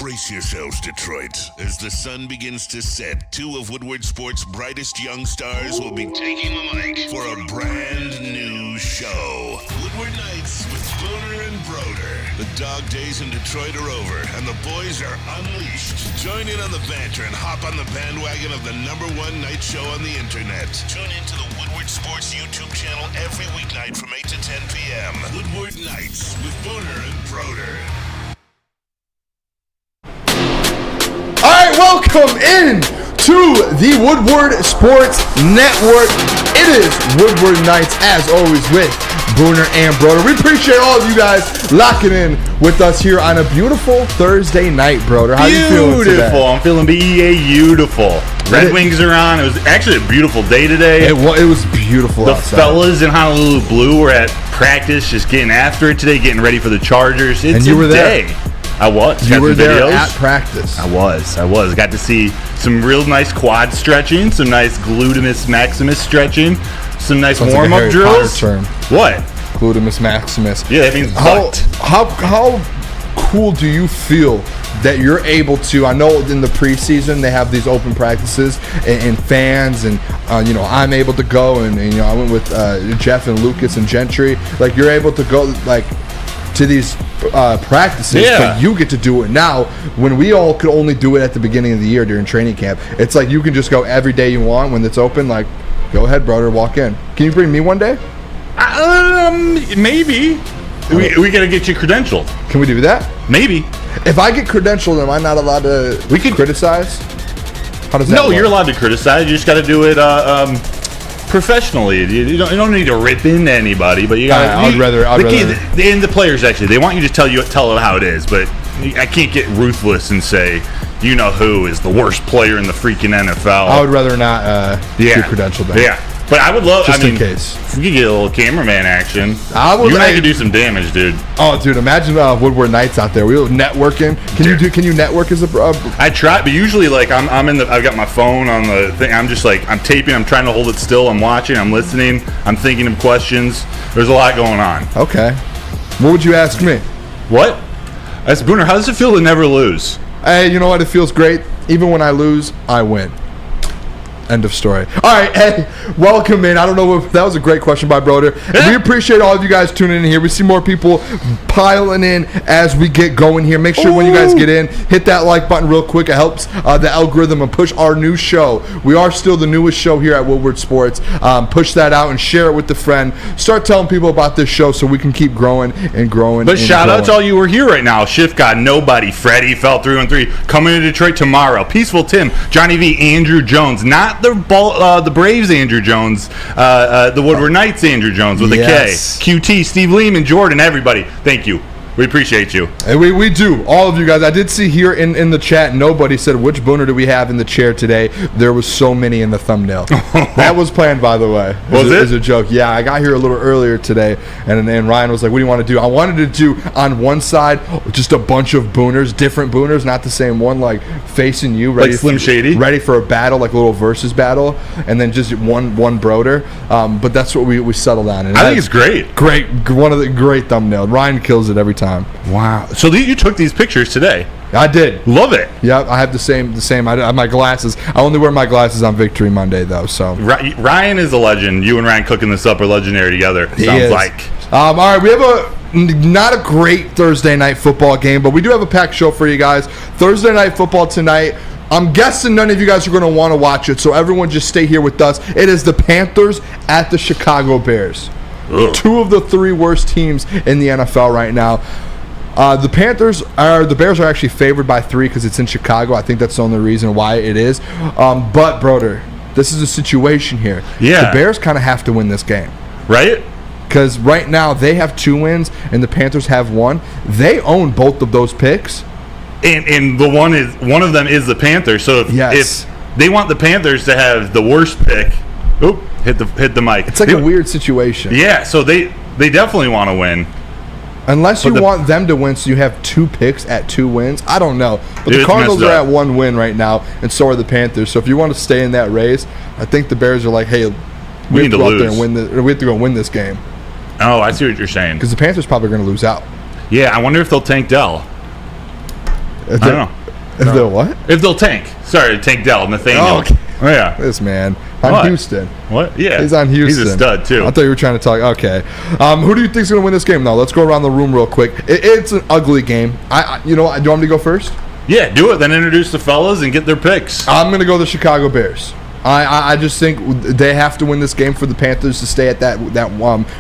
Brace yourselves, Detroit. As the sun begins to set, two of Woodward Sports' brightest young stars will be taking the mic for a brand new show. Woodward Nights with Booner and Broder. The dog days in Detroit are over, and the boys are unleashed. Join in on the banter and hop on the bandwagon of the #1 night show on the internet. Tune into the Woodward Sports YouTube channel every weeknight from 8 to 10 p.m. Woodward Nights with Booner and Broder. All right, welcome in to the Woodward Sports Network. It is Woodward Nights, as always, with Booner and Broder. We appreciate all of you guys locking in with us here on a beautiful Thursday night, Broder. How you feeling today? Beautiful. I'm feeling beautiful. Red Wings are on. It was actually a beautiful day today. It was beautiful The outside. fellas in Honolulu Blue were at practice, just getting after it today, getting ready for the Chargers. It's And you a were there. day. I was. You were there videos. at practice. I was. Got to see some real nice quad stretching, some nice gluteus maximus stretching, some nice Sounds like a warm-up Harry drills. Potter term. What? Gluteus maximus. Yeah, that means butt. How cool do you feel that you're able to? I know in the preseason they have these open practices and fans, and I'm able to go, and I went with Jeff and Lucas and Gentry. Like, you're able to go to these practices, but you get to do it now when we all could only do it at the beginning of the year during training camp. It's like you can just go every day you want when it's open. Like, go ahead, brother, walk in. Can you bring me one day? Maybe. We gotta get you credentialed. Can we do that? Maybe. If I get credentialed, am I not allowed to criticize? How does that work? You're allowed to criticize. You just got to do it professionally. You don't need to rip into anybody, but you got. I'd rather. And the players actually, they want you to tell it how it is, but I can't get ruthless and say, you know who is the worst player in the freaking NFL. I would rather not get credentialed. Then. Yeah. But I would love, just in case. If we could get a little cameraman action, I could do some damage, dude. Oh, dude, imagine Woodward Nights out there. We were networking. Can you network as a? I try, but usually, like, I've got my phone on the thing. I'm just like, I'm taping. I'm trying to hold it still. I'm watching. I'm listening. I'm thinking of questions. There's a lot going on. Okay. What would you ask me? What? That's Booner. How does it feel to never lose? Hey, you know what? It feels great. Even when I lose, I win. End of story. All right, hey, welcome in. I don't know if that was a great question by Broder. We appreciate all of you guys tuning in here. We see more people piling in as we get going here. Make sure when you guys get in, hit that like button real quick. It helps the algorithm and push our new show. We are still the newest show here at Woodward Sports. Push that out and share it with a friend. Start telling people about this show so we can keep growing and growing. But shout out to all you who are here right now. Shift got nobody. Freddie fell 3-3. Coming to Detroit tomorrow. Peaceful Tim, Johnny V, Andrew Jones. Not the Braves Andrew Jones, the Woodward Knights Andrew Jones with a K. QT, Steve Lehman, Jordan, everybody. Thank you. We appreciate you. And we do. All of you guys. I did see here in the chat, nobody said, which Booner do we have in the chair today? There was so many in the thumbnail. That was planned, by the way. Was it? As a joke. Yeah, I got here a little earlier today, and Ryan was like, what do you want to do? I wanted to do, on one side, just a bunch of Booners, different Booners, not the same one, like facing you. Ready like Slim Shady? Ready for a battle, like a little versus battle, and then just one Broder. But that's what we settled on. And I think it's great. Great. One of the great thumbnail. Ryan kills it every time. Wow. So you took these pictures today? I did. Love it. Yeah, I have the same. I have my glasses. I only wear my glasses on Victory Monday, though. So Ryan is a legend. You and Ryan cooking this up are legendary together. Sounds like. All right, we have not a great Thursday night football game, but we do have a packed show for you guys. Thursday night football tonight. I'm guessing none of you guys are going to want to watch it, so everyone just stay here with us. It is the Panthers at the Chicago Bears. Ugh. Two of the three worst teams in the NFL right now. The Bears are actually favored by 3 because it's in Chicago. I think that's the only reason why it is. But Broder, this is a situation here. Yeah. The Bears kind of have to win this game, right? Because right now they have 2 wins and the Panthers have 1. They own both of those picks. And one of them is the Panthers. So if they want the Panthers to have the worst pick, hit the mic. It's like a weird situation. Yeah, so they definitely want to win. Unless you want them to win, so you have 2 picks at 2 wins. I don't know. But the Cardinals are at 1 win right now, and so are the Panthers. So if you want to stay in that race, I think the Bears are like, hey, we have to go out there and win this. We have to go win this game. Oh, I see what you're saying. Because the Panthers probably going to lose out. Yeah, I wonder if they'll tank Dell. I don't know. If they'll what? If they'll tank. Sorry, Tank Dell, Nathaniel. Oh, okay. Oh, yeah. This man. On What? Houston. What? Yeah. He's on Houston. He's a stud, too. I thought you were trying to talk. Okay. Who do you think's going to win this game, though? Let's go around the room real quick. It's an ugly game. Do you want me to go first? Yeah, do it. Then introduce the fellas and get their picks. I'm going to go the Chicago Bears. I just think they have to win this game for the Panthers to stay at that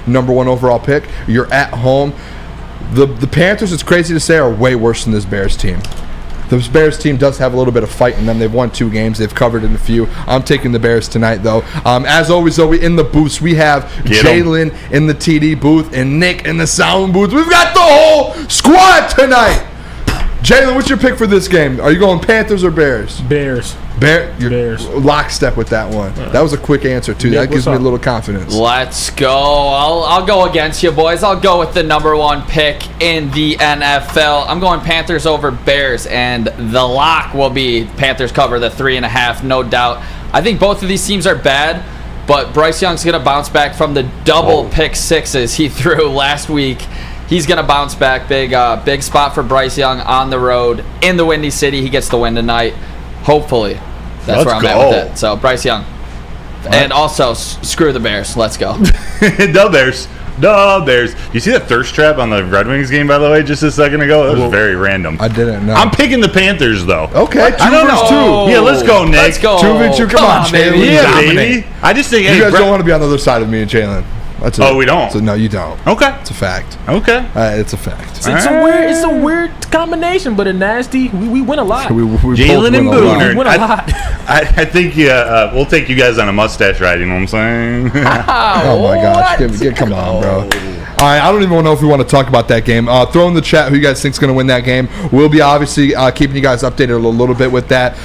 number 1 overall pick. You're at home. The Panthers, it's crazy to say, are way worse than this Bears team. The Bears team does have a little bit of fight in them. They've won 2 games. They've covered in a few. I'm taking the Bears tonight, though. As always, though, in the booths, we have Jalen in the TD booth and Nick in the sound booth. We've got the whole squad tonight. Jalen, what's your pick for this game? Are you going Panthers or Bears? Bears. Bears. Lockstep with that one. That was a quick answer, too. Nick, that gives me up? a little confidence. Let's go. I'll go against you, boys. I'll go with the number 1 pick in the NFL. I'm going Panthers over Bears, and the lock will be Panthers cover the 3.5, no doubt. I think both of these teams are bad, but Bryce Young's going to bounce back from the double pick sixes he threw last week. He's going to bounce back big. Big spot for Bryce Young on the road in the Windy City. He gets the win tonight. Hopefully. That's where I'm at with it. So, Bryce Young. What? And also, screw the Bears. Let's go. The Bears. The Bears. You see that thirst trap on the Red Wings game, by the way, just a second ago? That was very random. I didn't know. I'm picking the Panthers, though. Okay, 2 I don't versus 2. know. Yeah, let's go, Nick. Let's go. 2v2. Come on, baby. Jalen. Yeah, Dominate. baby. I just think, You guys don't want to be on the other side of me and Jalen. That's it. Oh, we don't? So, no, you don't. Okay. It's a fact. Okay. It's a fact. It's a weird combination, but a nasty. We win a lot. We both Jalen and win a lot. Booner. We win a lot. I think we'll take you guys on a mustache ride, you know what I'm saying? Oh my gosh. Come on, bro. All right, I don't even know if we want to talk about that game. Throw in the chat who you guys think is going to win that game. We'll be obviously keeping you guys updated a little bit with that.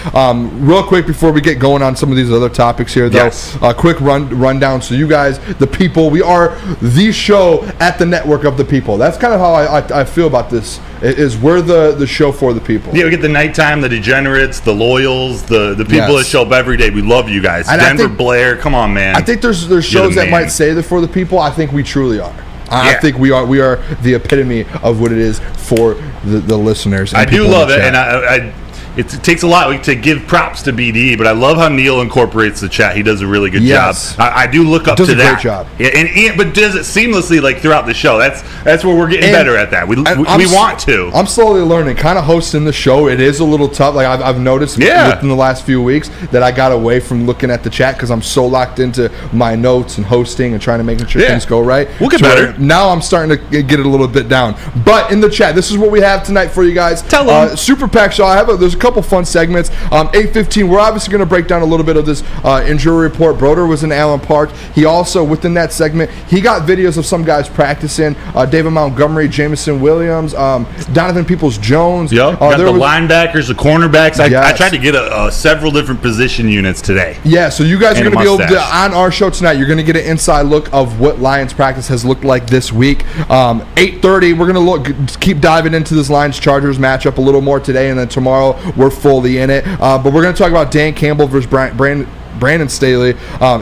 Real quick before we get going on some of these other topics here, though. Yes. Quick rundown. So you guys, the people, we are the show at the network of the people. That's kind of how I feel about this. Is we're the show for the people. Yeah, we get the nighttime, the degenerates, the loyals, the people that show up every day. We love you guys. And Denver, Blair, come on, man. I think there's shows that might say they're for the people. I think we truly are. I think we are the epitome of what it is for the listeners. And I do love it, chat. and it takes a lot to give props to BD, but I love how Neil incorporates the chat. He does a really good job. I do look up to that. Does a great job. Yeah, but does it seamlessly like throughout the show. That's where we're getting better at that. We want to. I'm slowly learning. Kind of hosting the show, it is a little tough. Like I've noticed within the last few weeks that I got away from looking at the chat because I'm so locked into my notes and hosting and trying to make sure things go right. We'll get better. Now I'm starting to get it a little bit down. But in the chat, this is what we have tonight for you guys. Tell them. Super Pack Show. There's a couple fun segments. 8:15. We're obviously going to break down a little bit of this injury report. Broder was in Allen Park. He also within that segment he got videos of some guys practicing. David Montgomery, Jameson Williams, Donovan Peoples-Jones. Yep. Got the linebackers, the cornerbacks. I tried to get several different position units today. Yeah, so you guys are going to be able to, mustache. on our show tonight, you're going to get an inside look of what Lions practice has looked like this week. 8:30, we're going to keep diving into this Lions-Chargers matchup a little more today, and then tomorrow we're fully in it. But we're going to talk about Dan Campbell versus Brandon Staley.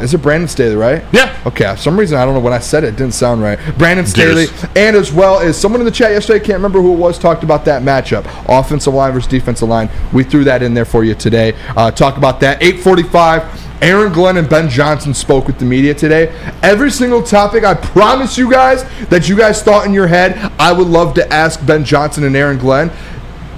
Is it Brandon Staley, right? Yeah. Okay, for some reason, I don't know, when I said it didn't sound right. Brandon Staley, and as well as someone in the chat yesterday, can't remember who it was, talked about that matchup. Offensive line versus defensive line. We threw that in there for you today. Talk about that. 8:45. Aaron Glenn and Ben Johnson spoke with the media today. Every single topic, I promise you guys, that you guys thought in your head, I would love to ask Ben Johnson and Aaron Glenn.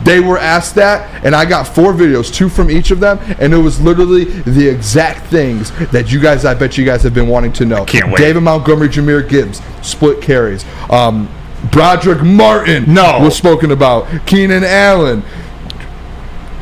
They were asked that, and I got 4 videos, 2 from each of them, and it was literally the exact things that you guys, I bet you guys have been wanting to know. Can't wait. David Montgomery, Jahmyr Gibbs, split carries. Broderick Martin was spoken about. Keenan Allen.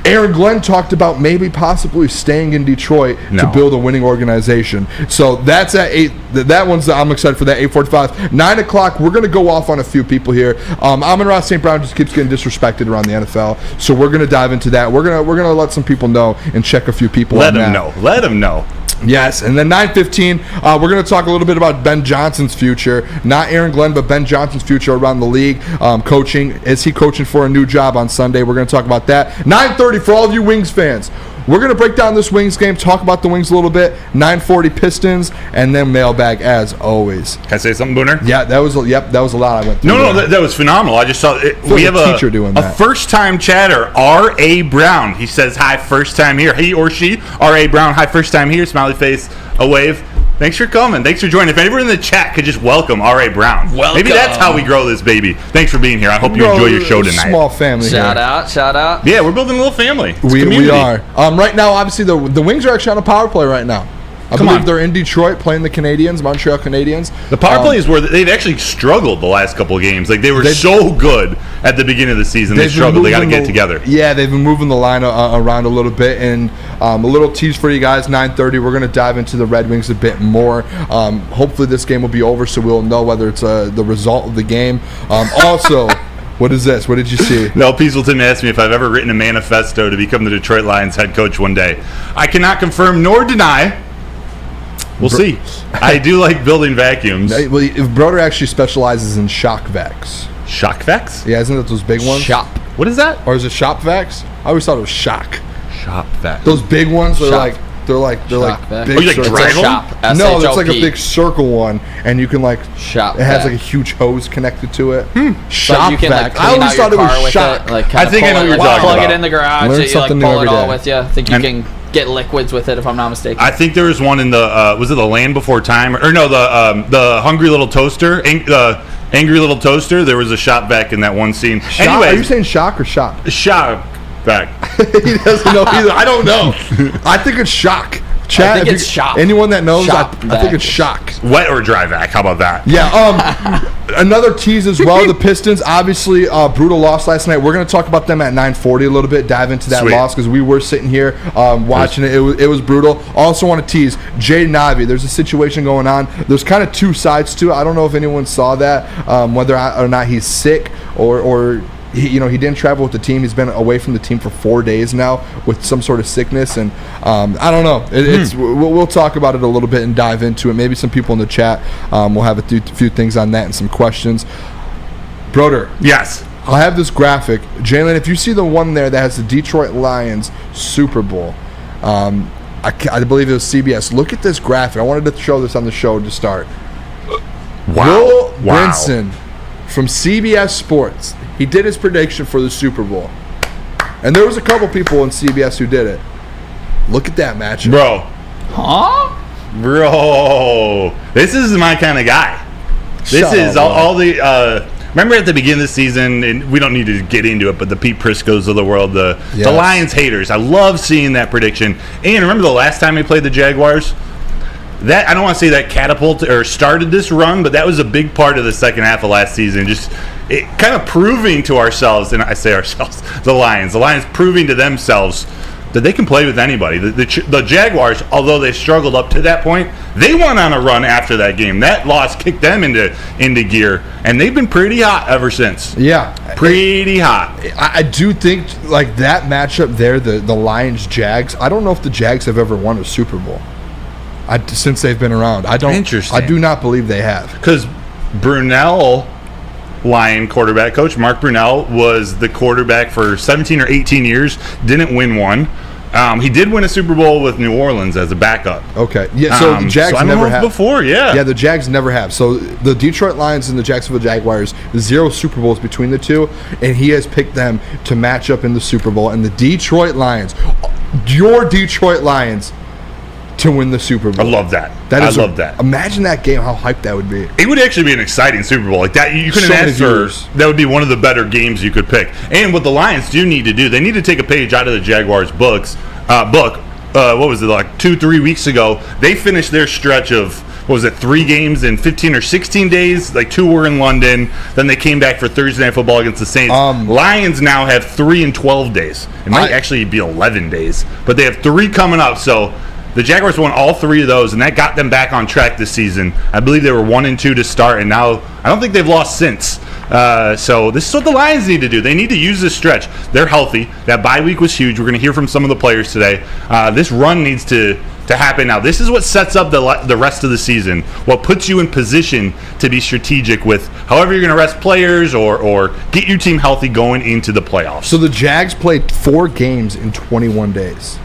Aaron Glenn talked about maybe possibly staying in Detroit to build a winning organization. So that's at 8. That one's I'm excited for that. 8:45. 9 o'clock. We're going to go off on a few people here. Amon-Ra St. Brown just keeps getting disrespected around the NFL, so we're going to dive into that. We're gonna let some people know and check a few people. Let them know. Let them know. Yes, and then 9:15, we're going to talk a little bit about Ben Johnson's future. Not Aaron Glenn, but Ben Johnson's future around the league. Coaching. Is he coaching for a new job on Sunday? We're going to talk about that. 9:30 for all of you Wings fans. we're going to break down this Wings game, talk about the Wings a little bit, 940 Pistons, and then mailbag as always. Can I say something, Booner? Yeah, that was a lot I went through. No, that was phenomenal. I just saw it. We have a teacher doing a that. first-time chatter, R.A. Brown. He says, hi, first time here. He or she, R.A. Brown, hi, first time here. Smiley face, a wave. Thanks for coming. Thanks for joining. If anyone in the chat could just welcome R.A. Brown. Welcome. Maybe that's how we grow this baby. Thanks for being here. I hope you enjoy your show tonight. Small family. Shout out. Yeah, we're building a little family. It's We community. are. Right now, obviously, the Wings are actually on a power play right now. I believe they're in Detroit playing the Canadians, Montreal Canadiens. The power play is where they've actually struggled the last couple of games. Like, they were so good at the beginning of the season. They struggled. They got to get together. Yeah, they've been moving the line around a little bit. And a little tease for you guys, 9:30, we're going to dive into the Red Wings a bit more. Hopefully this game will be over so we'll know whether it's the result of the game. Also, what is this? What did you see? No, Peaselton asked me if I've ever written a manifesto to become the Detroit Lions head coach one day. I cannot confirm nor deny. We'll see. I do like building vacuums. Well, if Broder actually specializes in shock vacs. Shock vacs? Yeah, isn't it those big ones? Shop. What is that? Or is it shop vacs? I always thought it was shock. Shop vacs. Those big ones, they're Shop. like vac. big Oh, you like circle- drive them? Shop. No, it's like a S-H-O-P. big circle one, and you can like Shop It has vac. like a huge hose connected to it. So Shop you can vac. like I clean always out thought your it car was with shock. it. Like I kinda think I know pull what it, you're like, talking plug about. it in the garage. Learn So you like something new pull it every all day. with you. I think you And- can get liquids with it if I'm not mistaken. I think there was one in the was it the Land Before Time or no the Hungry Little Toaster, the Angry Little Toaster. There was a shop vac in that one scene. Shock? Anyway, Are you saying shock or shop? shop vac? He doesn't know either. I don't know. I think it's shock. Chat, think if it's shock. Anyone that knows, Shop I think vac. it's shock. Wet or dry vac? How about that? Yeah. Another tease as well. The Pistons, obviously, brutal loss last night. We're going to talk about them at 9:40 a little bit. Dive into that Sweet. loss because we were sitting here watching it. It was brutal. Also, want to tease Jaden Ivey. There's a situation going on. There's kind of two sides to it. I don't know if anyone saw that, whether or not he's sick or. He didn't travel with the team. He's been away from the team for 4 days now with some sort of sickness, and I don't know. We'll talk about it a little bit and dive into it. Maybe some people in the chat will have a few things on that and some questions. Broder, Yes. I have this graphic. Jalen, if you see the one there that has the Detroit Lions Super Bowl, I believe it was CBS. Look at this graphic. I wanted to show this on the show to start. Will Brinson from CBS Sports. He did his prediction for the Super Bowl. And there was a couple people in CBS who did it. Look at that matchup. Bro, this is my kind of guy. This Shut is up, all the. Remember at the beginning of the season, and we don't need to get into it, but the Pete Priscos of the world, the Yes. Lions haters. I love seeing that prediction. And remember the last time we played the Jaguars? That I don't want to say that catapulted or started this run, but that was a big part of the second half of last season. Just it kind of proving to ourselves, and I say ourselves, the Lions proving to themselves that they can play with anybody. The Jaguars, although they struggled up to that point, they went on a run after that game. That loss kicked them into gear, and they've been pretty hot ever since. Yeah. Pretty hot. I do think like that matchup there, the Lions-Jags, I don't know if the Jags have ever won a Super Bowl. Since they've been around. Interesting. I do not believe they have. Because Brunell, Lion quarterback coach, Mark Brunell, was the quarterback for 17 or 18 years, didn't win one. He did win a Super Bowl with New Orleans as a backup. Okay. Yeah, so the Jags I don't never know have. before, yeah. Yeah, the Jags never have. So the Detroit Lions and the Jacksonville Jaguars, 0 Super Bowls between the two, and he has picked them to match up in the Super Bowl. And the Detroit Lions, your Detroit Lions, to win the Super Bowl. I love that. I love that. Imagine that game, how hyped that would be. It would actually be an exciting Super Bowl like that. You couldn't So many ask for. viewers. That would be one of the better games you could pick. And what the Lions do need to do, they need to take a page out of the Jaguars' book. What was it, like 2-3 weeks ago? They finished their stretch of 3 games in 15 or 16 days? Like 2 were in London. Then they came back for Thursday Night Football against the Saints. Lions now have 3 in 12 days. It might actually be 11 days, but they have 3 coming up. So. The Jaguars won all 3 of those, and that got them back on track this season. I believe they were 1-2 to start, and now I don't think they've lost since. So this is what the Lions need to do. They need to use this stretch. They're healthy. That bye week was huge. We're going to hear from some of the players today. This run needs to happen now. This is what sets up the rest of the season. What puts you in position to be strategic with however you're going to rest players or get your team healthy going into the playoffs. So the Jags played 4 games in 21 days.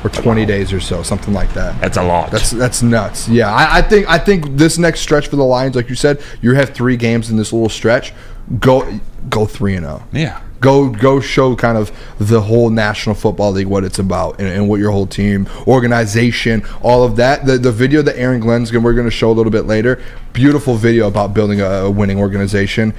or 20 days or so, something like that. That's a lot. That's nuts. Yeah, I think this next stretch for the Lions, like you said, you have 3 games in this little stretch. Go 3-0. Yeah. Go show kind of the whole National Football League what it's about and what your whole team, organization, all of that. The video that Aaron Glenn's we're going to show a little bit later, beautiful video about building a winning organization.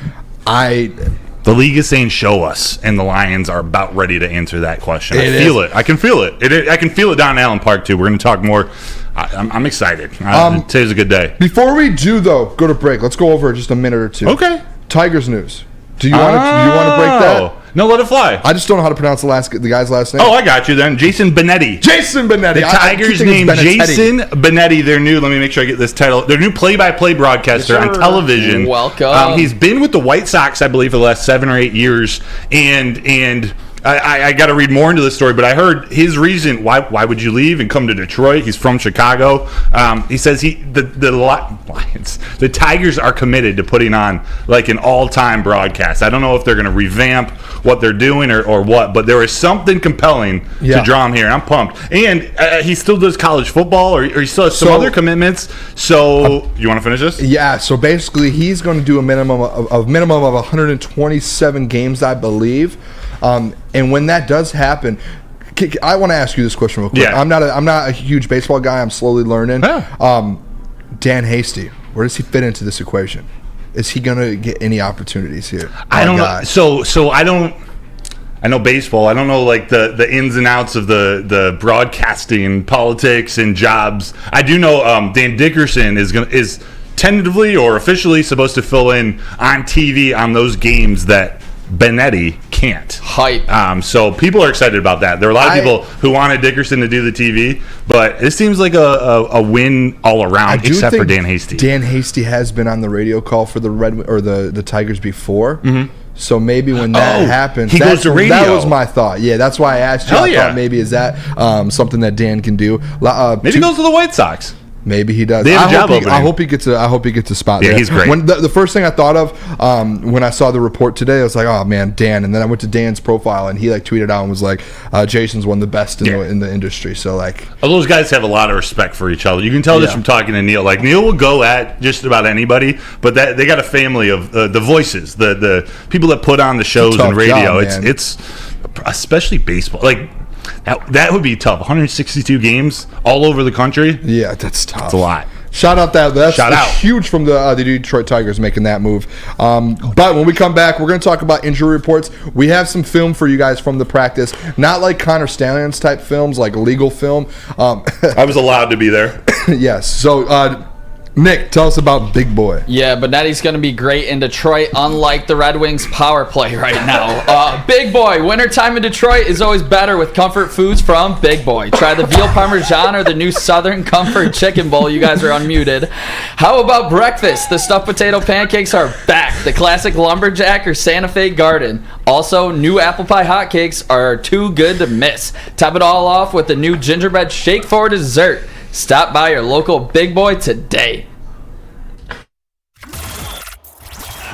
The league is saying show us, and the Lions are about ready to answer that question. I feel it. I can feel it. I can feel it down in Allen Park, too. We're going to talk more. I'm excited. Today's a good day. Before we do, though, go to break, let's go over just a minute or two. Okay. Tigers news. Do you want to break that? No, let it fly. I just don't know how to pronounce the guy's last name. Oh, I got you then. Jason Benetti. The Tigers named Jason Benetti their new, let me make sure I get this title, their new play-by-play broadcaster on television. Welcome. He's been with the White Sox, I believe, for the last 7 or 8 years, and I got to read more into this story, but I heard his reason why would you leave and come to Detroit. He's from Chicago. He says the Tigers are committed to putting on like an all-time broadcast. I don't know if they're going to revamp what they're doing or what, but there is something compelling to draw him here. I'm pumped. And he still does college football, or he still has some other commitments. So you want to finish this? Yeah. So basically, he's going to do a minimum of 127 games, I believe. And when that does happen, I want to ask you this question real quick. Yeah. I'm not a huge baseball guy. I'm slowly learning. Yeah. Dan Hasty, where does he fit into this equation? Is he going to get any opportunities here? I don't know. So I know baseball. I don't know like the ins and outs of the broadcasting, politics, and jobs. I do know Dan Dickerson is tentatively or officially supposed to fill in on TV on those games that Benetti can't. Hype. So people are excited about that. There are a lot of people who wanted Dickerson to do the TV, but it seems like a win all around, except for Dan Hasty. Dan Hasty has been on the radio call for the Tigers before. Mm-hmm. So maybe when that happens, he goes to radio. That was my thought. Yeah, that's why I asked you. I thought maybe is that something that Dan can do? Maybe he goes to the White Sox. Maybe he does. They have a job opening. I hope he gets a spot there. Yeah, he's great. When the first thing I thought of when I saw the report today, I was like, oh man, Dan. And then I went to Dan's profile and he like tweeted out and was like, Jason's one of the best in the industry. So like, those guys have a lot of respect for each other. You can tell this from talking to Neil. Like Neil will go at just about anybody, but they got a family of the voices, the people that put on the shows and radio. It's especially baseball. Like. That would be tough. 162 games all over the country. Yeah, that's tough. That's a lot. Shout out that's huge from the Detroit Tigers making that move. But when we come back, we're going to talk about injury reports. We have some film for you guys from the practice, not like Connor Stalions type films, like legal film. I was allowed to be there. Yes. So. Nick, tell us about Big Boy. Yeah, Benetti's going to be great in Detroit, unlike the Red Wings power play right now. Big Boy, wintertime in Detroit is always better with comfort foods from Big Boy. Try the veal parmesan or the new Southern Comfort Chicken Bowl. You guys are unmuted. How about breakfast? The stuffed potato pancakes are back. The classic lumberjack or Santa Fe Garden. Also, new apple pie hotcakes are too good to miss. Top it all off with the new gingerbread shake for dessert. Stop by your local Big Boy today.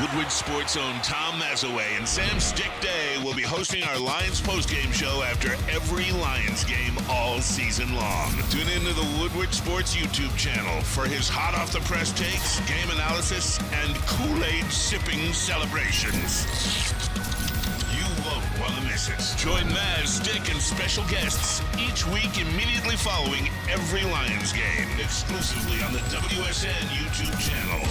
Woodward Sports' own Tom Mazaway and Sam Stick Day will be hosting our Lions postgame show after every Lions game all season long. Tune into the Woodward Sports YouTube channel for his hot-off-the-press takes, game analysis, and Kool-Aid sipping celebrations. You won't want to miss it. Join Maz, Stick, and special guests each week immediately following every Lions game, exclusively on the WSN YouTube channel.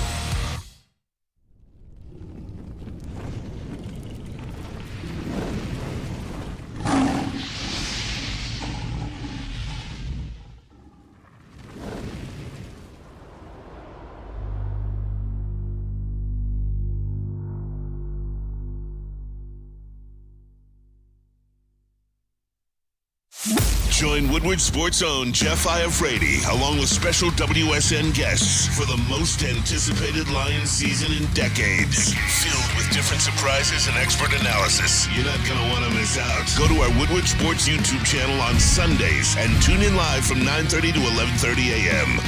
Join Woodward Sports' own Jeff Iafrate, along with special WSN guests for the most anticipated Lions season in decades. Filled with different surprises and expert analysis. You're not going to want to miss out. Go to our Woodward Sports YouTube channel on Sundays and tune in live from 9:30 to 11:30 a.m.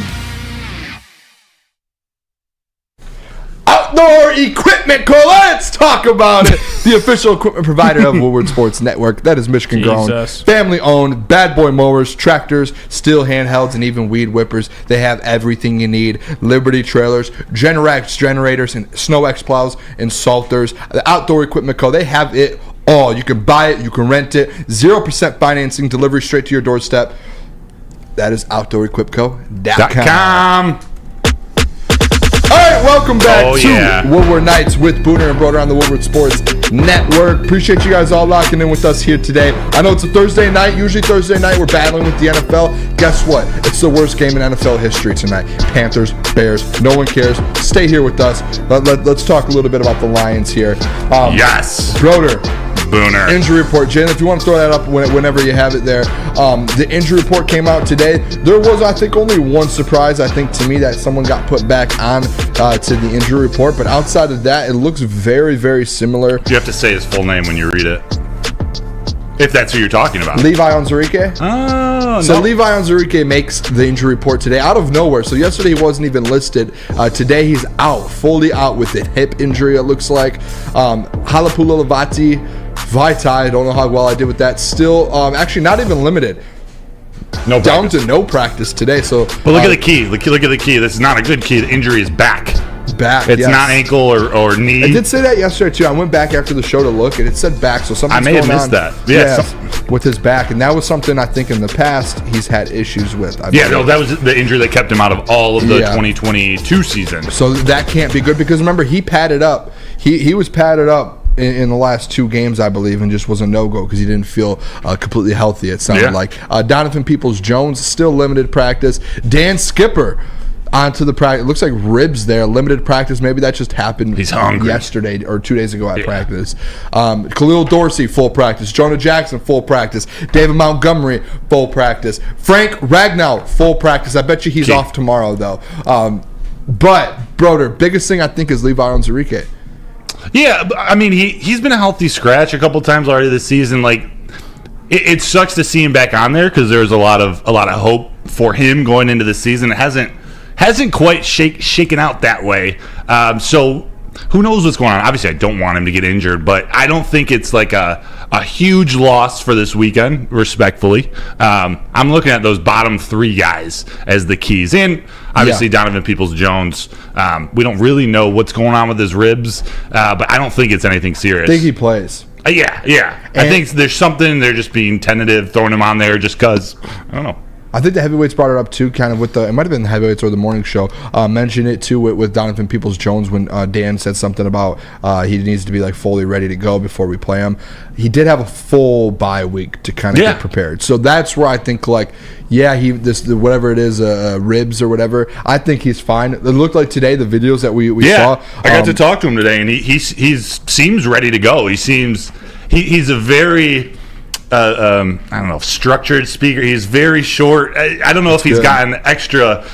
Outdoor Outdoor Equipment Co. Let's talk about it. The official equipment provider of Woodward Sports Network. That is Michigan-grown, Jesus. family-owned, bad boy mowers, tractors, steel handhelds, and even weed whippers. They have everything you need. Liberty trailers, Generac generators, and SnowX plows and salters. The Outdoor Equipment Co. They have it all. You can buy it. You can rent it. 0% financing, delivery straight to your doorstep. That is OutdoorEquipCo.com. All right, welcome back to Woodward Nights with Booner and Broder on the Woodward Sports Network. Appreciate you guys all locking in with us here today. I know it's a Thursday night. Usually Thursday night we're battling with the NFL. Guess what? It's the worst game in NFL history tonight. Panthers, Bears, no one cares. Stay here with us. Let's talk a little bit about the Lions here. Yes. Broder. Booner. Injury report. Jalen, if you want to throw that up whenever you have it there. The injury report came out today. There was, I think, only one surprise, I think, to me, that someone got put back on to the injury report. But outside of that, it looks very, very similar. You have to say his full name when you read it. If that's who you're talking about. Levi Onwuzurike. Oh, So Levi Onwuzurike makes the injury report today out of nowhere. So yesterday he wasn't even listed. Today he's out, fully out with a hip injury, it looks like. Halapoulivaati Vaitai, I don't know how well I did with that. Still, actually not even limited. No Down practice. to no practice today. So, But look at the key. Look at the key. This is not a good key. The injury is back. back. It's yes. not ankle or knee. I did say that yesterday too. I went back after the show to look, and it said back. So something's I may have going missed on, that. Yeah, with his back, and that was something I think in the past he's had issues with. Yeah, no, that was the injury that kept him out of all of the 2022 season. So that can't be good because remember he padded up. He was padded up in the last two games, I believe, and just was a no-go because he didn't feel completely healthy, it sounded like. Donovan Peoples-Jones, still limited practice. Dan Skipper onto the practice. It looks like ribs there, limited practice. Maybe that just happened yesterday or 2 days ago at practice. Khalil Dorsey, full practice. Jonah Jackson, full practice. David Montgomery, full practice. Frank Ragnow, full practice. I bet you he's off tomorrow, though. But, Broder, biggest thing I think is Levi Onwuzurike. Yeah, I mean, he's been a healthy scratch a couple times already this season. Like, it sucks to see him back on there because there's a lot of hope for him going into the season. It hasn't quite shaken out that way. So who knows what's going on? Obviously, I don't want him to get injured, but I don't think it's like a huge loss for this weekend, respectfully. I'm looking at those bottom three guys as the keys. And obviously, Donovan Peoples-Jones, we don't really know what's going on with his ribs, but I don't think it's anything serious. I think he plays. Yeah. I think there's something. They're just being tentative, throwing him on there just because. I don't know. I think the heavyweights brought it up too, kind of with it might have been the heavyweights or the morning show, mentioned it too with Donovan Peoples-Jones when Dan said something about he needs to be like fully ready to go before we play him. He did have a full bye week to kind of get prepared. So that's where I think whatever it is, ribs or whatever, I think he's fine. It looked like today, the videos that we saw. I got to talk to him today, and he seems ready to go. He's a very I don't know, structured speaker. He's very short. I don't know if he's gotten extra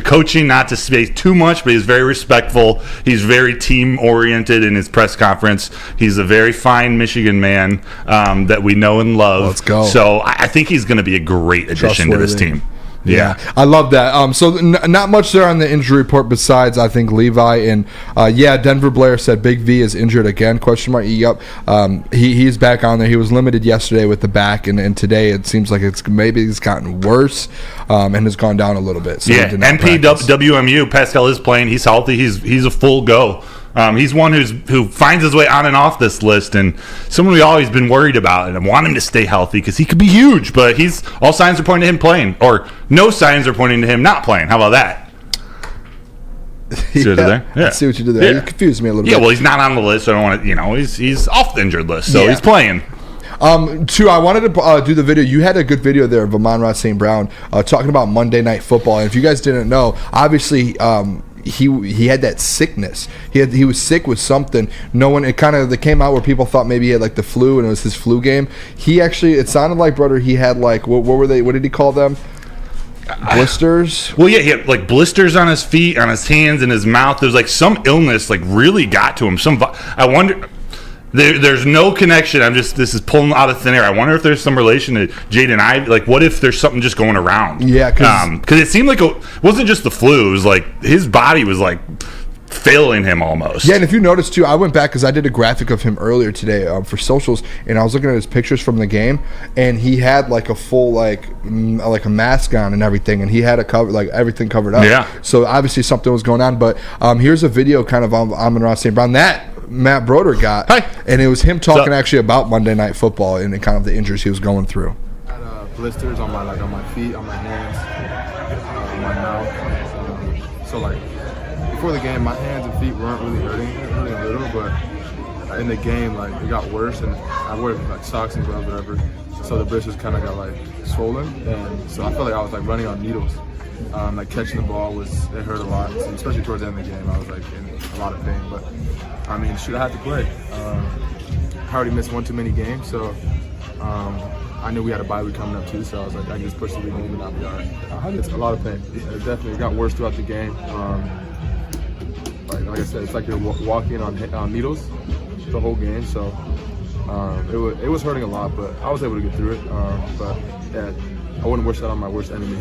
coaching, not to say too much, but he's very respectful. He's very team oriented in his press conference. He's a very fine Michigan man that we know and love. Let's go. So I think he's going to be a great addition to this team. Yeah, I love that. So not much there on the injury report besides I think Levi and Denver Blair said Big V is injured again. ? Yep. He's back on there. He was limited yesterday with the back, and today it seems like it's gotten worse and has gone down a little bit. So NPWMU Pascal is playing. He's healthy. He's a full go. He's one who finds his way on and off this list, and someone we've always been worried about, and I want him to stay healthy because he could be huge. But all signs are pointing to him playing, or no signs are pointing to him not playing. How about that? See what you did there? I see what you did there. You confused me a little bit. Yeah, well, he's not on the list. So I don't want to. He's off the injured list, so he's playing. Two, I wanted to do the video. You had a good video there of Amon-Ra St. Brown talking about Monday Night Football. And if you guys didn't know, obviously he had that sickness. He was sick with something. It came out where people thought maybe he had like the flu and it was his flu game. He actually, it sounded like, brother, he had like what were they? What did he call them? Blisters? Well, yeah, he had like blisters on his feet, on his hands, and his mouth. There's like some illness like really got to him. I wonder. There's no connection. This is pulling out of thin air. I wonder if there's some relation to Jaden Ivey. Like, what if there's something just going around? Yeah, because it seemed like it wasn't just the flu. It was like his body was like failing him almost. Yeah, and if you notice too, I went back because I did a graphic of him earlier today for socials, and I was looking at his pictures from the game, and he had like a full like a mask on and everything, and he had a cover like everything covered up. Yeah. So obviously something was going on. But here's a video kind of on Amon-Ra St. Brown that Matt Broder got, Hi. and it was him talking actually about Monday Night Football and kind of the injuries he was going through. I had blisters on my feet, on my hands, on my mouth. So like before the game, my hands and feet weren't really hurting a little, but in the game, like it got worse, and I wore like socks and gloves, whatever. So the blisters kind of got like swollen, and so I felt like I was like running on needles. Like catching the ball it hurt a lot, especially towards the end of the game. I was like in a lot of pain, but I mean, should I have to play? I already missed one too many games, so I knew we had a bye week coming up too, so I was like, I can just push the game and I'll be all right. It's a lot of pain. It definitely got worse throughout the game. Like I said, it's like you're walking on needles the whole game, so it was hurting a lot, but I was able to get through it. But yeah, I wouldn't wish that on my worst enemy.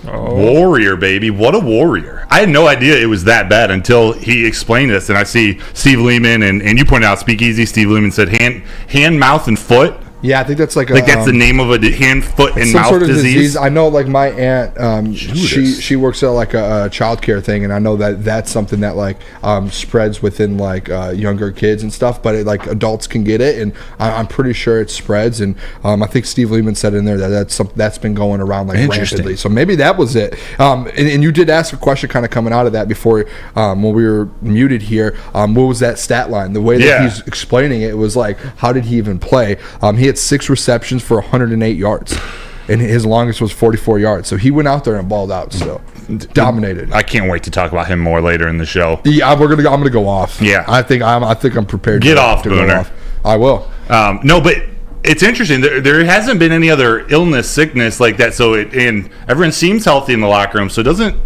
Warrior, baby. What a warrior. I had no idea it was that bad until he explained this, and I see Steve Lehman, and you pointed out Speakeasy. Steve Lehman said hand, mouth, and foot. Yeah, I think that's like that's the name of a hand, foot, and some mouth sort of disease. I know, like my aunt, she works at like a child care thing, and I know that that's something that like spreads within like younger kids and stuff. But like adults can get it, and I'm pretty sure it spreads. And I think Steve Lehman said in there that that's been going around like rampantly. So maybe that was it. And you did ask a question kind of coming out of that before when we were muted here. What was that stat line? The way that he's explaining it was like, how did he even play? He had 6 receptions for 108 yards, and his longest was 44 yards. So he went out there and balled out. So dominated. I can't wait to talk about him more later in the show. Yeah, I'm gonna go off. Yeah, I think I'm prepared. Get off, Booner. I will. No, but it's interesting. There hasn't been any other illness, sickness like that. So and everyone seems healthy in the locker room. So it doesn't.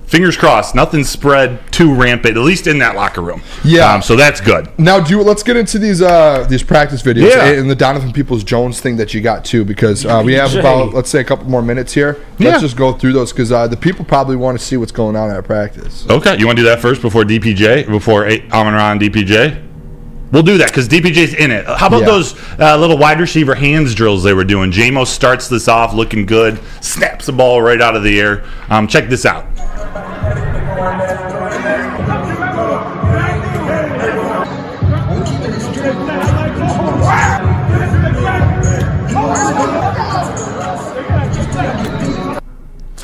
Fingers crossed, nothing spread too rampant, at least in that locker room. Yeah. So that's good. Now, let's get into these practice videos and the Donovan Peoples-Jones thing that you got too, because we have about, let's say, a couple more minutes here. Let's just go through those because the people probably want to see what's going on at practice. Okay, you want to do that first before Amon-Ra and DPJ? We'll do that because DPJ's in it. How about those little wide receiver hands drills they were doing? J-Mo starts this off looking good, snaps the ball right out of the air. Check this out.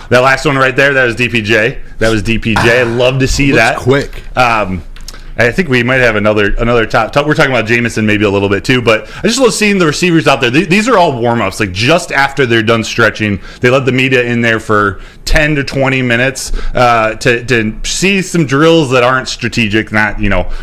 That last one right there, that was DPJ. I love to see that. Quick. I think we might have another top. We're talking about Jameson maybe a little bit too, but I just love seeing the receivers out there. These are all warm-ups. Like just after they're done stretching, they let the media in there for 10 to 20 minutes to see some drills that aren't strategic, not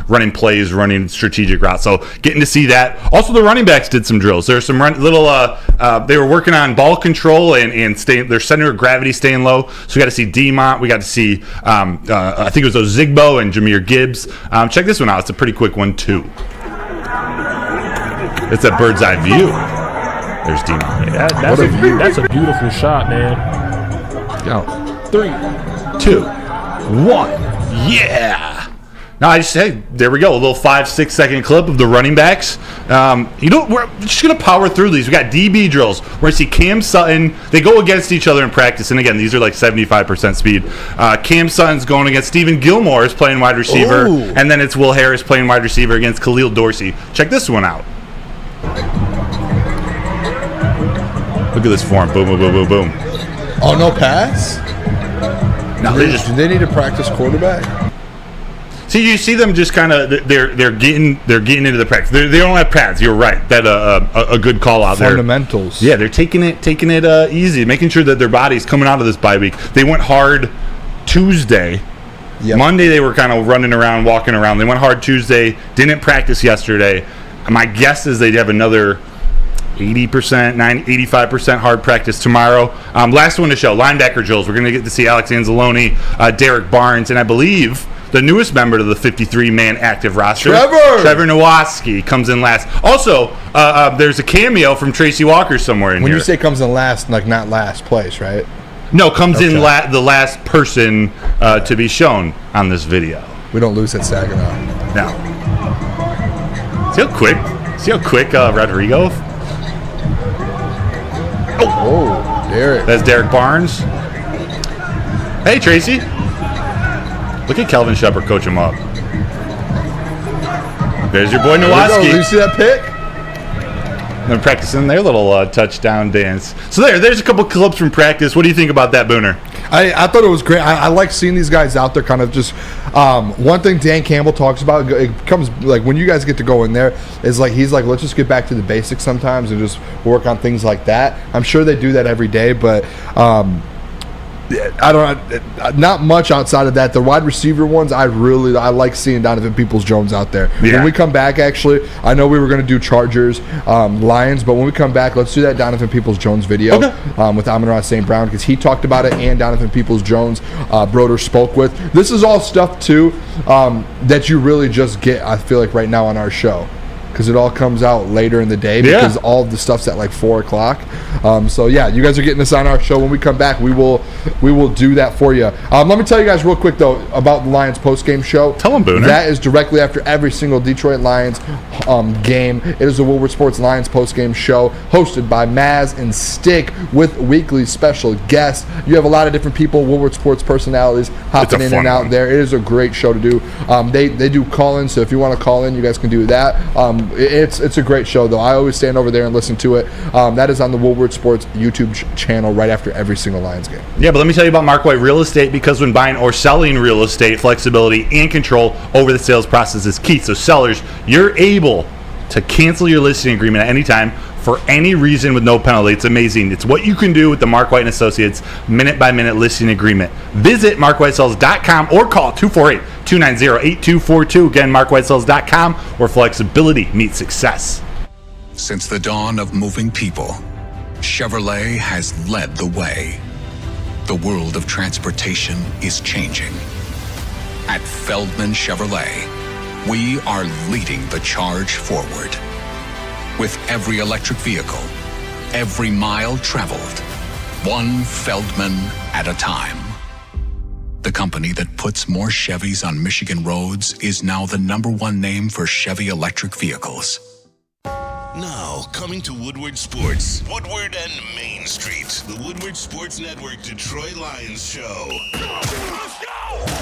running plays, running strategic routes. So getting to see that. Also, the running backs did some drills. There's some they were working on ball control and staying their center of gravity staying low. So we got to see D-Mont. We got to see I think it was Ozigbo and Jahmyr Gibbs. Check this one out. It's a pretty quick one, too. It's a bird's eye view. There's D-Mont. That's a beautiful shot, man. Go. 3, 2, 1. Yeah. Now there we go. A little 5-6 second clip of the running backs. We're just gonna power through these. We got DB drills. We're gonna see Cam Sutton. They go against each other in practice, and again, these are like 75% speed. Cam Sutton's going against Stephen Gilmore is playing wide receiver, and then it's Will Harris playing wide receiver against Khalil Dorsey. Check this one out. Look at this form. Boom, boom, boom, boom, boom. Oh, no pass? No, do they need to practice quarterback? See, you see them just kind of they're getting into the practice. They don't have pads. You're right. That a good call out there. Fundamentals. Yeah, they're taking it easy, making sure that their body's coming out of this bye week. They went hard Tuesday. Yep. Monday they were kind of running around, walking around. They went hard Tuesday. Didn't practice yesterday. My guess is they'd have another 80%, 85% hard practice tomorrow. Last one to show, linebacker drills. We're going to get to see Alex Anzalone, Derek Barnes, and I believe the newest member to the 53-man active roster, Trevor Nowaski, comes in last. Also, there's a cameo from Tracy Walker somewhere in here. When you say comes in last, like not last place, right? No, comes in the last person to be shown on this video. We don't lose at Saginaw. No. See how quick Rodrigo. Oh, Derek. That's Derek Barnes. Hey, Tracy. Look at Kelvin Shepard coach him up. There's your boy Nowaski. Did you see that pick? They're practicing their little touchdown dance. So there's a couple clips from practice. What do you think about that, Booner? I thought it was great. I like seeing these guys out there kind of just one thing Dan Campbell talks about, it comes like when you guys get to go in there, is like he's like, let's just get back to the basics sometimes and just work on things like that. I'm sure they do that every day, but I don't, not much outside of that. The wide receiver ones, I like seeing Donovan Peoples-Jones out there. Yeah. When we come back, actually, I know we were going to do Chargers, Lions, but when we come back, let's do that Donovan Peoples-Jones video with Amon-Ra St. Brown, because he talked about it, and Donovan Peoples-Jones, Broder spoke with. This is all stuff, too, that you really just get, I feel like, right now on our show, because it all comes out later in the day, because all of the stuff's at like 4 o'clock. So yeah, you guys are getting this on our show. When we come back, we will do that for you. Let me tell you guys real quick though about the Lions post-game show. Tell them, Booner. That is directly after every single Detroit Lions game. It is the Woodward Sports Lions post-game show hosted by Maz and Stick with weekly special guests. You have a lot of different people, Woodward Sports personalities hopping in and out there. It is a great show to do. They do call-ins, so if you want to call in, you guys can do that. It's a great show, though. I always stand over there and listen to it. That is on the Woodward Sports YouTube channel right after every single Lions game. Yeah, but let me tell you about Mark White Real Estate, because when buying or selling real estate, flexibility and control over the sales process is key. So sellers, you're able to cancel your listing agreement at any time for any reason with no penalty. It's amazing. It's what you can do with the Mark White & Associates minute-by-minute listing agreement. Visit markwhitesells.com or call 248-290-8242. Again, markwhitesells.com, where flexibility meets success. Since the dawn of moving people, Chevrolet has led the way. The world of transportation is changing. At Feldman Chevrolet, we are leading the charge forward. With every electric vehicle, every mile traveled, one Feldman at a time. The company that puts more Chevys on Michigan roads is now the #1 name for Chevy electric vehicles. Now, coming to Woodward Sports, Woodward and Main Street, the Woodward Sports Network Detroit Lions show.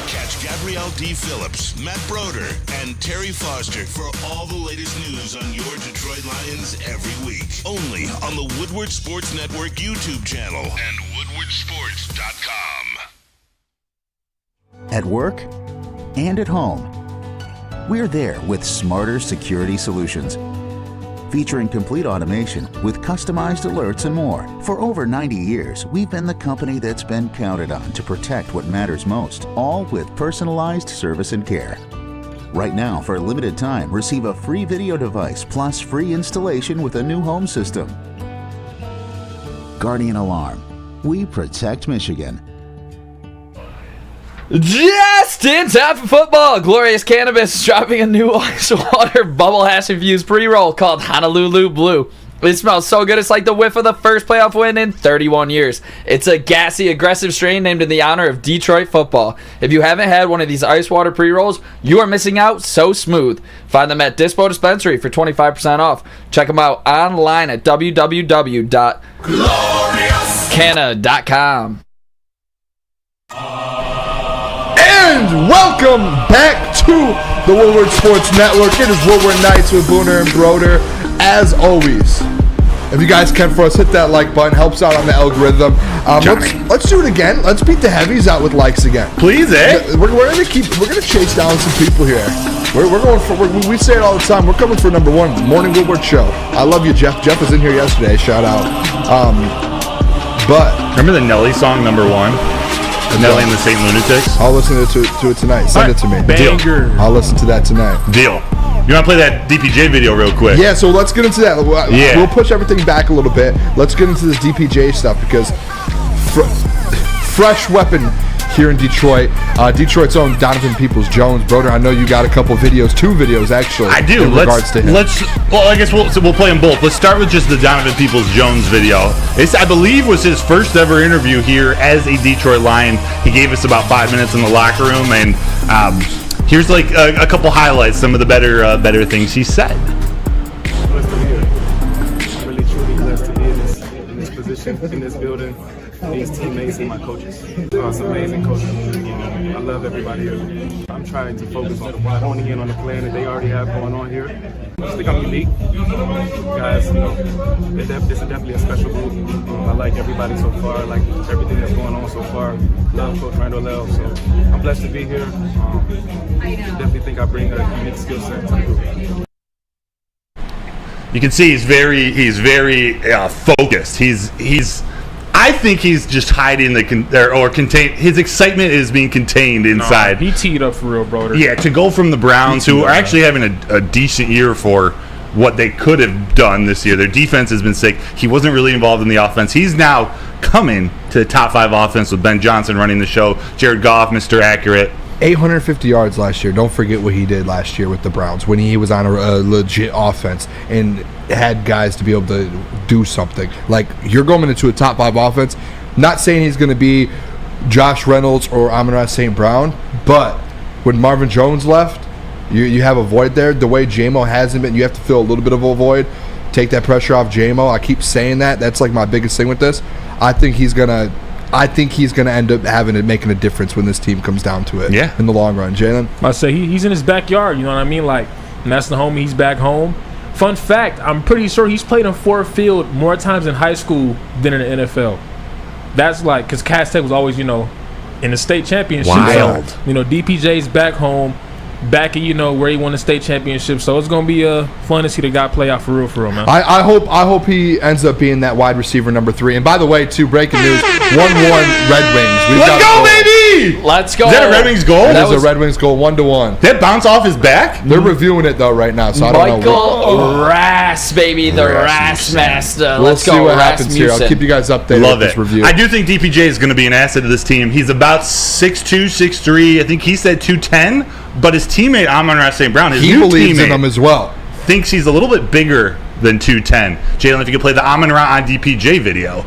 Catch Gabrielle D. Phillips, Matt Broder, and Terry Foster for all the latest news on your Detroit Lions every week. Only on the Woodward Sports Network YouTube channel and woodwardsports.com. At work and at home, we're there with smarter security solutions. Featuring complete automation with customized alerts and more. For over 90 years, we've been the company that's been counted on to protect what matters most, all with personalized service and care. Right now, for a limited time, receive a free video device plus free installation with a new home system. Guardian Alarm. We protect Michigan. Just in time for football, Glorious Cannabis is dropping a new ice water bubble hash infused pre-roll called Honolulu Blue. It smells so good, it's like the whiff of the first playoff win in 31 years. It's a gassy, aggressive strain named in the honor of Detroit football. If you haven't had one of these ice water pre-rolls, you are missing out. So smooth. Find them at Dispo Dispensary for 25% off. Check them out online at www.gloriouscanna.com. And welcome back to the Woodward Sports Network. It is Woodward Nights with Booner and Broder. As always, if you guys can for us, hit that like button. Helps out on the algorithm. Let's do it again. Let's beat the heavies out with likes again. Please, We're gonna chase down some people here. We're going for. We say it all the time. We're coming for #1 Morning Woodward Show. I love you, Jeff. Jeff was in here yesterday. Shout out. But remember the Nelly song #1? Nelly and the St. Lunatics? I'll listen to it tonight. Send it to me. Banger. I'll listen to that tonight. Deal. You want to play that DPJ video real quick? Yeah, so let's get into that. Yeah. We'll push everything back a little bit. Let's get into this DPJ stuff because Fresh Weapon here in Detroit. Detroit's own Donovan Peoples-Jones. Broder, I know you got a couple videos, 2 videos actually. I do. In regards to him. Well, I guess we'll play them both. Let's start with just the Donovan Peoples-Jones video. This, I believe, was his first ever interview here as a Detroit Lion. He gave us about 5 minutes in the locker room, and here's like a couple highlights, some of the better things he said. Blessed to be here. I'm really truly blessed to be in this position, in this building, these teammates and my coaches. It's amazing coaching. I love everybody here. I'm trying to focus on honing in on the plan that they already have going on here. I just think I'm unique. Guys, it's definitely a special group. I like everybody so far. I like everything that's going on so far. Love Coach Randall Love. So I'm blessed to be here. Definitely think I bring a unique skill set to the group. You can see he's very focused. I think he's just hiding contain. His excitement is being contained inside. He teed up for real, Broder. Yeah, to go from the Browns, who are actually having a decent year for what they could have done this year. Their defense has been sick. He wasn't really involved in the offense. He's now coming to the top 5 offense with Ben Johnson running the show. Jared Goff, Mr. Accurate. 850 yards last year. Don't forget what he did last year with the Browns when he was on a legit offense and had guys to be able to do something. Like, you're going into a top 5 offense. Not saying he's going to be Josh Reynolds or Amon-Ra St. Brown, but when Marvin Jones left, you have a void there. The way J-Mo hasn't been, you have to fill a little bit of a void. Take that pressure off J-Mo. I keep saying that. That's like my biggest thing with this. I think he's going to end up making a difference when this team comes down to it. Yeah. In the long run, Jalen. I say he's in his backyard. You know what I mean? Like, and that's the homie. He's back home. Fun fact: I'm pretty sure he's played in Ford Field more times in high school than in the NFL. That's like because Cass Tech was always in the state championship. Wild. So, DPJ's back home. Back at where he won the state championship, so it's gonna be fun to see the guy play out for real, man. I hope he ends up being that wide receiver number 3. And by the way, too, breaking news: 1-1 Red Wings. Let's go, baby! Let's go. Is that a Red Wings goal? That was a Red Wings goal, 1-1. That bounce off his back? They're reviewing it though right now, so I don't know. Michael Rass, baby, the Rass Master. We'll Let's see go, what happens here. I'll keep you guys updated Love with this it. review. I do think DPJ is going to be an asset to this team. He's about 6'2", 6'3". I think he said 210. But his teammate Amon-Ra St. Brown, his he new believes teammate, in him as well. Thinks he's a little bit bigger than 210. Jalen, if you could play the Amon-Ra on DPJ video.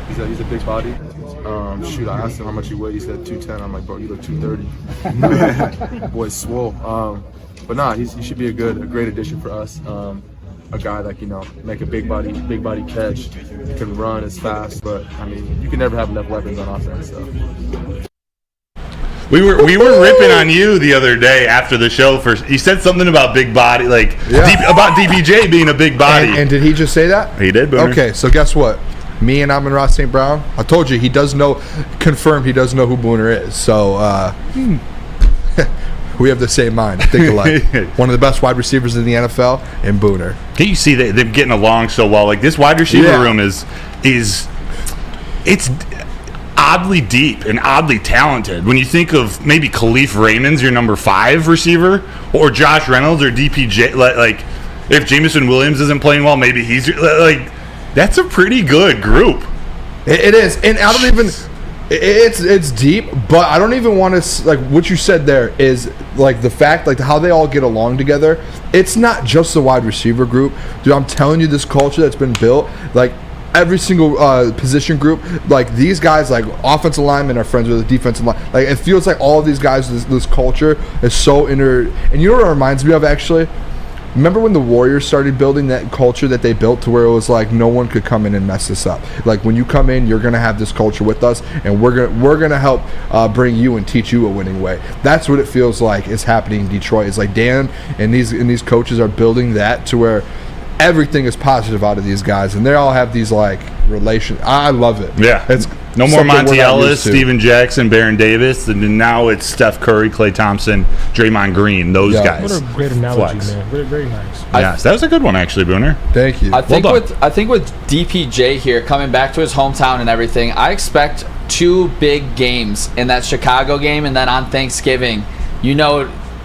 He's a big body. I asked him how much he weighed. He said 210. I'm like, bro, you look 230. Boy's swole. But nah, he should be a great addition for us. A guy that make a big body catch, can run as fast. But I mean, you can never have enough weapons on offense. So. We were ripping on you the other day after the show. You said something about big body, about DPJ being a big body. And did he just say that? He did, Booner. Okay, so guess what? Me and Amon-Ra St. Brown, I told you he does know who Booner is. So we have the same mind. Think alike. One of the best wide receivers in the NFL, and Booner. Can you see they're getting along so well? Like, this wide receiver room is oddly deep and oddly talented. When you think of maybe Khalif Raymond's your number 5 receiver, or Josh Reynolds or DPJ, like if Jameson Williams isn't playing well, maybe he's like, that's a pretty good group. It is, and I don't even. It's deep, but I don't even want to like what you said there is like the fact like how they all get along together. It's not just the wide receiver group, dude. I'm telling you, this culture that's been built, like. Every single position group, like these guys, like offensive linemen are friends with the defensive line. Like it feels like all of these guys, this culture is so And you know what it reminds me of actually? Remember when the Warriors started building that culture that they built to where it was like no one could come in and mess this up. Like when you come in, you're gonna have this culture with us, and we're gonna help bring you and teach you a winning way. That's what it feels like is happening in Detroit. It's like Dan and these coaches are building that to where. Everything is positive out of these guys, and they all have these like relations. I love it. Yeah, it's no more Monty Ellis, Steven Jackson, Baron Davis, and now it's Steph Curry, Klay Thompson, Draymond Green. Those guys. What a great analogy, man. Very nice. Yes, that was a good one actually, Booner. Thank you. I think with DPJ here coming back to his hometown and everything, I expect 2 big games in that Chicago game, and then on Thanksgiving.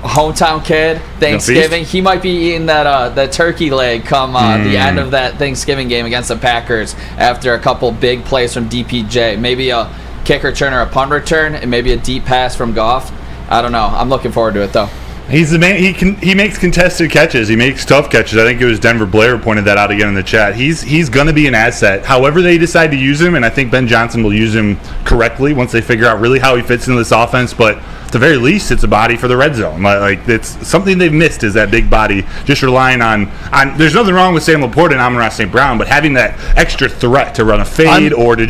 Hometown kid, Thanksgiving. He might be eating that turkey leg come the end of that Thanksgiving game against the Packers after a couple big plays from DPJ. Maybe a kick return or a punt return, and maybe a deep pass from Goff. I don't know. I'm looking forward to it though. He's the man. He makes contested catches. He makes tough catches. I think it was Denver Blair pointed that out again in the chat. He's going to be an asset. However they decide to use him, and I think Ben Johnson will use him correctly once they figure out really how he fits into this offense. But at the very least, it's a body for the red zone. Like it's something they've missed is that big body. Just relying on. There's nothing wrong with Sam Laporta and Amon-Ra St. Brown, but having that extra threat to run a fade or to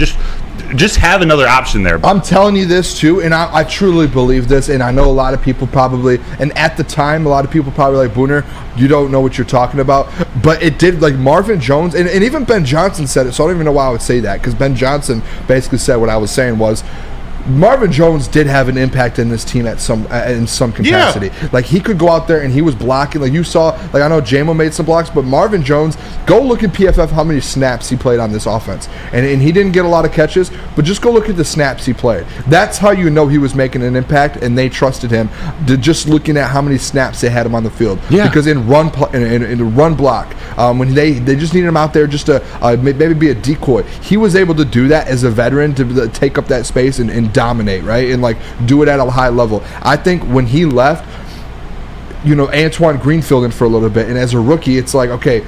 just have another option there. I'm telling you this too, and I truly believe this, and I know a lot of people probably, and at the time, a lot of people probably like, Booner, you don't know what you're talking about, but it did, like Marvin Jones, and even Ben Johnson said it, so I don't even know why I would say that, because Ben Johnson basically said what I was saying was, Marvin Jones did have an impact in this team in some capacity. Yeah. Like he could go out there and he was blocking. Like you saw, like I know JMO made some blocks, but Marvin Jones, go look at PFF how many snaps he played on this offense, and he didn't get a lot of catches, but just go look at the snaps he played. That's how you know he was making an impact, and they trusted him. Just looking at how many snaps they had him on the field. Yeah. Because in run block, when they just needed him out there just to maybe be a decoy, he was able to do that as a veteran to take up that space and dominate, right, and like do it at a high level. I think when he left, Antoine Greenfield in for a little bit, and as a rookie, it's like, okay,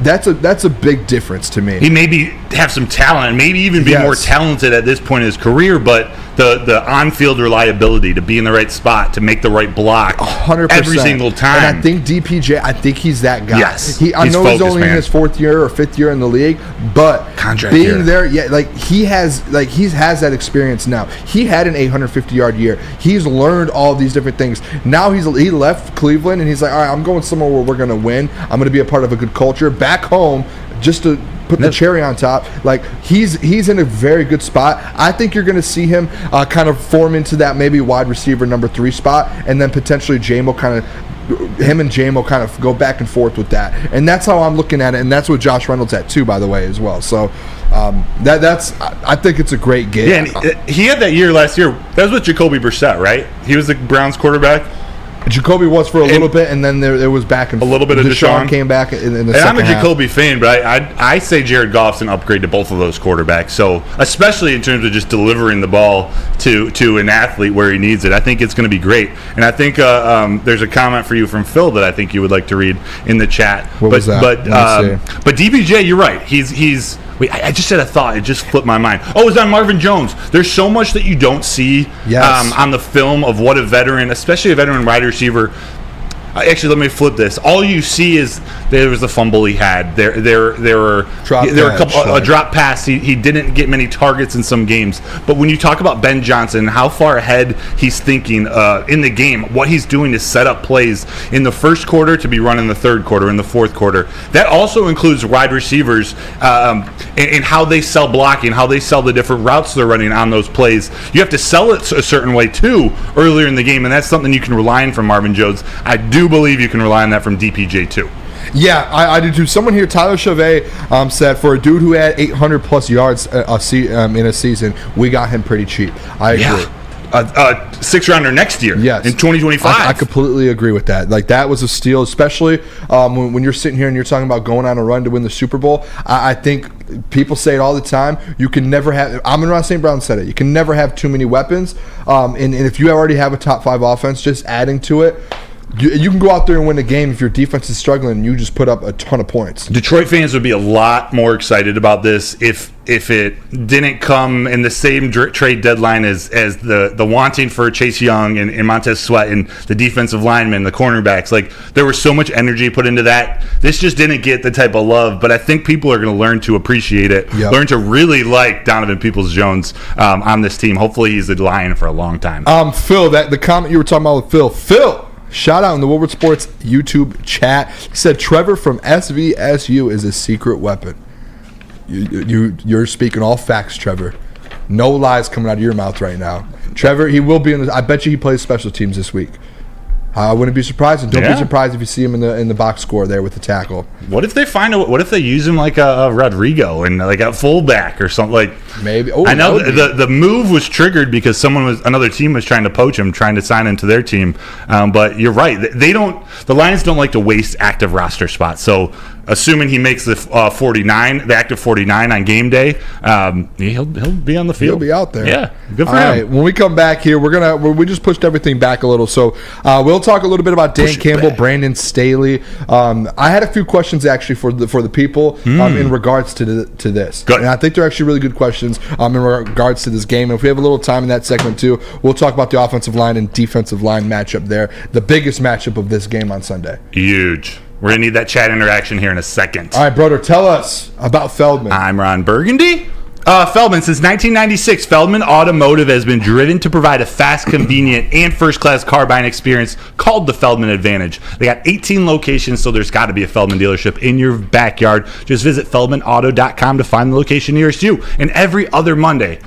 that's a big difference to me. He maybe have some talent, and maybe even be more talented at this point in his career, but the on-field reliability to be in the right spot, to make the right block 100% every single time. And I think DPJ, I think he's that guy. Yes, I know he's only in his 4th year or 5th year in the league, but contract being year. there, he has that experience now. He had an 850-yard year. He's learned all these different things. Now he left Cleveland, and he's like, all right, I'm going somewhere where we're going to win. I'm going to be a part of a good culture. Back home, just to put the cherry on top, like he's in a very good spot. I think you're going to see him kind of form into that maybe wide receiver number 3 spot, and then potentially him and JMO kind of go back and forth with that. And that's how I'm looking at it, and that's what Josh Reynolds at too, by the way, as well. So I think it's a great game. Yeah, and he had that year last year. That was with Jacoby Brissett, right? He was the Browns quarterback. Jacoby was for a little bit, and then there was back and a little bit of Deshaun came back in the second I'm a half. Jacoby fan, but I say Jared Goff's an upgrade to both of those quarterbacks. So especially in terms of just delivering the ball to an athlete where he needs it, I think it's going to be great. And I think there's a comment for you from Phil that I think you would like to read in the chat. What was that? But DPJ, you're right. He's. Wait, I just had a thought. It just flipped my mind. Oh, it's on Marvin Jones. There's so much that you don't see on the film of what a veteran, especially a veteran wide receiver. Actually, let me flip this. All you see is there was the fumble he had. There were a drop pass. He didn't get many targets in some games. But when you talk about Ben Johnson, how far ahead he's thinking in the game, what he's doing to set up plays in the first quarter to be run in the third quarter, in the fourth quarter. That also includes wide receivers and how they sell blocking, how they sell the different routes they're running on those plays. You have to sell it a certain way too earlier in the game, and that's something you can rely on from Marvin Jones. I do believe you can rely on that from DPJ too. Yeah, I do too. Someone here, Tyler Chavez, said for a dude who had 800 plus yards in a season, we got him pretty cheap. I agree. Yeah. 6th rounder next year. Yes. In 2025. I completely agree with that. Like that was a steal, especially when you're sitting here and you're talking about going on a run to win the Super Bowl. I think people say it all the time. You can never have. Amon-Ra St. Brown said it. You can never have too many weapons. And if you already have a top 5 offense, just adding to it. You can go out there and win a game if your defense is struggling and you just put up a ton of points. Detroit fans would be a lot more excited about this if it didn't come in the same trade deadline as the wanting for Chase Young and Montez Sweat and the defensive linemen, the cornerbacks. Like there was so much energy put into that. This just didn't get the type of love, but I think people are going to learn to appreciate it, learn to really like Donovan Peoples-Jones on this team. Hopefully he's the Lion for a long time. Phil, the comment you were talking about with Phil. Shout out in the Woodward Sports YouTube chat. He said Trevor from SVSU is a secret weapon. You're speaking all facts, Trevor. No lies coming out of your mouth right now. Trevor, he will be I bet you he plays special teams this week. I wouldn't be surprised. And don't be surprised if you see him in the box score there with the tackle. What if they what if they use him like a Rodrigo and like a fullback or something like? Maybe. I know the move was triggered because another team was trying to poach him, trying to sign him to their team. But you're right. The Lions don't like to waste active roster spots. So assuming he makes the 49, the active 49 on game day, he'll be on the field. He'll be out there. Yeah, good for All him. right, when we come back here, we just pushed everything back a little, so we'll talk a little bit about Dan Campbell, Brandon Staley. I had a few questions actually for the people in regards to this. Good. And I think they're actually really good questions in regards to this game. And if we have a little time in that segment too, we'll talk about the offensive line and defensive line matchup there, the biggest matchup of this game on Sunday. Huge. We're going to need that chat interaction here in a second. All right, Broder, tell us about Feldman. I'm Ron Burgundy. Feldman, since 1996, Feldman Automotive has been driven to provide a fast, convenient, and first-class car buying experience called the Feldman Advantage. They got 18 locations, so there's got to be a Feldman dealership in your backyard. Just visit feldmanauto.com to find the location nearest you. And every other Monday,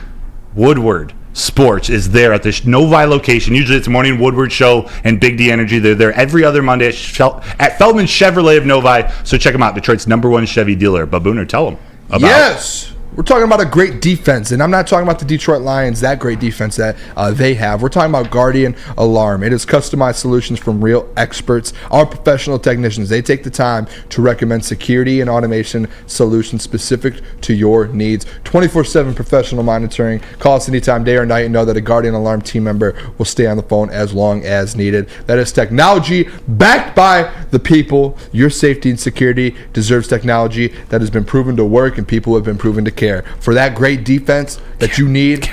Woodward Sports is there at the Novi location. Usually it's Morning Woodward Show and Big D Energy. They're there every other Monday at Feldman Chevrolet of Novi. So check them out, Detroit's #1 Chevy dealer. But Booner, tell them about. Yes. We're talking about a great defense, and I'm not talking about the Detroit Lions, that great defense that they have. We're talking about Guardian Alarm. It is customized solutions from real experts. Our professional technicians, they take the time to recommend security and automation solutions specific to your needs. 24/7 professional monitoring. Call us anytime, day or night, and know that a Guardian Alarm team member will stay on the phone as long as needed. That is technology backed by the people. Your safety and security deserves technology that has been proven to work, and people have been proven to care. For that great defense that you need,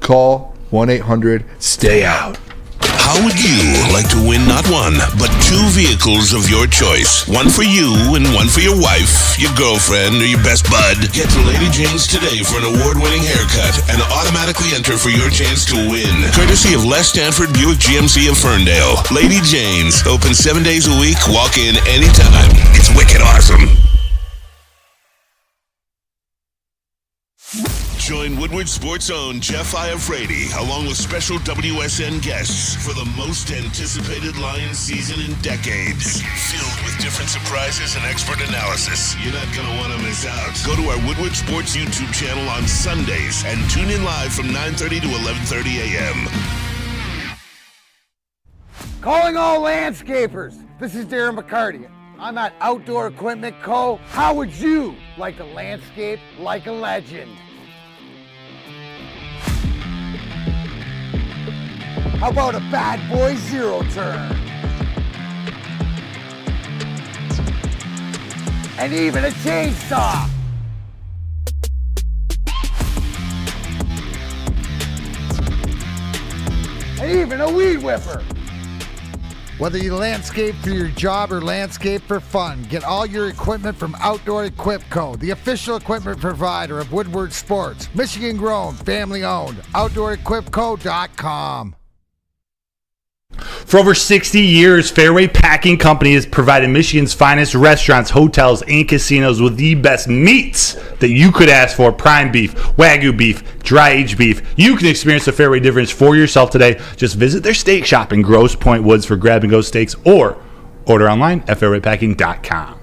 call 1-800-STAY-OUT. How would you like to win not one, but 2 vehicles of your choice? One for you and one for your wife, your girlfriend, or your best bud. Get to Lady Jane's today for an award-winning haircut and automatically enter for your chance to win. Courtesy of Les Stanford Buick GMC of Ferndale. Lady Jane's, open 7 days a week, walk in anytime. It's wicked awesome. Join Woodward Sports' own Jeff Iafrate, along with special WSN guests for the most anticipated Lions season in decades. Filled with different surprises and expert analysis. You're not going to want to miss out. Go to our Woodward Sports YouTube channel on Sundays and tune in live from 9:30 to 11:30 a.m. Calling all landscapers. This is Darren McCarty. I'm at Outdoor Equipment Co. How would you like to landscape like a legend? How about a bad boy zero turn? And even a chainsaw. And even a weed whipper. Whether you landscape for your job or landscape for fun, get all your equipment from Outdoor Equip Co., the official equipment provider of Woodward Sports. Michigan grown, family owned. OutdoorEquipCo.com. For over 60 years, Fairway Packing Company has provided Michigan's finest restaurants, hotels, and casinos with the best meats that you could ask for. Prime beef, Wagyu beef, dry-aged beef. You can experience the Fairway difference for yourself today. Just visit their steak shop in Grosse Pointe Woods for grab-and-go steaks or order online at fairwaypacking.com.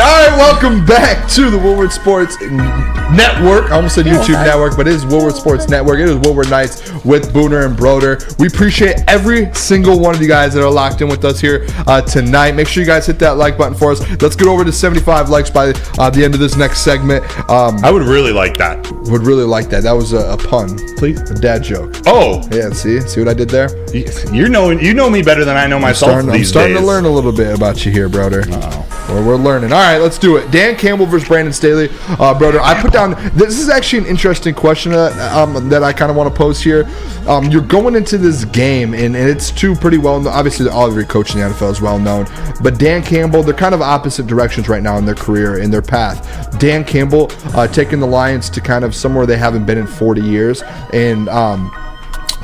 All right, welcome back to the Woodward Sports Network. I almost said YouTube Network, but it is Woodward Sports Network. It is Woodward Nights with Booner and Broder. We appreciate every single one of you guys that are locked in with us here tonight. Make sure you guys hit that like button for us. Let's get over to 75 likes by the end of this next segment. I would really like that. Would really like that. That was a pun. Please. A dad joke. Oh. Yeah, see what I did there? You know me better than I know myself I'm starting to learn a little bit about you here, Broder. Oh. Well, we're learning. All right, let's do it. Dan Campbell versus Brandon Staley. Broder, I put down, this is actually an interesting question that I kind of want to pose here. You're going into this game, and it's two pretty well known. Obviously, all of your coach in the NFL is well known. But Dan Campbell, they're kind of opposite directions right now in their career, in their path. Dan Campbell taking the Lions to kind of somewhere they haven't been in 40 years. And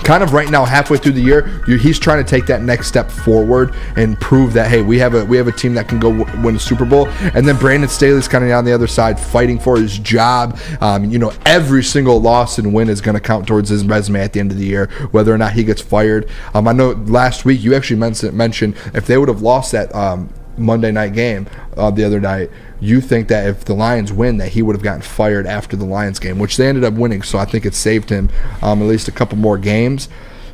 kind of right now, halfway through the year, he's trying to take that next step forward and prove that, hey, we have a team that can go win a Super Bowl. And then Brandon Staley's kind of on the other side, fighting for his job. Every single loss and win is going to count towards his resume at the end of the year, whether or not he gets fired. I know last week you actually mentioned if they would have lost that Monday night game the other night, you think that if the Lions win, that he would have gotten fired after the Lions game, which they ended up winning. So I think it saved him at least a couple more games.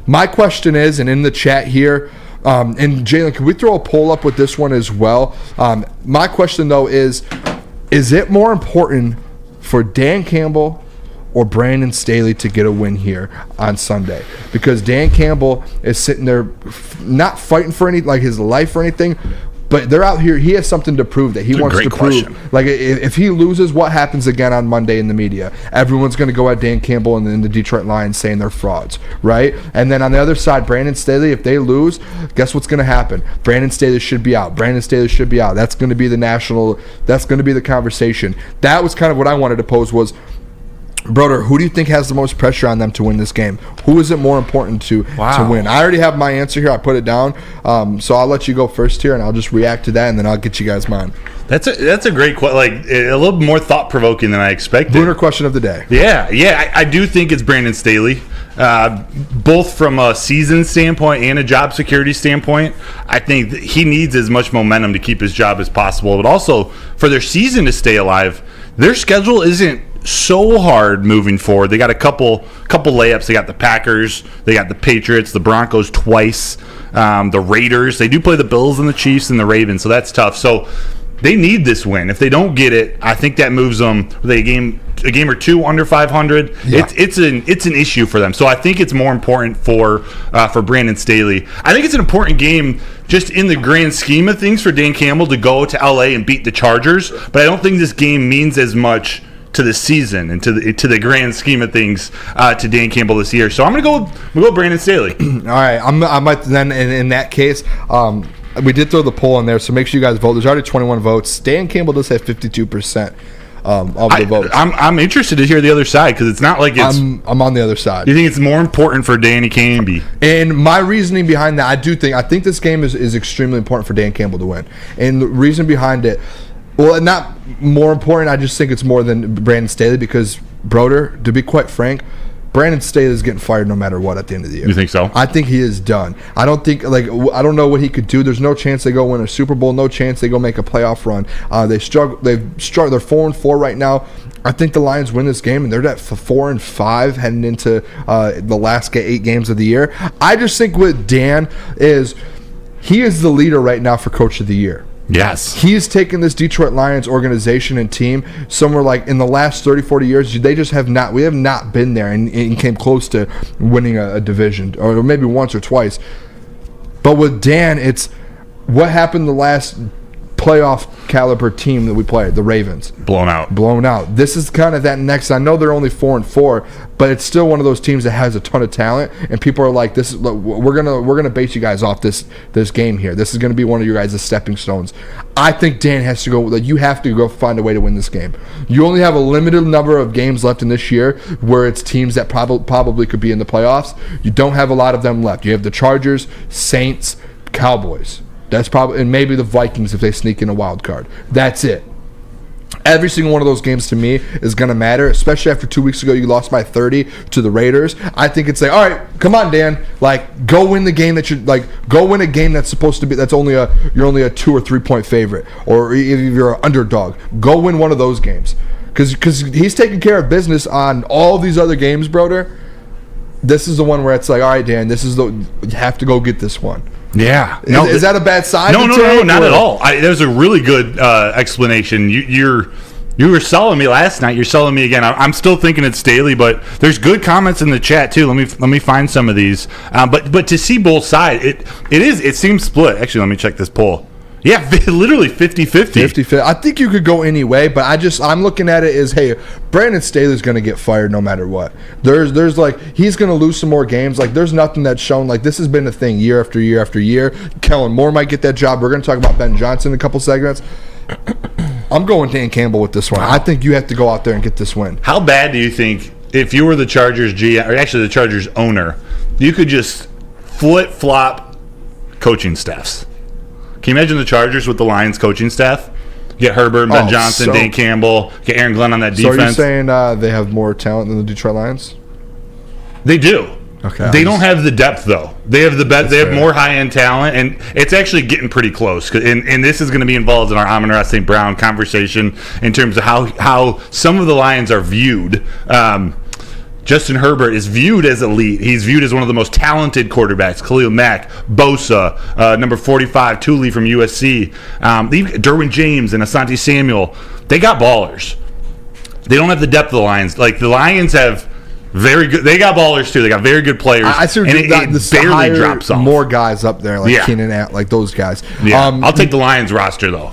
My question is, and in the chat here, And Jalen, can we throw a poll up with this one as well? My question though is it more important for Dan Campbell or Brandon Staley to get a win here on Sunday? Because Dan Campbell is sitting there not fighting for his life or anything, but they're out here. He has something to prove that he wants to prove. Like, if he loses, what happens again on Monday in the media? Everyone's going to go at Dan Campbell and then the Detroit Lions saying they're frauds, right? And then on the other side, Brandon Staley, if they lose, guess what's going to happen? Brandon Staley should be out. Brandon Staley should be out. That's going to be that's going to be the conversation. That was kind of what I wanted to pose was, Broder, who do you think has the most pressure on them to win this game? Who is it more important to win? I already have my answer here. I put it down. So I'll let you go first here, and I'll just react to that, and then I'll get you guys mine. That's a great question. Like, a little more thought-provoking than I expected. Booner question of the day. Yeah. I do think it's Brandon Staley. Both from a season standpoint and a job security standpoint, I think that he needs as much momentum to keep his job as possible. But also, for their season to stay alive, their schedule isn't so hard moving forward. They got a couple layups. They got the Packers, they got the Patriots, the Broncos twice, the Raiders. They do play the Bills and the Chiefs and the Ravens, so that's tough. So they need this win. If they don't get it, I think that moves them a game or two under 500. Yeah. It's an issue for them. So I think it's more important for Brandon Staley. I think it's an important game just in the grand scheme of things for Dan Campbell to go to LA and beat the Chargers. But I don't think this game means as much to the season and to the grand scheme of things to Dan Campbell this year. So I'm gonna go with Brandon Staley. All right, I might then in that case. We did throw the poll in there, so make sure you guys vote. There's already 21 votes. Dan Campbell does have 52% of the votes. I'm interested to hear the other side because it's not like it's. I'm on the other side. You think it's more important for Danny Camby? And my reasoning behind that, I think this game is extremely important for Dan Campbell to win. And the reason behind it, well, not more important. I just think it's more than Brandon Staley because Broder, to be quite frank, Brandon Staley is getting fired no matter what at the end of the year. You think so? I think he is done. I don't know what he could do. There's no chance they go win a Super Bowl. No chance they go make a playoff run. They struggle. They're 4-4 right now. I think the Lions win this game, and they're at 4-5 heading into the last 8 games of the year. I just think with Dan he is the leader right now for Coach of the Year. Yes. He's taken this Detroit Lions organization and team somewhere like in the last 30, 40 years. We have not been there and came close to winning a division, or maybe once or twice. But with Dan, it's what happened the last playoff caliber team that we played, the Ravens. Blown out. This is kind of that next. I know they're only 4-4, but it's still one of those teams that has a ton of talent, and people are like, we're gonna base you guys off this game here. This is gonna be one of your guys' stepping stones. I think Dan has to go. You have to go find a way to win this game. You only have a limited number of games left in this year where it's teams that probably could be in the playoffs. You don't have a lot of them left. You have the Chargers, Saints, Cowboys. That's probably, and maybe the Vikings if they sneak in a wild card. That's it. Every single one of those games to me is going to matter, especially after 2 weeks ago you lost by 30 to the Raiders. I think it's like, all right, come on, Dan, go win the game go win a game that's supposed to be you're only a 2 or 3 point favorite, or if you're an underdog, go win one of those games because he's taking care of business on all these other games, Broder. This is the one where it's like, all right, Dan, you have to go get this one. Yeah. Is that a bad side? No, not at all. That was a really good explanation. You were selling me last night. You're selling me again. I'm still thinking it's Staley, but there's good comments in the chat too. Let me find some of these. But to see both sides, it seems split. Actually, let me check this poll. Yeah, literally 50-50. 50-50. I think you could go any way, but I'm looking at it as, hey, Brandon Staley's going to get fired no matter what. There's he's going to lose some more games. There's nothing that's shown. This has been a thing year after year after year. Kellen Moore might get that job. We're going to talk about Ben Johnson in a couple segments. I'm going Dan Campbell with this one. Wow. I think you have to go out there and get this win. How bad do you think, if you were the Chargers GM, or actually the Chargers owner, you could just flip-flop coaching staffs? Can you imagine the Chargers with the Lions coaching staff? Get Herbert, Ben Johnson, Dan Campbell, get Aaron Glenn on that defense. So are you saying they have more talent than the Detroit Lions? They do. Okay. They don't have the depth, though. They have They have more high-end talent, and it's actually getting pretty close. And this is going to be involved in our Amon-Ra St. Brown conversation in terms of how some of the Lions are viewed. Justin Herbert is viewed as elite. He's viewed as one of the most talented quarterbacks. Khalil Mack, Bosa, number 45, Thule from USC, Derwin James and Asante Samuel. They got ballers. They don't have the depth of the Lions. Like, the Lions have very good. They got ballers too. They got very good players. I see what and you it barely drops off. More guys up there, like Keenan, like those guys. Yeah, I'll take the Lions roster though.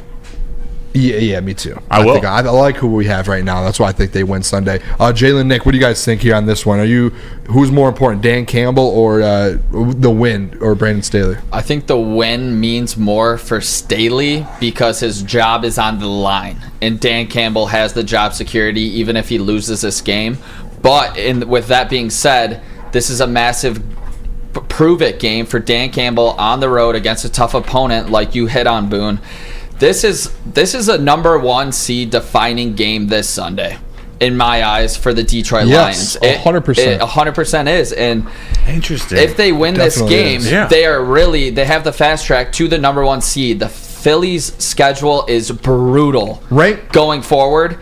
Yeah, me too. I will. Think I like who we have right now. That's why I think they win Sunday. Jalen, Nick, what do you guys think here on this one? Who's more important, Dan Campbell or the win or Brandon Staley? I think the win means more for Staley because his job is on the line, and Dan Campbell has the job security even if he loses this game. But with that being said, this is a massive prove-it game for Dan Campbell on the road against a tough opponent like you hit on, Boone. This is a number 1 seed defining game this Sunday, in my eyes, for the Detroit Lions. 100%. It 100% is. And interesting. If they win this game, Yeah. they have the fast track to the number 1 seed. The Phillies' schedule is brutal. Right. Going forward,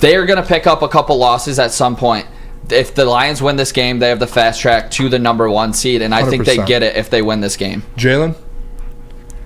they're going to pick up a couple losses at some point. If the Lions win this game, they have the fast track to the number 1 seed, and I think they 100%. get it if they win this game. Jalen?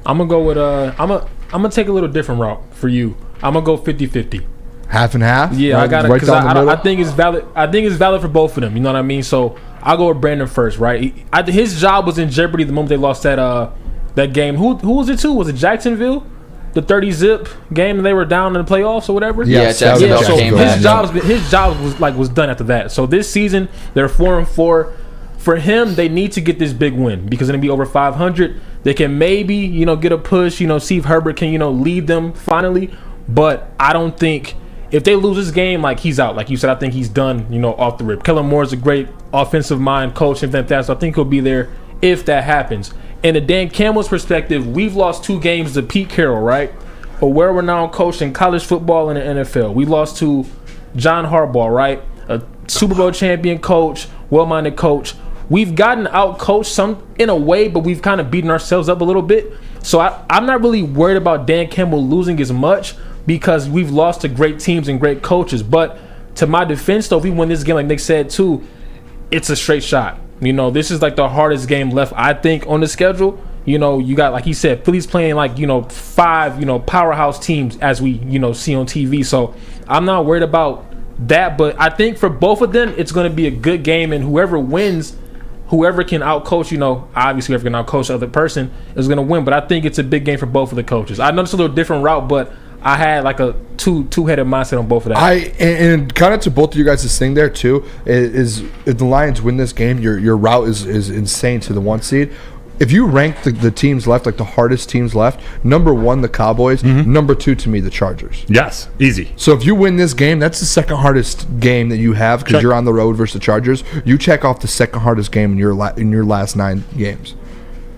I'm gonna go with I'm gonna take a little different route for you. I'm gonna go 50-50. Half and half? Yeah, right, I got it right because down the middle? I think it's valid. I think it's valid for both of them. You know what I mean? So I'll go with Brandon first, right? His job was in jeopardy the moment they lost that game. Who was it to? Was it Jacksonville? The 30-zip game and they were down in the playoffs or whatever. Yes, Yeah, Jacksonville that was came Jacksonville. back. His job was done after that. So this season they're 4-4. For him, they need to get this big win because it'll be over 500. They can maybe get a push. See if Herbert can lead them finally. But I don't think if they lose this game, like he's out. Like you said, I think he's done. Off the rip. Kellen Moore is a great offensive mind coach and that. So I think he'll be there if that happens. And in Dan Campbell's perspective, we've lost 2 games to Pete Carroll, right? A well-renowned coach in college football and the NFL. We lost to John Harbaugh, right? A Super Bowl champion coach, well-minded coach. We've gotten out-coached some in a way, but we've kind of beaten ourselves up a little bit. So I'm not really worried about Dan Campbell losing as much because we've lost to great teams and great coaches. But to my defense, though, if we win this game, like Nick said, too, it's a straight shot. This is like the hardest game left, I think, on the schedule. You got, like he said, Phillies playing like, 5, powerhouse teams as we, see on TV. So I'm not worried about that. But I think for both of them, it's going to be a good game. And whoever wins, whoever can outcoach, obviously whoever can outcoach the other person is going to win. But I think it's a big game for both of the coaches. I know it's a little different route, but I had like a two-headed mindset on both of that. And kind of to both of you guys' thing there too is if the Lions win this game, your route is insane to the 1 seed. If you rank the teams left, like the hardest teams left, number 1 the Cowboys, number 2 to me the Chargers. Yes, easy. So if you win this game, that's the second hardest game that you have because you're on the road versus the Chargers. You check off the second hardest game in your last 9 games.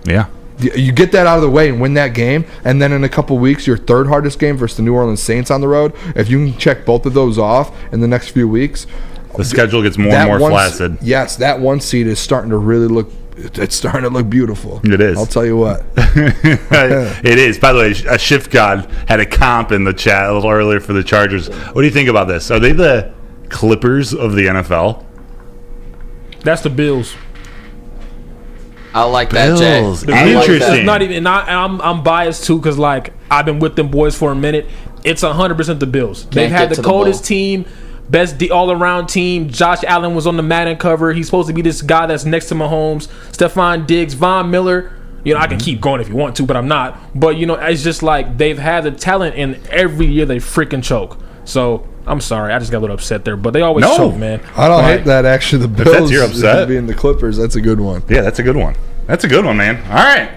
Yeah. You get that out of the way and win that game, and then in a couple weeks, your third hardest game versus the New Orleans Saints on the road. If you can check both of those off in the next few weeks, the schedule gets more and more flaccid. Yes, that 1 seed is starting to really look. It's starting to look beautiful. It is. I'll tell you what. It is. By the way, a Shift God had a comp in the chat a little earlier for the Chargers. What do you think about this? Are they the Clippers of the NFL? That's the Bills. I like that, Jay. Interesting. It's not even. I'm biased too because like I've been with them boys for a minute. It's 100% the Bills. They've had the coldest team. Best all-around team. Josh Allen was on the Madden cover. He's supposed to be this guy that's next to Mahomes. Stephon Diggs, Von Miller. I can keep going if you want to, but I'm not. But, it's just like they've had the talent, and every year they freaking choke. So, I'm sorry. I just got a little upset there. But they always choke, man. I don't hate that, actually. The Bills that's your upset. being the Clippers, that's a good one. Yeah, that's a good one. That's a good one, man. All right.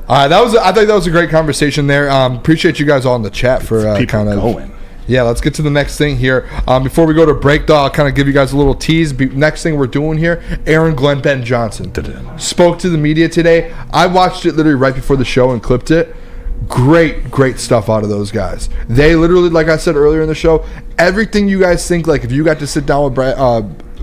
I think that was a great conversation there. Appreciate you guys all in the chat for kind of going. Yeah, let's get to the next thing here. Before we go to break, though, I'll kind of give you guys a little tease. Next thing we're doing here, Aaron Glenn Ben Johnson spoke to the media today. I watched it literally right before the show and clipped it. Great stuff out of those guys. They literally, like I said earlier in the show, everything you guys think, like if you got to sit down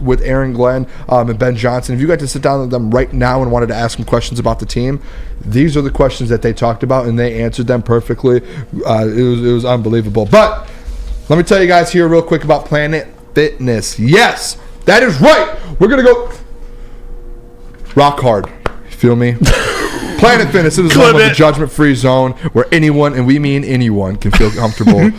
with Aaron Glenn and Ben Johnson, if you got to sit down with them right now and wanted to ask them questions about the team, these are the questions that they talked about, and they answered them perfectly. It was unbelievable. But let me tell you guys here real quick about Planet Fitness. Yes, That is right. We're going to go rock hard. You feel me? Planet Fitness, it is home of the judgment-free zone where anyone, and we mean anyone, can feel comfortable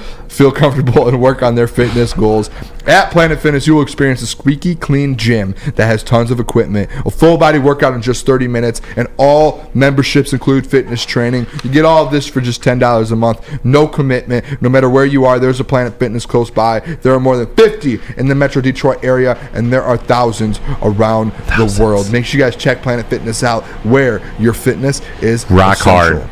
and work on their fitness goals. At Planet Fitness, you will experience a squeaky clean gym that has tons of equipment, a full-body workout in just 30 minutes, and all memberships include fitness training. You get all of this for just $10 a month. No commitment. No matter where you are, there's a Planet Fitness close by. There are more than 50 in the Metro Detroit area, and there are thousands around the world. Make sure you guys check Planet Fitness out, where your fitness is rock essential. hard.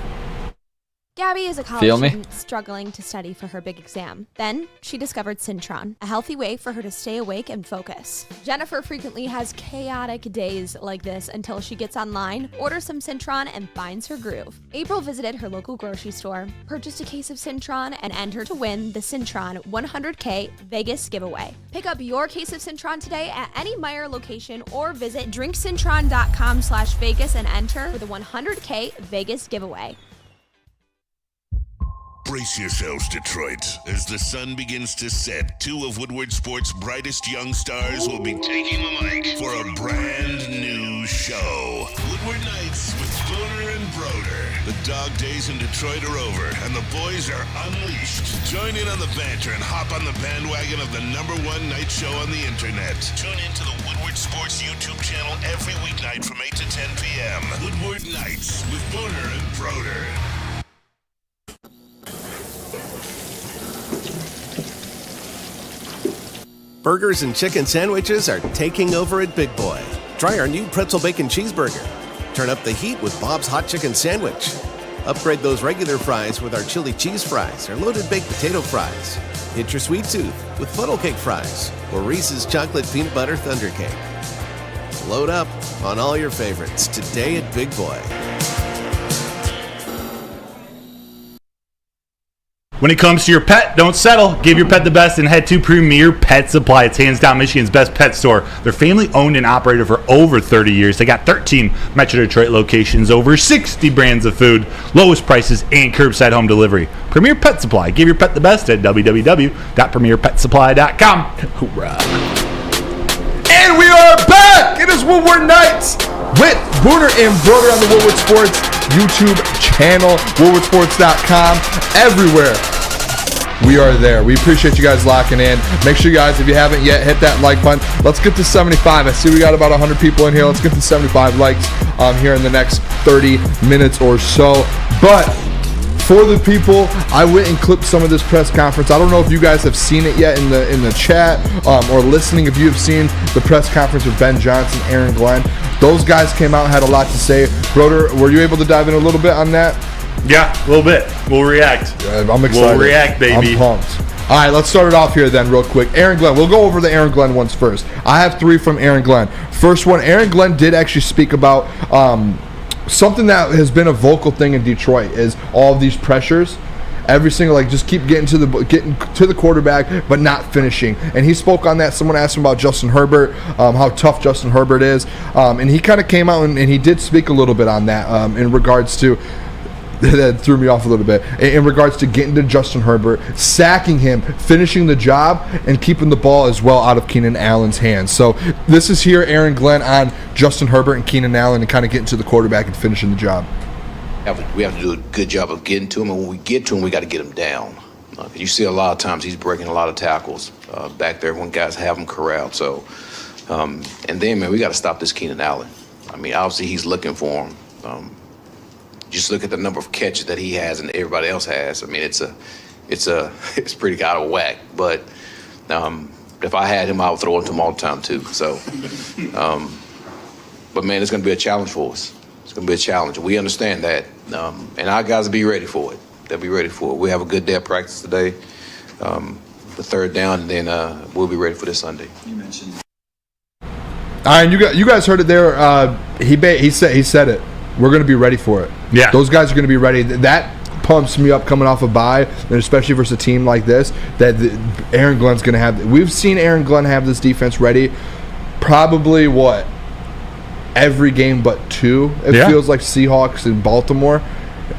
Gabby is a college student struggling to study for her big exam. Then she discovered Syntron, a healthy way for her to stay awake and focus. Jennifer frequently has chaotic days like this until she gets online, orders some Syntron, and finds her groove. April visited her local grocery store, purchased a case of Syntron, and entered to win the Syntron 100K Vegas giveaway. Pick up your case of Syntron today at any Meijer location or visit drinksyntron.com/Vegas and enter for the 100K Vegas giveaway. Brace yourselves, Detroit. As the sun begins to set, two of Woodward Sports' brightest young stars will be taking the mic for a brand new show. Woodward Nights with Booner and Broder. The dog days in Detroit are over, and the boys are unleashed. Join in on the banter and hop on the bandwagon of the #1 night show on the internet. Tune into the Woodward Sports YouTube channel every weeknight from 8 to 10 p.m. Woodward Nights with Booner and Broder. Burgers and chicken sandwiches are taking over at Big Boy. Try our new pretzel bacon cheeseburger. Turn up the heat with Bob's Hot Chicken Sandwich. Upgrade those regular fries with our chili cheese fries or loaded baked potato fries. Hit your sweet tooth with funnel cake fries or Reese's chocolate peanut butter thunder cake. Load up on all your favorites today at Big Boy. When it comes to your pet, don't settle. Give your pet the best and head to Premier Pet Supply. It's hands down Michigan's best pet store. They're family owned and operated for over 30 years. They got 13 Metro Detroit locations, over 60 brands of food, lowest prices, and curbside home delivery. Premier Pet Supply. Give your pet the best at www.premierpetsupply.com. Hoorah. And we are back! It is Woodward Nights with Booner and Broder on the Woodward Sports YouTube channel, woodwardsports.com, everywhere. We are there. We appreciate you guys locking in. Make sure you guys, if you haven't yet, hit that like button. Let's get to 75. I see we got about 100 people in here. Let's get to 75 likes here in the next 30 minutes or so. But for the people, I went and clipped some of this press conference. I don't know if you guys have seen it yet in the chat or listening. If you have seen the press conference with Ben Johnson, Aaron Glenn, those guys came out and had a lot to say. Broder, were you able to dive in a little bit on that? Yeah, a little bit. We'll react. I'm excited. We'll react, baby. I'm pumped. All right, let's start it off here then real quick. Aaron Glenn. We'll go over the Aaron Glenn ones first. I have 3 from Aaron Glenn. First one, Aaron Glenn did actually speak about something that has been a vocal thing in Detroit is all of these pressures. Every single, just keep getting to the quarterback, but not finishing. And he spoke on that. Someone asked him about Justin Herbert, how tough Justin Herbert is, and he kind of came out and he did speak a little bit on that in regards to. That threw me off a little bit in regards to getting to Justin Herbert, sacking him, finishing the job, and keeping the ball as well out of Keenan Allen's hands. So this is here Aaron Glenn on Justin Herbert and Keenan Allen and kind of getting to the quarterback and finishing the job. We have to do a good job of getting to him, and when we get to him, we got to get him down. You see a lot of times he's breaking a lot of tackles back there when guys have him corralled. So, and then, man, we got to stop this Keenan Allen. I mean, obviously he's looking for him. Just look at the number of catches that he has and everybody else has. I mean, it's pretty out of whack. But if I had him, I would throw it to him all the time too. So, but man, it's going to be a challenge for us. It's going to be a challenge. We understand that, and our guys will be ready for it. They'll be ready for it. We have a good day of practice today. The third down, and then we'll be ready for this Sunday. You mentioned. All right, you guys heard it there. He said it. We're going to be ready for it. Yeah. Those guys are going to be ready. That pumps me up coming off a bye, and especially versus a team like this, that Aaron Glenn's going to have. We've seen Aaron Glenn have this defense ready probably, every game but 2. It feels like Seahawks in Baltimore.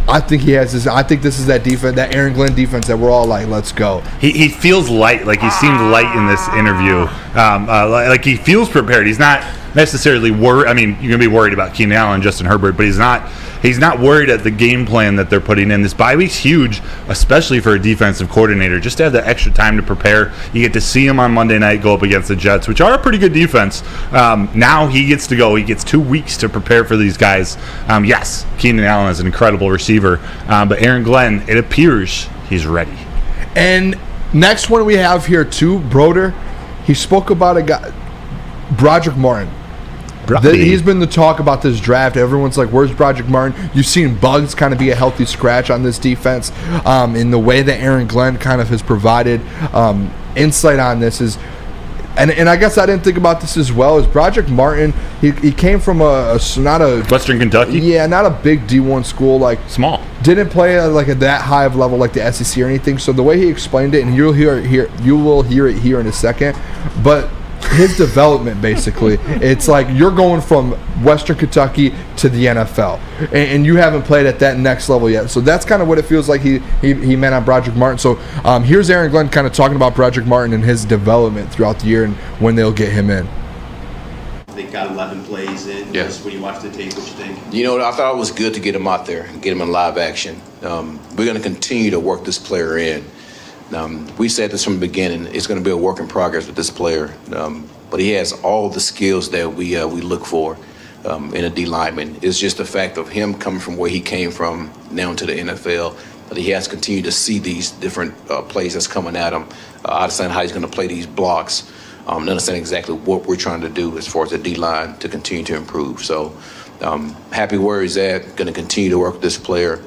I think he has this. I think this is that defense, that Aaron Glenn defense that we're all like, let's go. He feels light, like he seemed light in this interview. Like he feels prepared. He's not necessarily worried. I mean, you're gonna be worried about Keenan Allen and Justin Herbert, but he's not worried at the game plan that they're putting in. This bye week's huge, especially for a defensive coordinator. Just to have that extra time to prepare. You get to see him on Monday night go up against the Jets, which are a pretty good defense. Now he gets to go. He gets 2 weeks to prepare for these guys. Yes, Keenan Allen is an incredible receiver, but Aaron Glenn, it appears he's ready. And next one we have here too, Broder. He spoke about a guy, Broderick Martin. He's been the talk about this draft. Everyone's like, where's Broderick Martin? You've seen Bugs kind of be a healthy scratch on this defense. In the way that Aaron Glenn kind of has provided insight on this is, and I guess I didn't think about this as well, is Broderick Martin, he came from not a Western Kentucky? Yeah, not a big D1 school, like small. Didn't play like at that high of level like the SEC or anything. So the way he explained it, and you will hear it here in a second, but his development, basically, it's like you're going from Western Kentucky to the NFL, and you haven't played at that next level yet. So that's kind of what it feels like he meant on Broderick Martin. So here's Aaron Glenn kind of talking about Broderick Martin and his development throughout the year and when they'll get him in. They got 11 plays in. Yeah. Just when you watch the tape, what you think? You know, I thought it was good to get him out there and get him in live action. We're going to continue to work this player in. We said this from the beginning. It's going to be a work in progress with this player, but he has all the skills that we look for in a D lineman. It's just the fact of him coming from where he came from now into the NFL. That he has to continue to see these different plays that's coming at him. Understand how he's going to play these blocks. And understand exactly what we're trying to do as far as the D line to continue to improve. So happy where he's at. Going to continue to work with this player.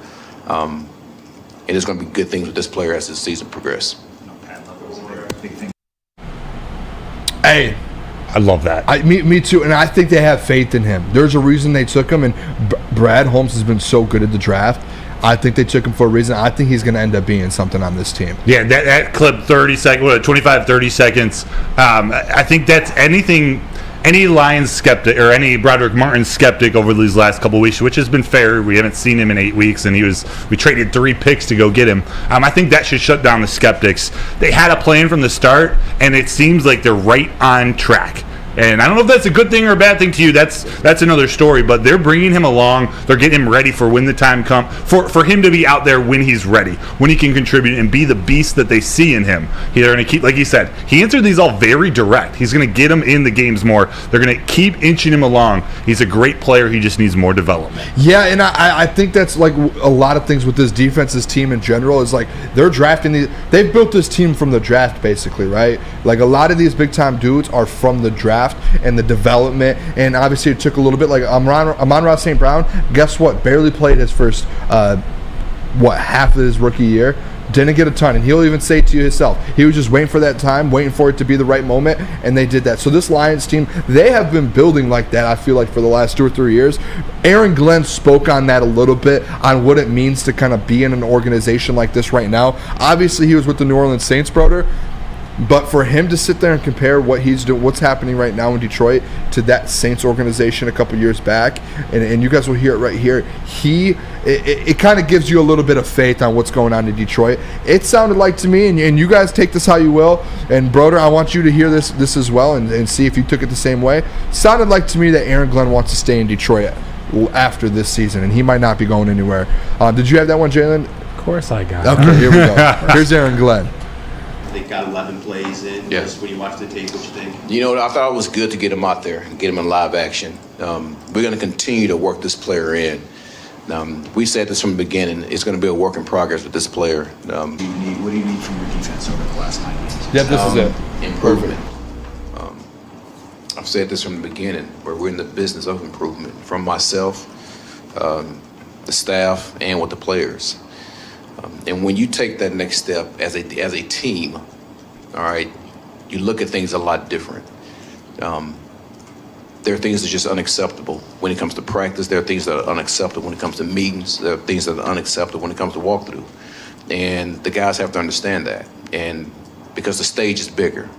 And there's going to be good things with this player as the season progresses. Hey, I love that. Me too, and I think they have faith in him. There's a reason they took him, and Brad Holmes has been so good at the draft. I think they took him for a reason. I think he's going to end up being something on this team. Yeah, that clip, 30 seconds. I think that's any Lions skeptic or any Broderick Martin skeptic over these last couple of weeks, which has been fair. We haven't seen him in 8 weeks, and we traded 3 picks to go get him. I think that should shut down the skeptics. They had a plan from the start, and it seems like they're right on track. And I don't know if that's a good thing or a bad thing to you. That's another story. But they're bringing him along. They're getting him ready for when the time comes. For him to be out there when he's ready, when he can contribute and be the beast that they see in him. They're going to keep, like he said, he answered these all very direct. He's going to get him in the games more. They're going to keep inching him along. He's a great player. He just needs more development. Yeah, and I think that's like a lot of things with this defense's team in general is like they're drafting these. They've built this team from the draft, basically, right? Like a lot of these big-time dudes are from the draft and the development, and obviously it took a little bit. Like Amon-Ra St. Brown, guess what? Barely played his first half of his rookie year. Didn't get a ton, and he'll even say to you himself, he was just waiting for that time, waiting for it to be the right moment, and they did that. So this Lions team, they have been building like that, I feel like, for the last 2 or 3 years. Aaron Glenn spoke on that a little bit, on what it means to kind of be in an organization like this right now. Obviously, he was with the New Orleans Saints, Broder. But for him to sit there and compare what he's doing, what's happening right now in Detroit to that Saints organization a couple years back, and you guys will hear it right here, it kind of gives you a little bit of faith on what's going on in Detroit. It sounded like to me, and you guys take this how you will, and Broder, I want you to hear this as well and see if you took it the same way. Sounded like to me that Aaron Glenn wants to stay in Detroit after this season, and he might not be going anywhere. Did you have that one, Jalen? Of course I got it. Okay, here we go. Here's Aaron Glenn. They got 11 plays in. Yeah. Just when you watch the tape, what you think? You know, I thought it was good to get him out there and get him in live action. We're going to continue to work this player in. We said this from the beginning. It's going to be a work in progress with this player. What do you need from your defense over the last 9 games? Yeah, this is it. Improvement. I've said this from the beginning, where we're in the business of improvement from myself, the staff, and with the players. And when you take that next step as a team, all right, you look at things a lot different. There are things that are just unacceptable when it comes to practice. There are things that are unacceptable when it comes to meetings. There are things that are unacceptable when it comes to walkthrough. And the guys have to understand that. And because the stage is bigger,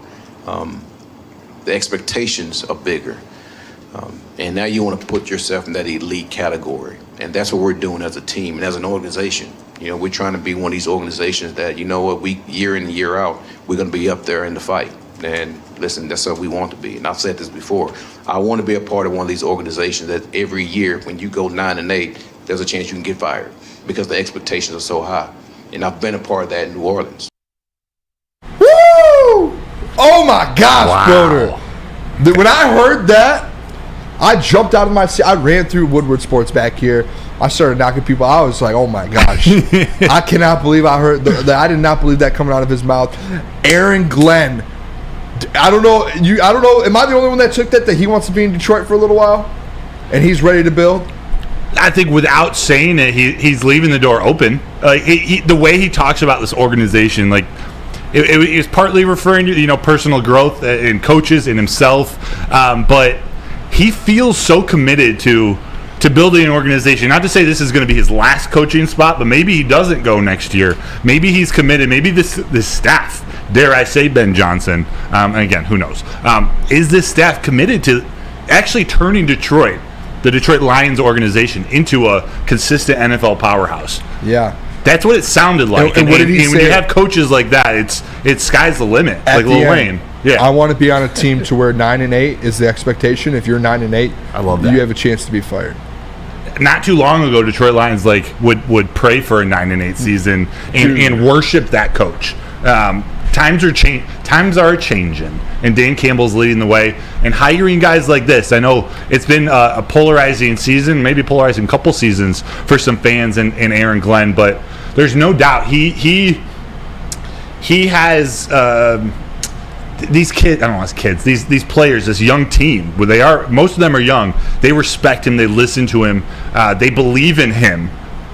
the expectations are bigger. And now you want to put yourself in that elite category. And that's what we're doing as a team and as an organization. We're trying to be one of these organizations that, year in and year out, we're going to be up there in the fight. And listen, that's what we want to be. And I've said this before. I want to be a part of one of these organizations that every year when you go 9-8, there's a chance you can get fired because the expectations are so high. And I've been a part of that in New Orleans. Woo! Oh my gosh, Broder. When I heard that, I jumped out of my seat. I ran through Woodward Sports back here. I started knocking people. I was like, oh my gosh. I cannot believe I heard that. I did not believe that coming out of his mouth. Aaron Glenn. I don't know. I don't know. Am I the only one that took that he wants to be in Detroit for a little while? And he's ready to build? I think without saying it, he's leaving the door open. The way he talks about this organization, like it is partly referring to personal growth in coaches and himself, but he feels so committed to building an organization. Not to say this is going to be his last coaching spot, but maybe he doesn't go next year. Maybe he's committed. Maybe this staff, dare I say Ben Johnson, and again, who knows, is this staff committed to actually turning Detroit, the Detroit Lions organization, into a consistent NFL powerhouse? Yeah. That's what it sounded like. And what did he say? When you have coaches like that, it's sky's the limit. Like Lil Wayne. Yeah. I want to be on a team to where 9-8 is the expectation. If you're 9-8, I love that. You have a chance to be fired. Not too long ago, Detroit Lions would pray for a 9-8 season and worship that coach. Times are changing, and Dan Campbell's leading the way. And hiring guys like this, I know it's been a polarizing season, maybe polarizing couple seasons for some fans and Aaron Glenn, but there's no doubt he has these kids. I don't know, as kids, these players, this young team, where most of them are young. They respect him. They listen to him. They believe in him.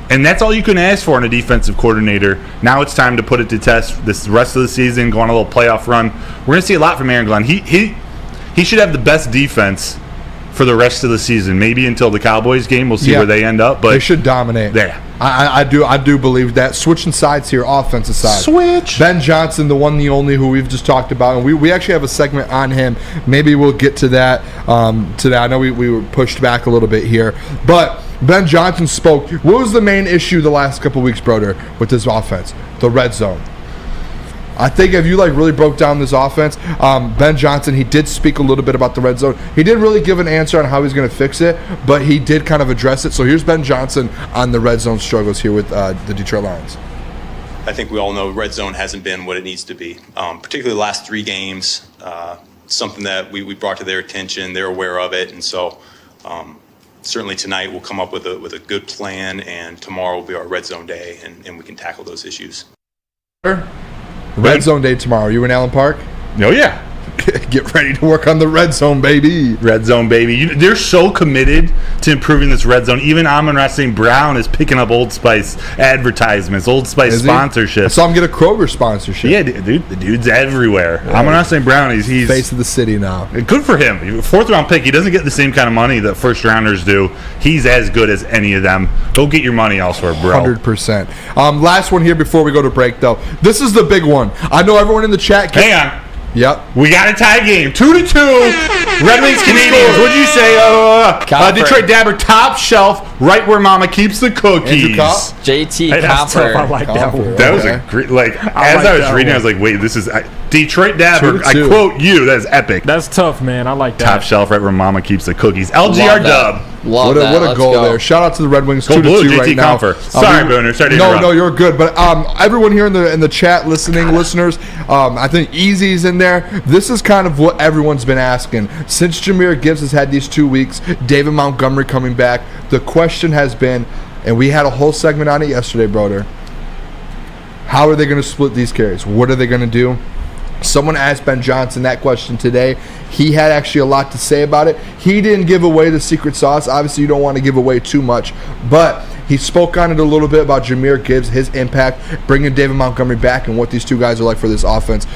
And that's all you can ask for in a defensive coordinator. Now it's time to put it to test this rest of the season, go on a little playoff run. We're going to see a lot from Aaron Glenn. He should have the best defense for the rest of the season, maybe until the Cowboys game. We'll see where they end up. But they should dominate. Yeah. I do believe that. Switching sides here, offensive side. Switch. Ben Johnson, the one, the only, who we've just talked about, and we actually have a segment on him. Maybe we'll get to that today. I know we were pushed back a little bit here, but Ben Johnson spoke. What was the main issue the last couple weeks, Broder, with this offense? The red zone. I think if you really broke down this offense, Ben Johnson, he did speak a little bit about the red zone. He didn't really give an answer on how he's going to fix it, but he did kind of address it. So here's Ben Johnson on the red zone struggles here with the Detroit Lions. I think we all know red zone hasn't been what it needs to be, particularly the last 3 games. Something that we brought to their attention. They're aware of it, and so certainly tonight we'll come up with a good plan, and tomorrow will be our red zone day, and we can tackle those issues. Red zone day tomorrow. You in Allen Park? Oh, yeah. Get ready to work on the red zone, baby. Red zone, baby. They're so committed to improving this red zone. Even Amon-Ra St. Brown is picking up Old Spice advertisements, Old Spice sponsorship. I saw him get a Kroger sponsorship. Yeah, dude, the dude's everywhere. Yeah. Amon-Ra St. Brown, he's face of the city now. Good for him. 4th round pick. He doesn't get the same kind of money that first rounders do. He's as good as any of them. Go get your money elsewhere, bro. 100%. Last one here before we go to break, though. This is the big one. I know everyone in the chat. Hang on. Yep. We got a tie game. 2-2. Red Wings Canadians. What'd you say? Detroit Dabber, top shelf, right where Mama keeps the cookies. JT Comfort. I like that one. That was a great, I was reading, I was like, wait, this is Detroit Dabber. I quote you. That is epic. That's tough, man. I like that. Top shelf, right where Mama keeps the cookies. LGR dub. What a goal there. Shout out to the Red Wings. 2-2 right now. Sorry, Booner. Sorry to interrupt. No, you're good. But everyone here in the chat listeners, I think Easy's in there. This is kind of what everyone's been asking. Since Jahmyr Gibbs has had these 2 weeks, David Montgomery coming back, the question has been, and we had a whole segment on it yesterday, Broder, how are they going to split these carries? What are they going to do? Someone asked Ben Johnson that question today. He had actually a lot to say about it. He didn't give away the secret sauce. Obviously, you don't want to give away too much. But he spoke on it a little bit about Jahmyr Gibbs, his impact, bringing David Montgomery back, and what these two guys are like for this offense.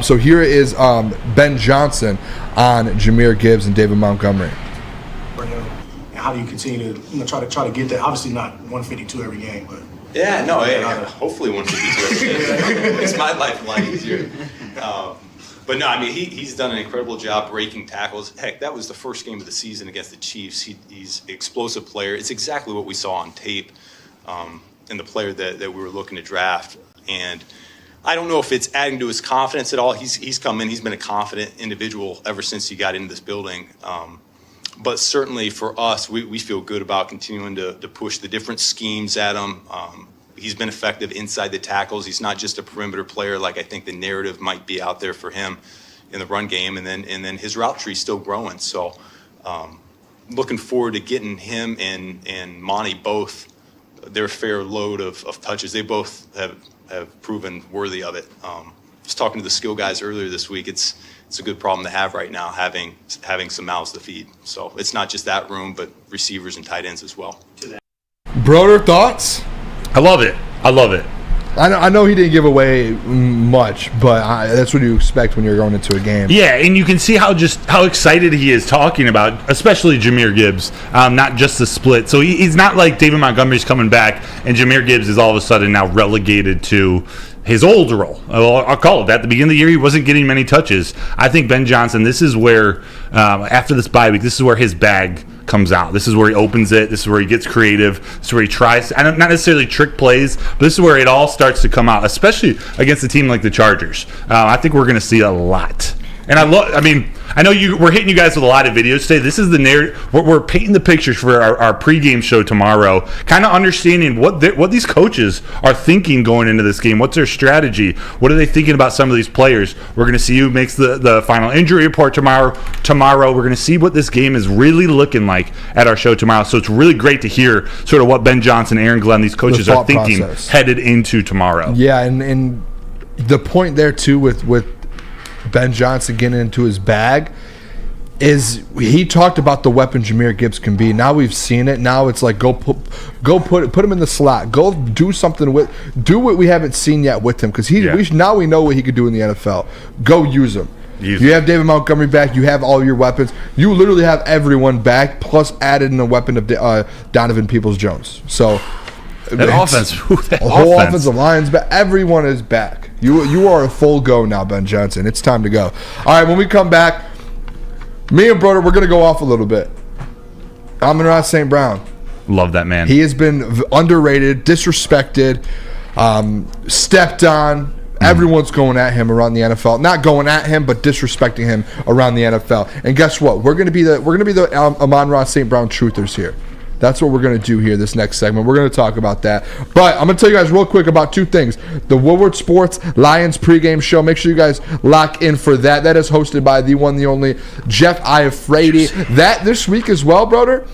So here is Ben Johnson on Jahmyr Gibbs and David Montgomery. How do you continue to try to get that? Obviously not 152 every game, but hopefully 152 every game. It's my life a lot easier. But no, I mean, he's done an incredible job breaking tackles. Heck, that was the first game of the season against the Chiefs. He's an explosive player. It's exactly what we saw on tape, and the player that we were looking to draft. And I don't know if it's adding to his confidence at all. He's come in. He's been a confident individual ever since he got into this building. But certainly for us, we feel good about continuing to push the different schemes at him. He's been effective inside the tackles. He's not just a perimeter player like I think the narrative might be out there for him in the run game. And then his route tree is still growing. So looking forward to getting him and Monty both their fair load of touches. They both have proven worthy of it. Just talking to the skill guys earlier this week, it's a good problem to have right now, having some mouths to feed. So it's not just that room, but receivers and tight ends as well. Broder, thoughts? I love it. I know he didn't give away much, but that's what you expect when you're going into a game. Yeah, and you can see how excited he is talking about, especially Jahmyr Gibbs, not just the split. So he's not like David Montgomery's coming back, and Jahmyr Gibbs is all of a sudden now relegated to his old role. I'll call it that. At the beginning of the year, he wasn't getting many touches. I think Ben Johnson, this is where, after this bye week, this is where his bag comes out. This is where he opens it. This is where he gets creative. This is where he tries, not necessarily trick plays, but this is where it all starts to come out, especially against a team like the Chargers. I think we're going to see a lot. And I know we're hitting you guys with a lot of videos today. This is the narrative. We're painting the pictures for our pregame show tomorrow, kind of understanding what these coaches are thinking going into this game. What's their strategy? What are they thinking about some of these players? We're going to see who makes the final injury report tomorrow. We're going to see what this game is really looking like at our show tomorrow. So it's really great to hear sort of what Ben Johnson, Aaron Glenn, these coaches are thinking headed into tomorrow. Yeah, and the point there, too, with Ben Johnson getting into his bag is he talked about the weapon Jahmyr Gibbs can be. Now we've seen it. Now it's like go put him in the slot. Go do something do what we haven't seen yet with him, because now we know what he could do in the NFL. Go use him. You have David Montgomery back. You have all your weapons. You literally have everyone back, plus added in a weapon of Donovan Peoples-Jones. So that offense, the whole offensive line's back. Everyone is back. You are a full go now, Ben Johnson. It's time to go. All right, when we come back, me and Broder, we're going to go off a little bit. Amon-Ra St. Brown. Love that man. He has been underrated, disrespected, stepped on. Everyone's going at him around the NFL. Not going at him, but disrespecting him around the NFL. And guess what? We're going to be the Amon-Ra St. Brown truthers here. That's what we're going to do here this next segment. We're going to talk about that. But I'm going to tell you guys real quick about two things. The Woodward Sports Lions pregame show. Make sure you guys lock in for that. That is hosted by the one, the only Jeff Iafrady. That this week as well, Broder.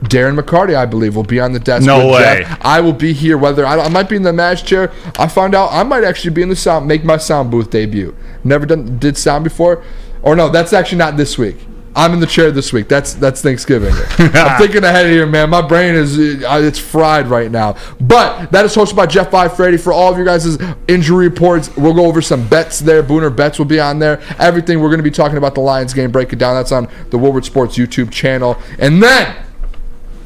Darren McCarty, I believe, will be on the desk. No way. Jeff. I will be here. Whether I might be in the match chair. I found out I might actually be in the sound, make my sound booth debut. Never did sound before. Or no, that's actually not this week. I'm in the chair this week. That's Thanksgiving. I'm thinking ahead here, man. My brain it's fried right now. But that is hosted by Jeff Iafrady. For all of you guys' injury reports, we'll go over some bets there. Booner Bets will be on there. Everything we're going to be talking about the Lions game, break it down. That's on the Woodward Sports YouTube channel. And then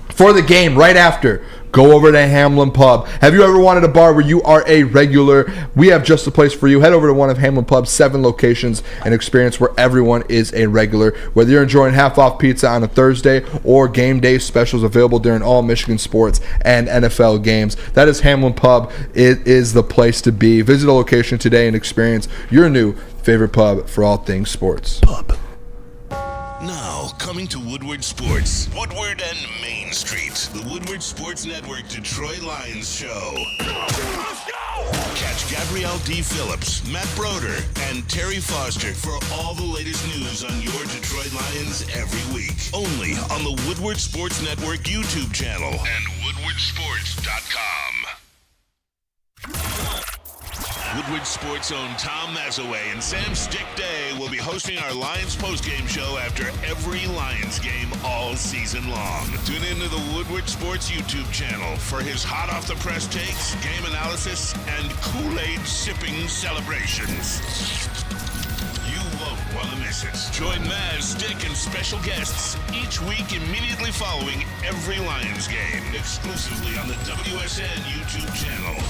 for the game right after, go over to Hamlin Pub. Have you ever wanted a bar where you are a regular? We have just the place for you. Head over to one of Hamlin Pub's 7 locations and experience where everyone is a regular. Whether you're enjoying half-off pizza on a Thursday or game day specials available during all Michigan sports and NFL games, that is Hamlin Pub. It is the place to be. Visit a location today and experience your new favorite pub for all things sports. Pub. Now, coming to Woodward Sports, Woodward and Main Street, the Woodward Sports Network Detroit Lions show. Let's go! Catch Gabrielle D. Phillips, Matt Broder, and Terry Foster for all the latest news on your Detroit Lions every week. Only on the Woodward Sports Network YouTube channel and woodwardsports.com. Woodward Sports' own Tom Mazaway and Sam Stick Day will be hosting our Lions postgame show after every Lions game all season long. Tune into the Woodward Sports YouTube channel for his hot-off-the-press takes, game analysis, and Kool-Aid sipping celebrations. You won't want to miss it. Join Maz, Stick, and special guests each week immediately following every Lions game, exclusively on the WSN YouTube channel.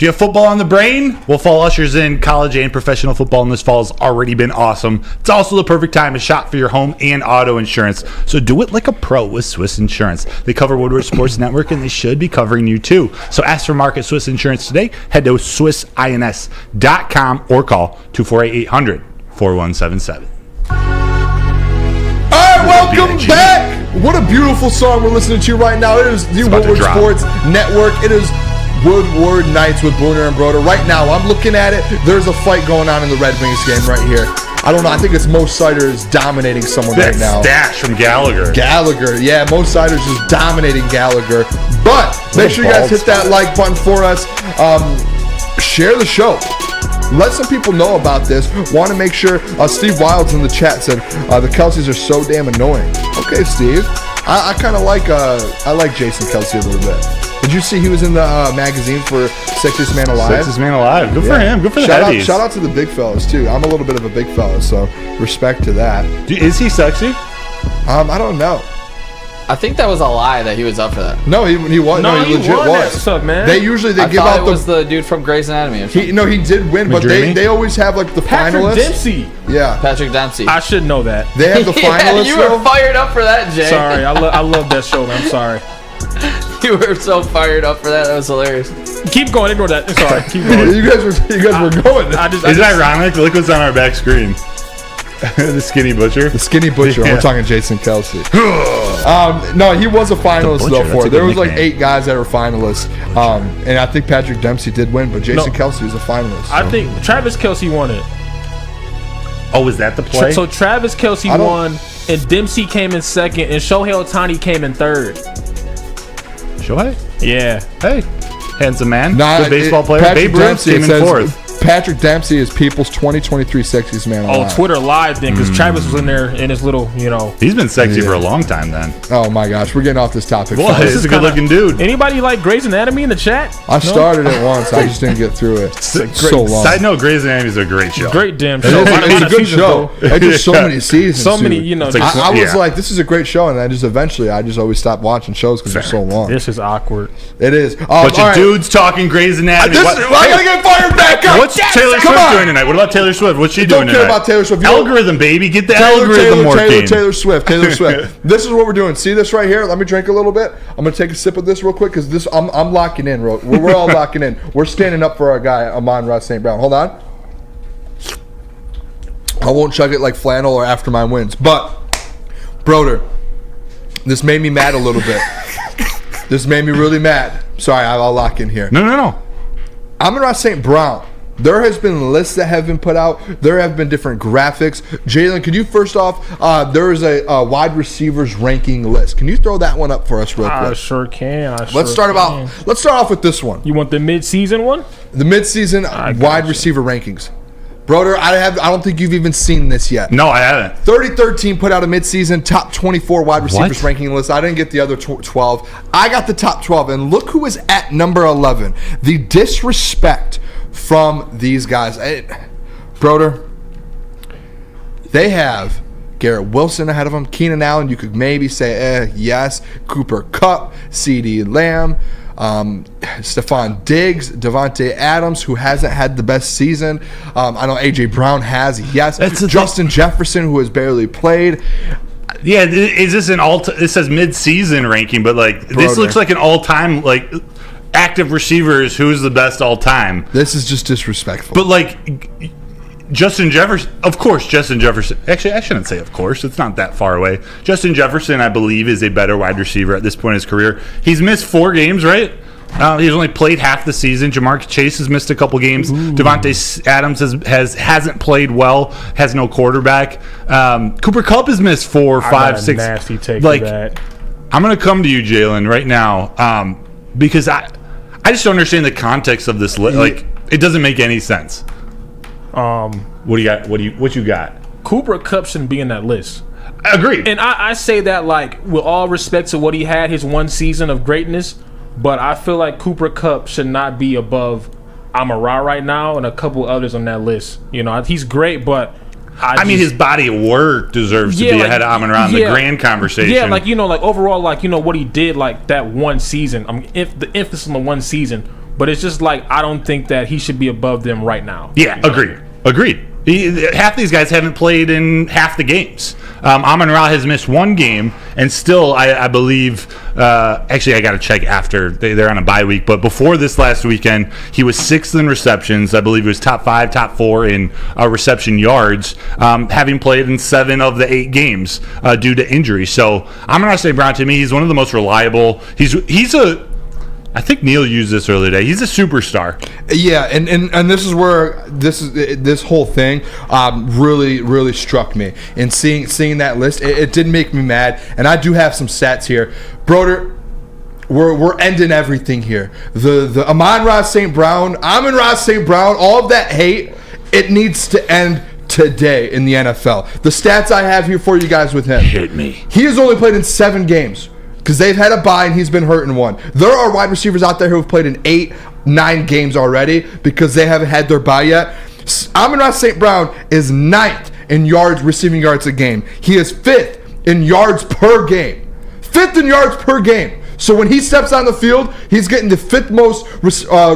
Do you have football on the brain? Well, fall ushers in college and professional football in this fall has already been awesome. It's also the perfect time to shop for your home and auto insurance. So do it like a pro with Swiss Insurance. They cover Woodward Sports Network, and they should be covering you too. So ask for Market Swiss Insurance today. Head to SwissINS.com or call 248-800-4177. All right, welcome back. What a beautiful song we're listening to right now. It is the Woodward Sports Network. It is Woodward Nights with Booner and Broder. Right now, I'm looking at it. There's a fight going on in the Red Wings game right here. I don't know. I think it's Mo Sider is dominating someone right now. Stash from Gallagher. Yeah. Mo Sider's just dominating Gallagher. But make sure you guys hit that like button for us. Share the show. Let some people know about this. Want to make sure. Steve Wilds in the chat said the Kelceys are so damn annoying. Okay, Steve. I kind of like Jason Kelce a little bit. Did you see he was in the magazine for Sexiest Man Alive? Sexiest Man Alive. Good for him. Good for the headies. Shout out to the big fellas, too. I'm a little bit of a big fella, so respect to that. Is he sexy? I don't know. I think that was a lie that he was up for that. No, he was. No, he legit was. What's up, man? They usually give out it was the dude from Grey's Anatomy or something. He did win, but they always have like the Patrick finalists. Dempsey. Yeah. Patrick Dempsey. I should know that. They have the finalists. You were fired up for that, Jay. Sorry, I love that show, man. I'm sorry. You were so fired up for that. That was hilarious. Keep going. Ignore that. Sorry. Keep going. you guys were going. Is it ironic? Look what's on our back screen. The Skinny Butcher. The Skinny Butcher. Yeah. We're talking Jason Kelce. No, he was a finalist though for it. There was like 8 guys that were finalists. And I think Patrick Dempsey did win, but Jason Kelce was a finalist. So. I think Travis Kelce won it. Oh, was that the play? So Travis Kelce won, and Dempsey came in second, and Shohei Ohtani came in third. Shohei? Yeah. Hey, handsome man. Good baseball player. Patrick Babe Ruth came in fourth. Patrick Dempsey is People's 2023 Sexiest Man Alive. Oh, Twitter Live then, because Travis was in there in his little, He's been sexy for a long time then. Oh my gosh, we're getting off this topic. Well, he's a good-looking dude. Anybody like Grey's Anatomy in the chat? I started it once. I just didn't get through it. So long. Side note, Grey's Anatomy is a great show. Great damn show. It's a good show. It's just so many seasons. So many, I was like, this is a great show, and then just eventually, I just always stopped watching shows because they're so long. This is awkward. It is. Bunch of dudes talking Grey's Anatomy. I gotta get fired back up. What's Taylor Swift doing tonight? What about Taylor Swift? What's she doing tonight? Don't care about Taylor Swift. Algorithm, baby. Get the algorithm working. Taylor Swift. This is what we're doing. See this right here? Let me drink a little bit. I'm gonna take a sip of this real quick because this I'm locking in. We're all locking in. We're standing up for our guy Amon-Ra St. Brown. Hold on. I won't chug it like flannel or after my wins, but Broder, this made me mad a little bit. This made me really mad. Sorry, I'll lock in here. No. Amon-Ra St. Brown. There has been lists that have been put out. There have been different graphics. Jalen, could you first off, there is a wide receivers ranking list. Can you throw that one up for us real quick? I sure can. Let's start off with this one. You want the mid-season one? The mid-season wide receiver rankings. Broder, I don't think you've even seen this yet. No, I haven't. 3013 put out a mid-season top 24 wide receivers ranking list. I didn't get the other 12. I got the top 12, and look who is at number 11. The disrespect from these guys. Broder, they have Garrett Wilson ahead of them. Keenan Allen, you could maybe say, yes. Cooper Kupp, CeeDee Lamb, Stephon Diggs, Devontae Adams, who hasn't had the best season. I know A.J. Brown has, yes. Justin Jefferson, who has barely played. Yeah, is this an it says mid-season ranking, but this looks like an all-time, active receivers, who's the best all-time. This is just disrespectful. But, Justin Jefferson, of course, actually, I shouldn't say of course. It's not that far away. Justin Jefferson, I believe, is a better wide receiver at this point in his career. He's missed 4 games, right? He's only played half the season. Jamar Chase has missed a couple games. Devontae Adams hasn't played well, has no quarterback. Cooper Kupp has missed 4, 5, 6. Nasty take for that. I'm going to come to you, Jalen, right now, because I just don't understand the context of this. It doesn't make any sense. What do you got? What you got? Cooper Kupp shouldn't be in that list. Agreed. And I say that with all respect to what he had, his one season of greatness, but I feel like Cooper Kupp should not be above Amon-Ra right now and a couple others on that list. He's great, but I mean, his body of work deserves to be ahead of Amon-Ra in the grand conversation. Yeah, overall, what he did, that one season. The emphasis on the one season But it's just like I don't think that he should be above them right now. Yeah, agreed. Half these guys haven't played in half the games. Amon-Ra has missed one game, and still, I believe, actually, I got to check after they're on a bye week, but before this last weekend, he was 6th in receptions. I believe he was top 5, top 4 in reception yards, having played in 7 of the 8 games due to injury. So Amon-Ra St. Brown, to me, he's one of the most reliable. He's a I think Neil used this earlier today. He's a superstar. Yeah, and this is where this whole thing really struck me. And seeing that list, it did make me mad. And I do have some stats here. Broder, we're ending everything here. The Amon-Ra St. Brown, all of that hate, it needs to end today in the NFL. The stats I have here for you guys with him. Hit me. He has only played in 7 games. Because they've had a bye and he's been hurt in 1. There are wide receivers out there who have played in 8, 9 games already because they haven't had their bye yet. Amon-Ra St. Brown is 9th in receiving yards a game. He is 5th in yards per game. 5th in yards per game. So when he steps on the field, he's getting the 5th most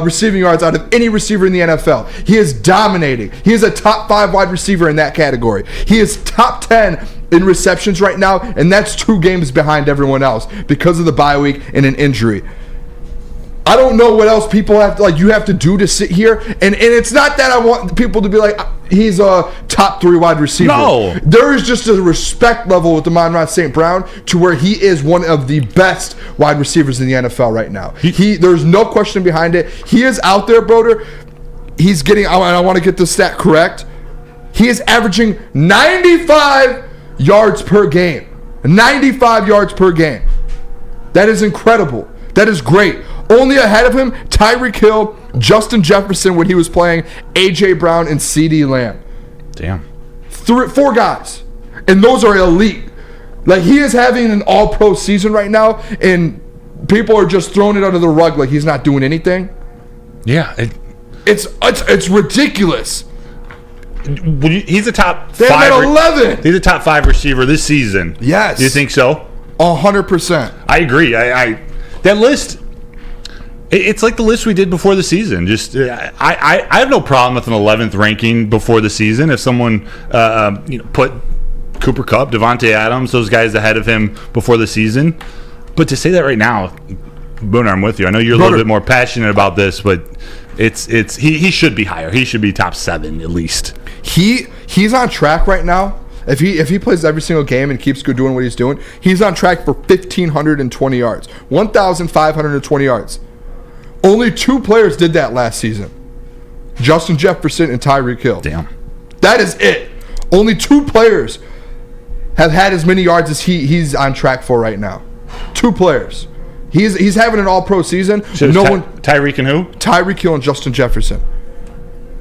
receiving yards out of any receiver in the NFL. He is dominating. He is a top 5 wide receiver in that category. He is top 10 in receptions right now, and that's 2 games behind everyone else because of the bye week and an injury. I don't know what else people have to, you have to do to sit here, and it's not that I want people to be like, he's a top 3 wide receiver. No. There is just a respect level with Amon-Ra St. Brown to where he is one of the best wide receivers in the NFL right now. There's no question behind it. He is out there, Broder. He's getting, I want to get this stat correct. He is averaging 95 yards per game. 95 yards per game. That is incredible. That is great. Only ahead of him, Tyreek Hill, Justin Jefferson when he was playing, A.J. Brown, and C.D. Lamb. Damn. 4 guys. And those are elite. He is having an all-pro season right now, and people are just throwing it under the rug like he's not doing anything. Yeah. It's ridiculous. He's a top 5. They're at 11. He's a top 5 receiver this season. Yes. Do you think so? 100%. I agree. That list, it's like the list we did before the season. Just I have no problem with an 11th ranking before the season if someone put Cooper Kupp, Devontae Adams, those guys ahead of him before the season. But to say that right now, Booner, I'm with you. I know you're a little bit more passionate about this, but he should be higher. He should be top 7 at least. He's on track right now. If he plays every single game and keeps doing what he's doing, he's on track for 1,520 yards. 1,520 yards. Only 2 players did that last season. Justin Jefferson and Tyreek Hill. Damn. That is it. Only 2 players have had as many yards as he's on track for right now. 2 players. He's having an all-pro season. So Tyreek and who? Tyreek Hill and Justin Jefferson.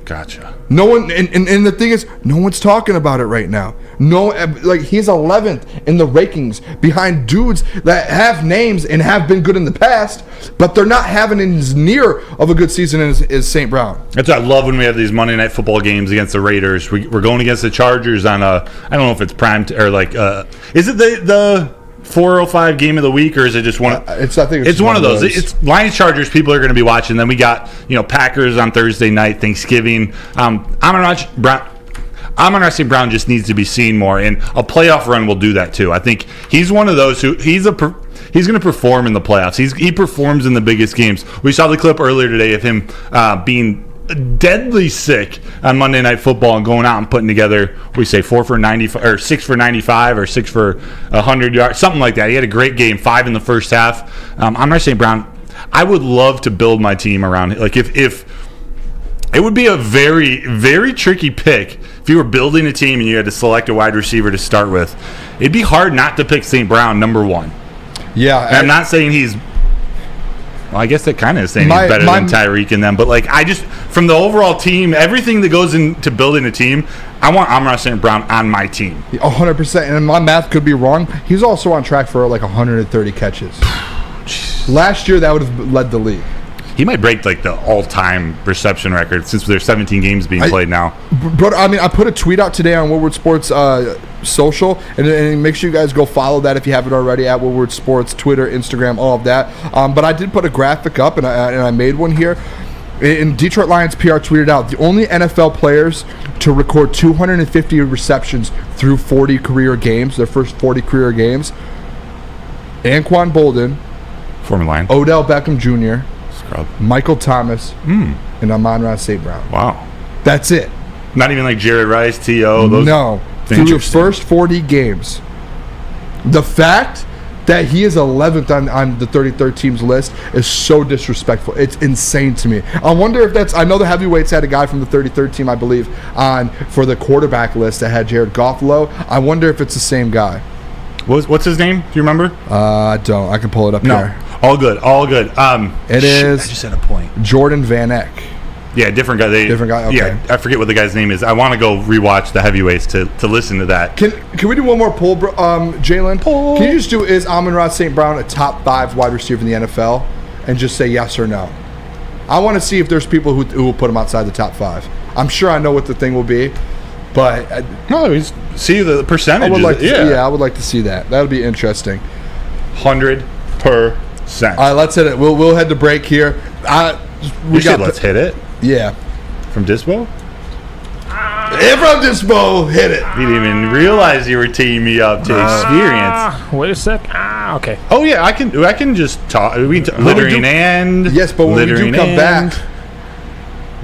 Gotcha. No one, and the thing is, no one's talking about it right now. No, he's 11th in the rankings behind dudes that have names and have been good in the past, but they're not having as near of a good season as St. Brown. That's what I love when we have these Monday Night Football games against the Raiders. We're going against the Chargers on I don't know if it's prime or is it the 4:05 game of the week, or is it just one? I think it's one of those. It's Lions Chargers. People are going to be watching. Then we got Packers on Thursday night, Thanksgiving. Amon-Ra St. Brown just needs to be seen more, and a playoff run will do that too. I think he's one of those who he's going to perform in the playoffs. He performs in the biggest games. We saw the clip earlier today of him being deadly sick on Monday Night Football and going out and putting together, 4 for 95 or 6 for 95 or 6 for 100 yards, something like that. He had a great game, 5 in the first half. Amon-Ra St. Brown, I would love to build my team around it. If it would be a very, very tricky pick if you were building a team and you had to select a wide receiver to start with. It'd be hard not to pick St. Brown number 1. Yeah, I'm not saying he's. Well, I guess that kind of is saying he's better than Tyreek and them. But, I just, from the overall team, everything that goes into building a team, I want Amon-Ra St. Brown on my team. 100%. And my math could be wrong. He's also on track for 130 catches. Last year, that would have led the league. He might break, the all-time reception record since there's 17 games being played now. But, I put a tweet out today on Woodward Sports social, and make sure you guys go follow that if you haven't already at Woodward Sports, Twitter, Instagram, all of that. But I did put a graphic up, and I made one here. In Detroit Lions PR tweeted out, the only NFL players to record 250 receptions through 40 career games, their first 40 career games, Anquan Boldin, former Lion, Odell Beckham Jr., Scrub, Michael Thomas, and Amon-Ra St. Brown. Wow. That's it. Not even like Jared Rice, T.O. Those. No. Through the first 40 games. The fact that he is 11th on the 33rd team's list is so disrespectful. It's insane to me. I wonder if that's... I know the heavyweights had a guy from the 33rd team, I believe, on for the quarterback list that had Jared Goff low. I wonder if it's the same guy. What's his name? Do you remember? I don't. I can pull it up here. All good. It is... I just had a point. Jordan Van Eck. Yeah, different guy. Different guy? Okay. Yeah, I forget what the guy's name is. I want to go rewatch the heavyweights to listen to that. Can we do one more poll, Jalen? Can you just do, is Amon-Ra St. Brown a top 5 wide receiver in the NFL? And just say yes or no. I want to see if there's people who will put him outside the top 5. I'm sure I know what the thing will be, but... see the percentage. I would like to see that. That would be interesting. 100%. All right, let's hit it. We'll head to break here. Let's hit it. Yeah. From Dispo? From Dispo, hit it. You didn't even realize you were teeing me up to experience. Wait a sec. Okay. Oh yeah, I can just talk. Littering and yes, but when we do come back,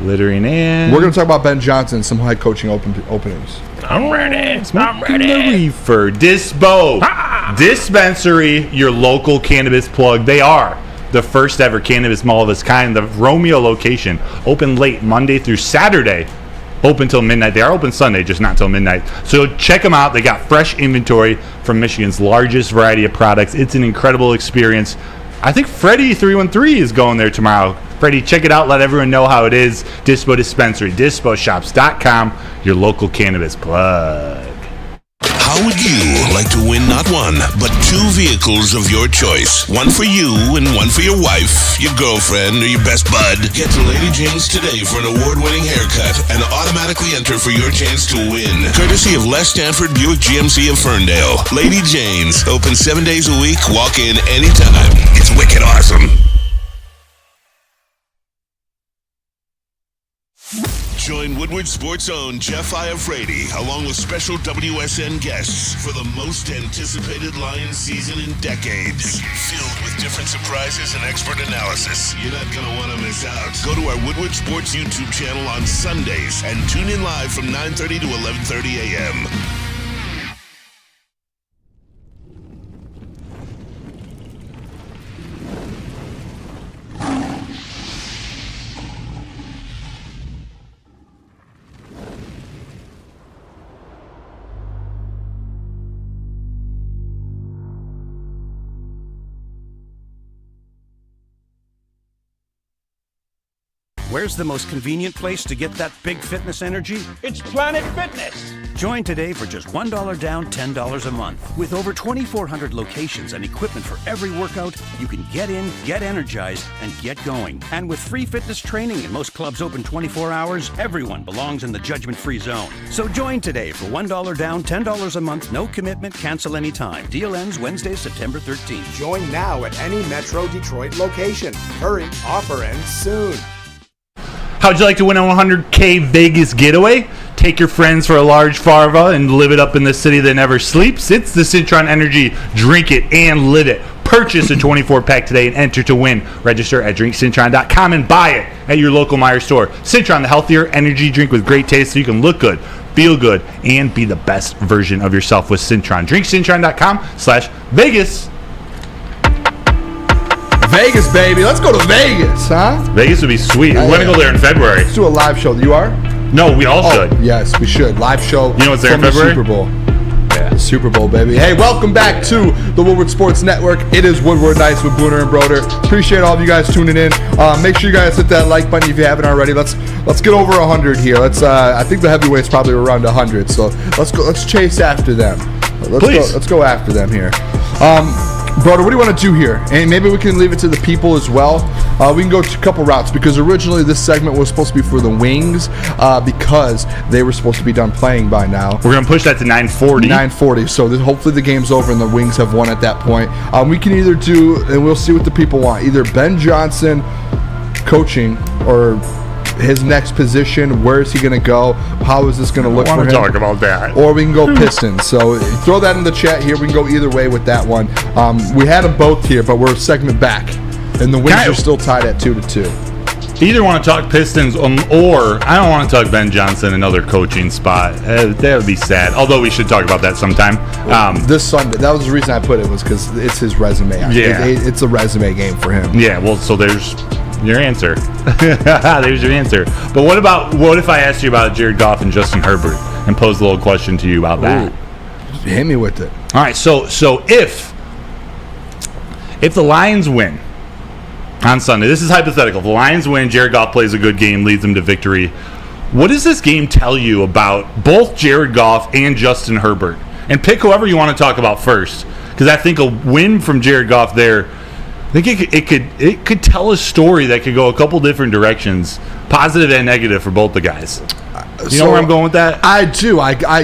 littering and we're going to talk about Ben Johnson, some head coaching openings. I'm ready. Smoking the reefer. Dispo Dispensary, your local cannabis plug. They are the first ever cannabis mall of its kind. The Romeo location, open late Monday through Saturday, open till midnight. They are open Sunday, just not till midnight. So check them out. They got fresh inventory from Michigan's largest variety of products. It's an incredible experience. I think Freddie313 is going there tomorrow. Freddie, check it out. Let everyone know how it is. Dispo Dispensary, disposhops.com, your local cannabis plug. How would you like to win not one, but 2 vehicles of your choice? One for you and one for your wife, your girlfriend, or your best bud. Get to Lady Jane's today for an award-winning haircut and automatically enter for your chance to win. Courtesy of Les Stanford Buick GMC of Ferndale. Lady Jane's, open 7 days a week, walk in anytime. It's wicked awesome. Join Woodward Sports' own Jeff Iafrate, along with special WSN guests for the most anticipated Lions season in decades. Filled with different surprises and expert analysis. You're not going to want to miss out. Go to our Woodward Sports YouTube channel on Sundays and tune in live from 9:30 to 11:30 a.m. Where's the most convenient place to get that big fitness energy? It's Planet Fitness. Join today for just $1 down, $10 a month. With over 2,400 locations and equipment for every workout, you can get in, get energized, and get going. And with free fitness training and most clubs open 24 hours, everyone belongs in the judgment-free zone. So join today for $1 down, $10 a month, no commitment, cancel anytime. Deal ends Wednesday, September 13th. Join now at any Metro Detroit location. Hurry, offer ends soon. How'd you like to win a 100K Vegas getaway? Take your friends for a large farva and live it up in the city that never sleeps. It's the Citron Energy. Drink it and live it. Purchase a 24-pack today and enter to win. Register at drinkcitron.com and buy it at your local Meijer store. Citron, the healthier energy drink with great taste so you can look good, feel good, and be the best version of yourself with Citron. drinkcitron.com/Vegas. Vegas, baby. Let's go to Vegas, huh? Vegas would be sweet. We're going to go there in February. Let's do a live show. You are? No, we all should. Yes, we should. Live show. You know what's there in February? The Super Bowl. Yeah, Super Bowl, baby. Hey, welcome back to the Woodward Sports Network. It is Woodward Nights with Booner and Broder. Appreciate all of you guys tuning in. Make sure you guys hit that like button if you haven't already. Let's get over 100 here. I think the heavyweights probably around 100. So let's go. Let's chase after them. Let's go after them here. Broder, what do you want to do here? And maybe we can leave it to the people as well. We can go to a couple routes because originally this segment was supposed to be for the Wings because they were supposed to be done playing by now. We're going to push that to 9:40. 9:40. So hopefully the game's over and the Wings have won at that point. We can either do, and we'll see what the people want, either Ben Johnson coaching or his next position. Where is he going to go? How is this going to look for him? I want to talk about that. Or we can go Pistons. So throw that in the chat here. We can go either way with that one. We had them both here, but we're a segment back. And the Wings are still tied at 2-2. Either want to talk Pistons or I don't want to talk Ben Johnson, another coaching spot. That would be sad. Although we should talk about that sometime. This Sunday. That was the reason I put it, was because it's his resume. Yeah. It's a resume game for him. Yeah, well, so there's your answer. There's your answer. But what if I asked you about Jared Goff and Justin Herbert and posed a little question to you about that? Hit me with it. All right, so if the Lions win on Sunday, this is hypothetical. If the Lions win, Jared Goff plays a good game, leads them to victory. What does this game tell you about both Jared Goff and Justin Herbert? And pick whoever you want to talk about first, because I think a win from Jared Goff there, I think it could tell a story that could go a couple different directions, positive and negative for both the guys. You know where I'm going with that? I do.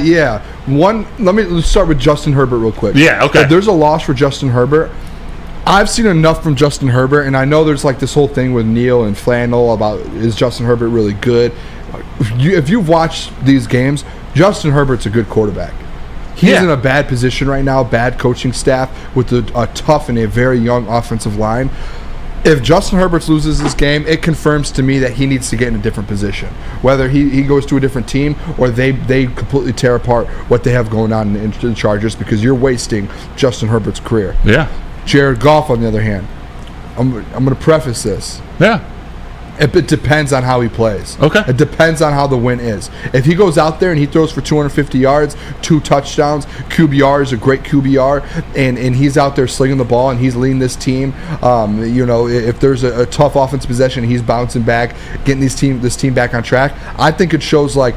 Yeah. Let's start with Justin Herbert real quick. Yeah, okay. If there's a loss for Justin Herbert, I've seen enough from Justin Herbert, and I know there's like this whole thing with Neil and Flannel about, is Justin Herbert really good? If you've watched these games, Justin Herbert's a good quarterback. He's in a bad position right now, bad coaching staff with a tough and a very young offensive line. If Justin Herbert loses this game, it confirms to me that he needs to get in a different position. Whether he goes to a different team or they completely tear apart what they have going on in the Chargers, because you're wasting Justin Herbert's career. Yeah. Jared Goff, on the other hand, I'm going to preface this. Yeah. It depends on how he plays. Okay. It depends on how the win is. If he goes out there and he throws for 250 yards, 2 touchdowns, QBR is a great QBR, and he's out there slinging the ball and he's leading this team, if there's a tough offensive possession, he's bouncing back, getting this team back on track. I think it shows, like,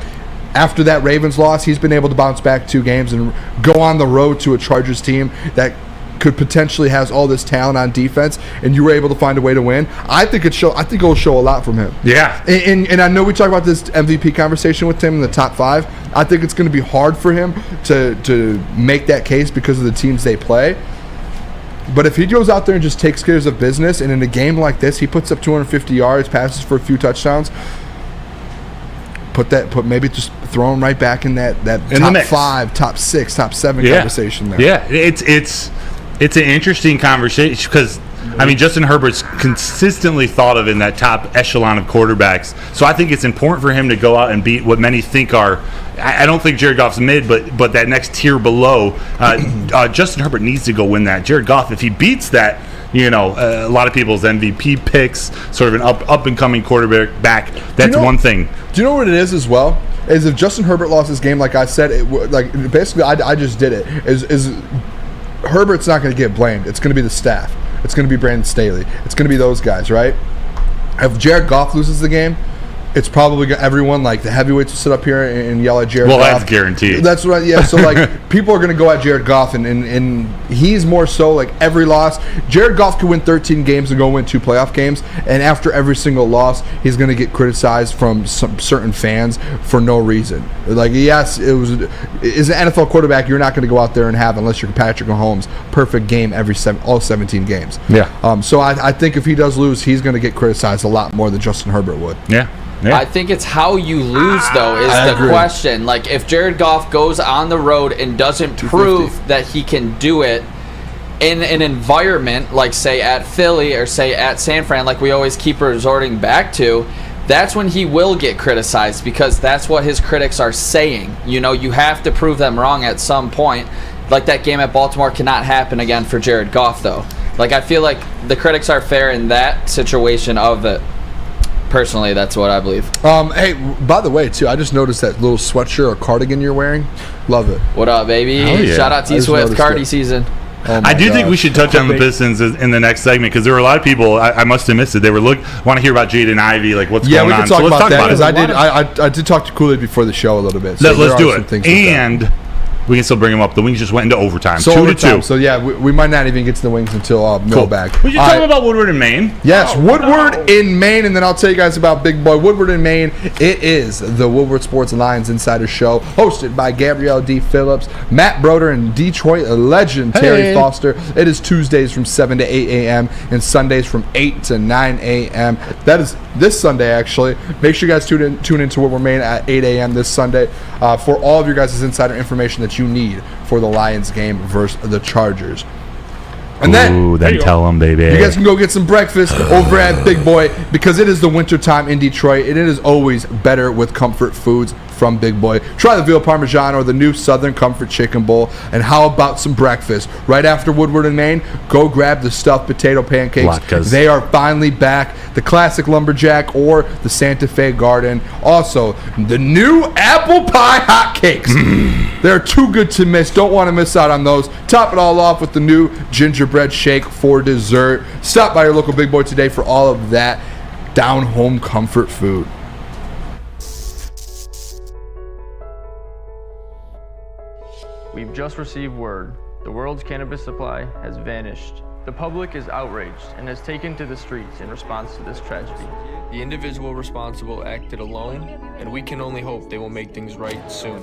after that Ravens loss, he's been able to bounce back 2 games and go on the road to a Chargers team that could potentially has all this talent on defense, and you were able to find a way to win. I think it will show a lot from him. Yeah. And I know we talked about this MVP conversation with him in the top 5. I think it's going to be hard for him to make that case because of the teams they play. But if he goes out there and just takes care of business, and in a game like this, he puts up 250 yards, passes for a few touchdowns, maybe just throw him right back in that top 5, top 6, top 7 conversation there. Yeah, it's an interesting conversation because, I mean, Justin Herbert's consistently thought of in that top echelon of quarterbacks. So I think it's important for him to go out and beat what many think are, I don't think Jared Goff's mid, but that next tier below. Justin Herbert needs to go win that. Jared Goff, if he beats that, a lot of people's MVP picks, sort of an up-and-coming quarterback, that's one thing. Do you know what it is as well? Is if Justin Herbert lost this game, like I said, basically I just did it, is Herbert's not going to get blamed. It's going to be the staff. It's going to be Brandon Staley. It's going to be those guys, right? If Jared Goff loses the game, it's probably everyone, like the heavyweights, will sit up here and yell at Jared Goff. Well, that's guaranteed. That's right. Yeah. So people are going to go at Jared Goff, and he's more so like every loss. Jared Goff could win 13 games and go win 2 playoff games, and after every single loss, he's going to get criticized from some certain fans for no reason. Like, yes, as an NFL quarterback, you're not going to go out there and have, unless you're Patrick Mahomes, perfect game all 17 games. Yeah. So I think if he does lose, he's going to get criticized a lot more than Justin Herbert would. Yeah. I think it's how you lose, though, is the question. Like, if Jared Goff goes on the road and doesn't prove that he can do it in an environment like, say, at Philly or, say, at San Fran, like we always keep resorting back to, that's when he will get criticized, because that's what his critics are saying. You have to prove them wrong at some point. Like, that game at Baltimore cannot happen again for Jared Goff, though. Like, I feel like the critics are fair in that situation of it. Personally, that's what I believe. Hey, by the way, too, I just noticed that little sweatshirt or cardigan you're wearing. Love it. What up, baby? Yeah. Shout out T Swift, Cardi season. I do think we should touch on the Pistons in the next segment, because there were a lot of people, I must have missed it. They were want to hear about Jaden Ivey, like what's going on. Yeah, we can talk about that, because I did talk to Kool-Aid before the show a little bit. So let's do it. And we can still bring them up. The wings just went into overtime. So 2-2. So yeah, we might not even get to the wings until mailbag. We should tell them about Woodward in Maine. Yes, Woodward in Maine, and then I'll tell you guys about Big Boy. Woodward in Maine, it is the Woodward Sports Lions Insider Show, hosted by Gabrielle D. Phillips, Matt Broder, and Detroit legend Terry Foster. It is Tuesdays from 7 to 8 a.m. and Sundays from 8 to 9 a.m. That is this Sunday, actually. Make sure you guys tune into Woodward Maine at 8 a.m. this Sunday for all of your guys' insider information that you need for the Lions game versus the Chargers. And then tell them, baby. You guys can go get some breakfast over at Big Boy because it is the winter time in Detroit, and it is always better with comfort foods from Big Boy. Try the veal parmesan or the new Southern Comfort Chicken Bowl. And how about some breakfast? Right after Woodward in Maine, go grab the stuffed potato pancakes. Latkes. They are finally back. The classic lumberjack or the Santa Fe Garden. Also, the new apple pie hotcakes. They're too good to miss. Don't want to miss out on those. Top it all off with the new gingerbread shake for dessert. Stop by your local Big Boy today for all of that down-home comfort food. We've just received word. The world's cannabis supply has vanished. The public is outraged and has taken to the streets in response to this tragedy. The individual responsible acted alone, and we can only hope they will make things right soon.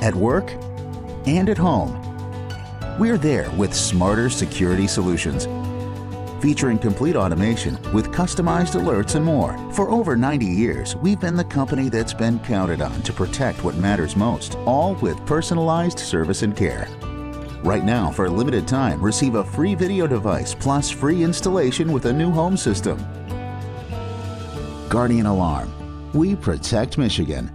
At work and at home, we're there with smarter security solutions. Featuring complete automation with customized alerts and more. For over 90 years, we've been the company that's been counted on to protect what matters most, all with personalized service and care. Right now, for a limited time, receive a free video device plus free installation with a new home system. Guardian Alarm. We protect Michigan.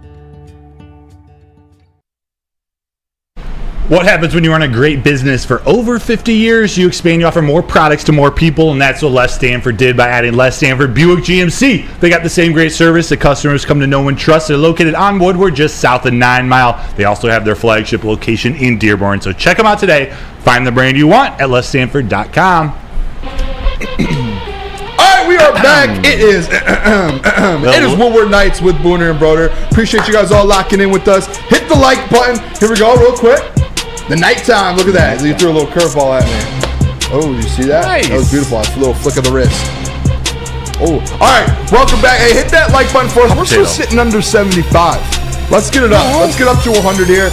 What happens when you run a great business for over 50 years? You expand, you offer more products to more people, and that's what Les Stanford did by adding Les Stanford Buick GMC. They got the same great service that customers come to know and trust. They're located on Woodward, just south of 9 Mile. They also have their flagship location in Dearborn. So check them out today. Find the brand you want at lesstanford.com. We are back. It is Woodward Nights with Booner and Broder. Appreciate you guys all locking in with us. Hit the like button. Here we go, real quick. The nighttime. Look at that. You threw a little curveball at me. Oh, you see that? Nice. That was beautiful. It's a little flick of the wrist. Oh, all right. Welcome back. Hey, hit that like button for us. We're still sitting under 75. Let's get it up. Let's get up to 100 here.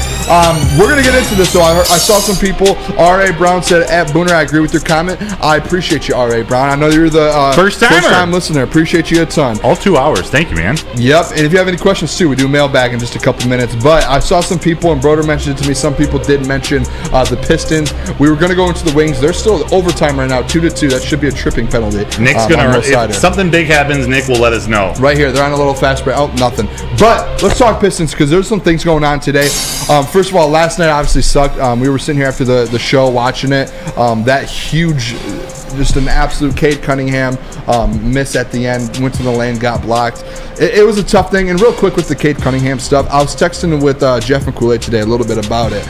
We're going to get into this, though. I saw some people. R.A. Brown said, at Booner, I agree with your comment. I appreciate you, R.A. Brown. I know you're the first-time listener. Appreciate you a ton. All 2 hours. Thank you, man. Yep. And if you have any questions, too, we do mailbag in just a couple minutes. But I saw some people, and Broder mentioned it to me, some people did mention the Pistons. We were going to go into the Wings. They're still overtime right now, 2-2. That should be a tripping penalty. Nick's going to, if something big happens, Nick will let us know. Right here. They're on a little fast break. Oh, nothing. But let's talk Pistons, because there's some things going on today. First of all, last night obviously sucked. We were sitting here after the show watching it. That huge, just an absolute Cade Cunningham miss at the end. Went to the lane, got blocked. It was a tough thing. And real quick with the Cade Cunningham stuff, I was texting with Jeff McCooley today a little bit about it.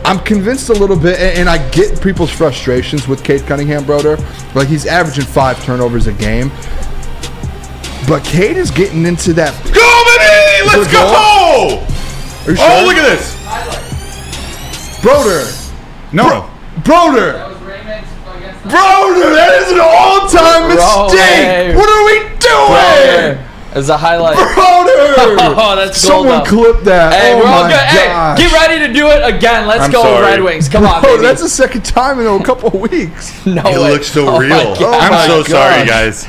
I'm convinced a little bit, and I get people's frustrations with Cade Cunningham, Broder. Like, he's averaging 5 turnovers a game. But Cade is getting into that. Go, baby! Let's go! Are you sure? Oh, look at this. Broder. No. Broder. Broder, that is an all-time mistake. What are we doing? Broder. It's a highlight. Broder. Oh, that's someone clip that. Hey, oh my gosh. Hey, get ready to do it again. Let's go, sorry. Red Wings. Come on, baby. That's the second time in a couple of weeks. No it way. looks so real. I'm so sorry, guys.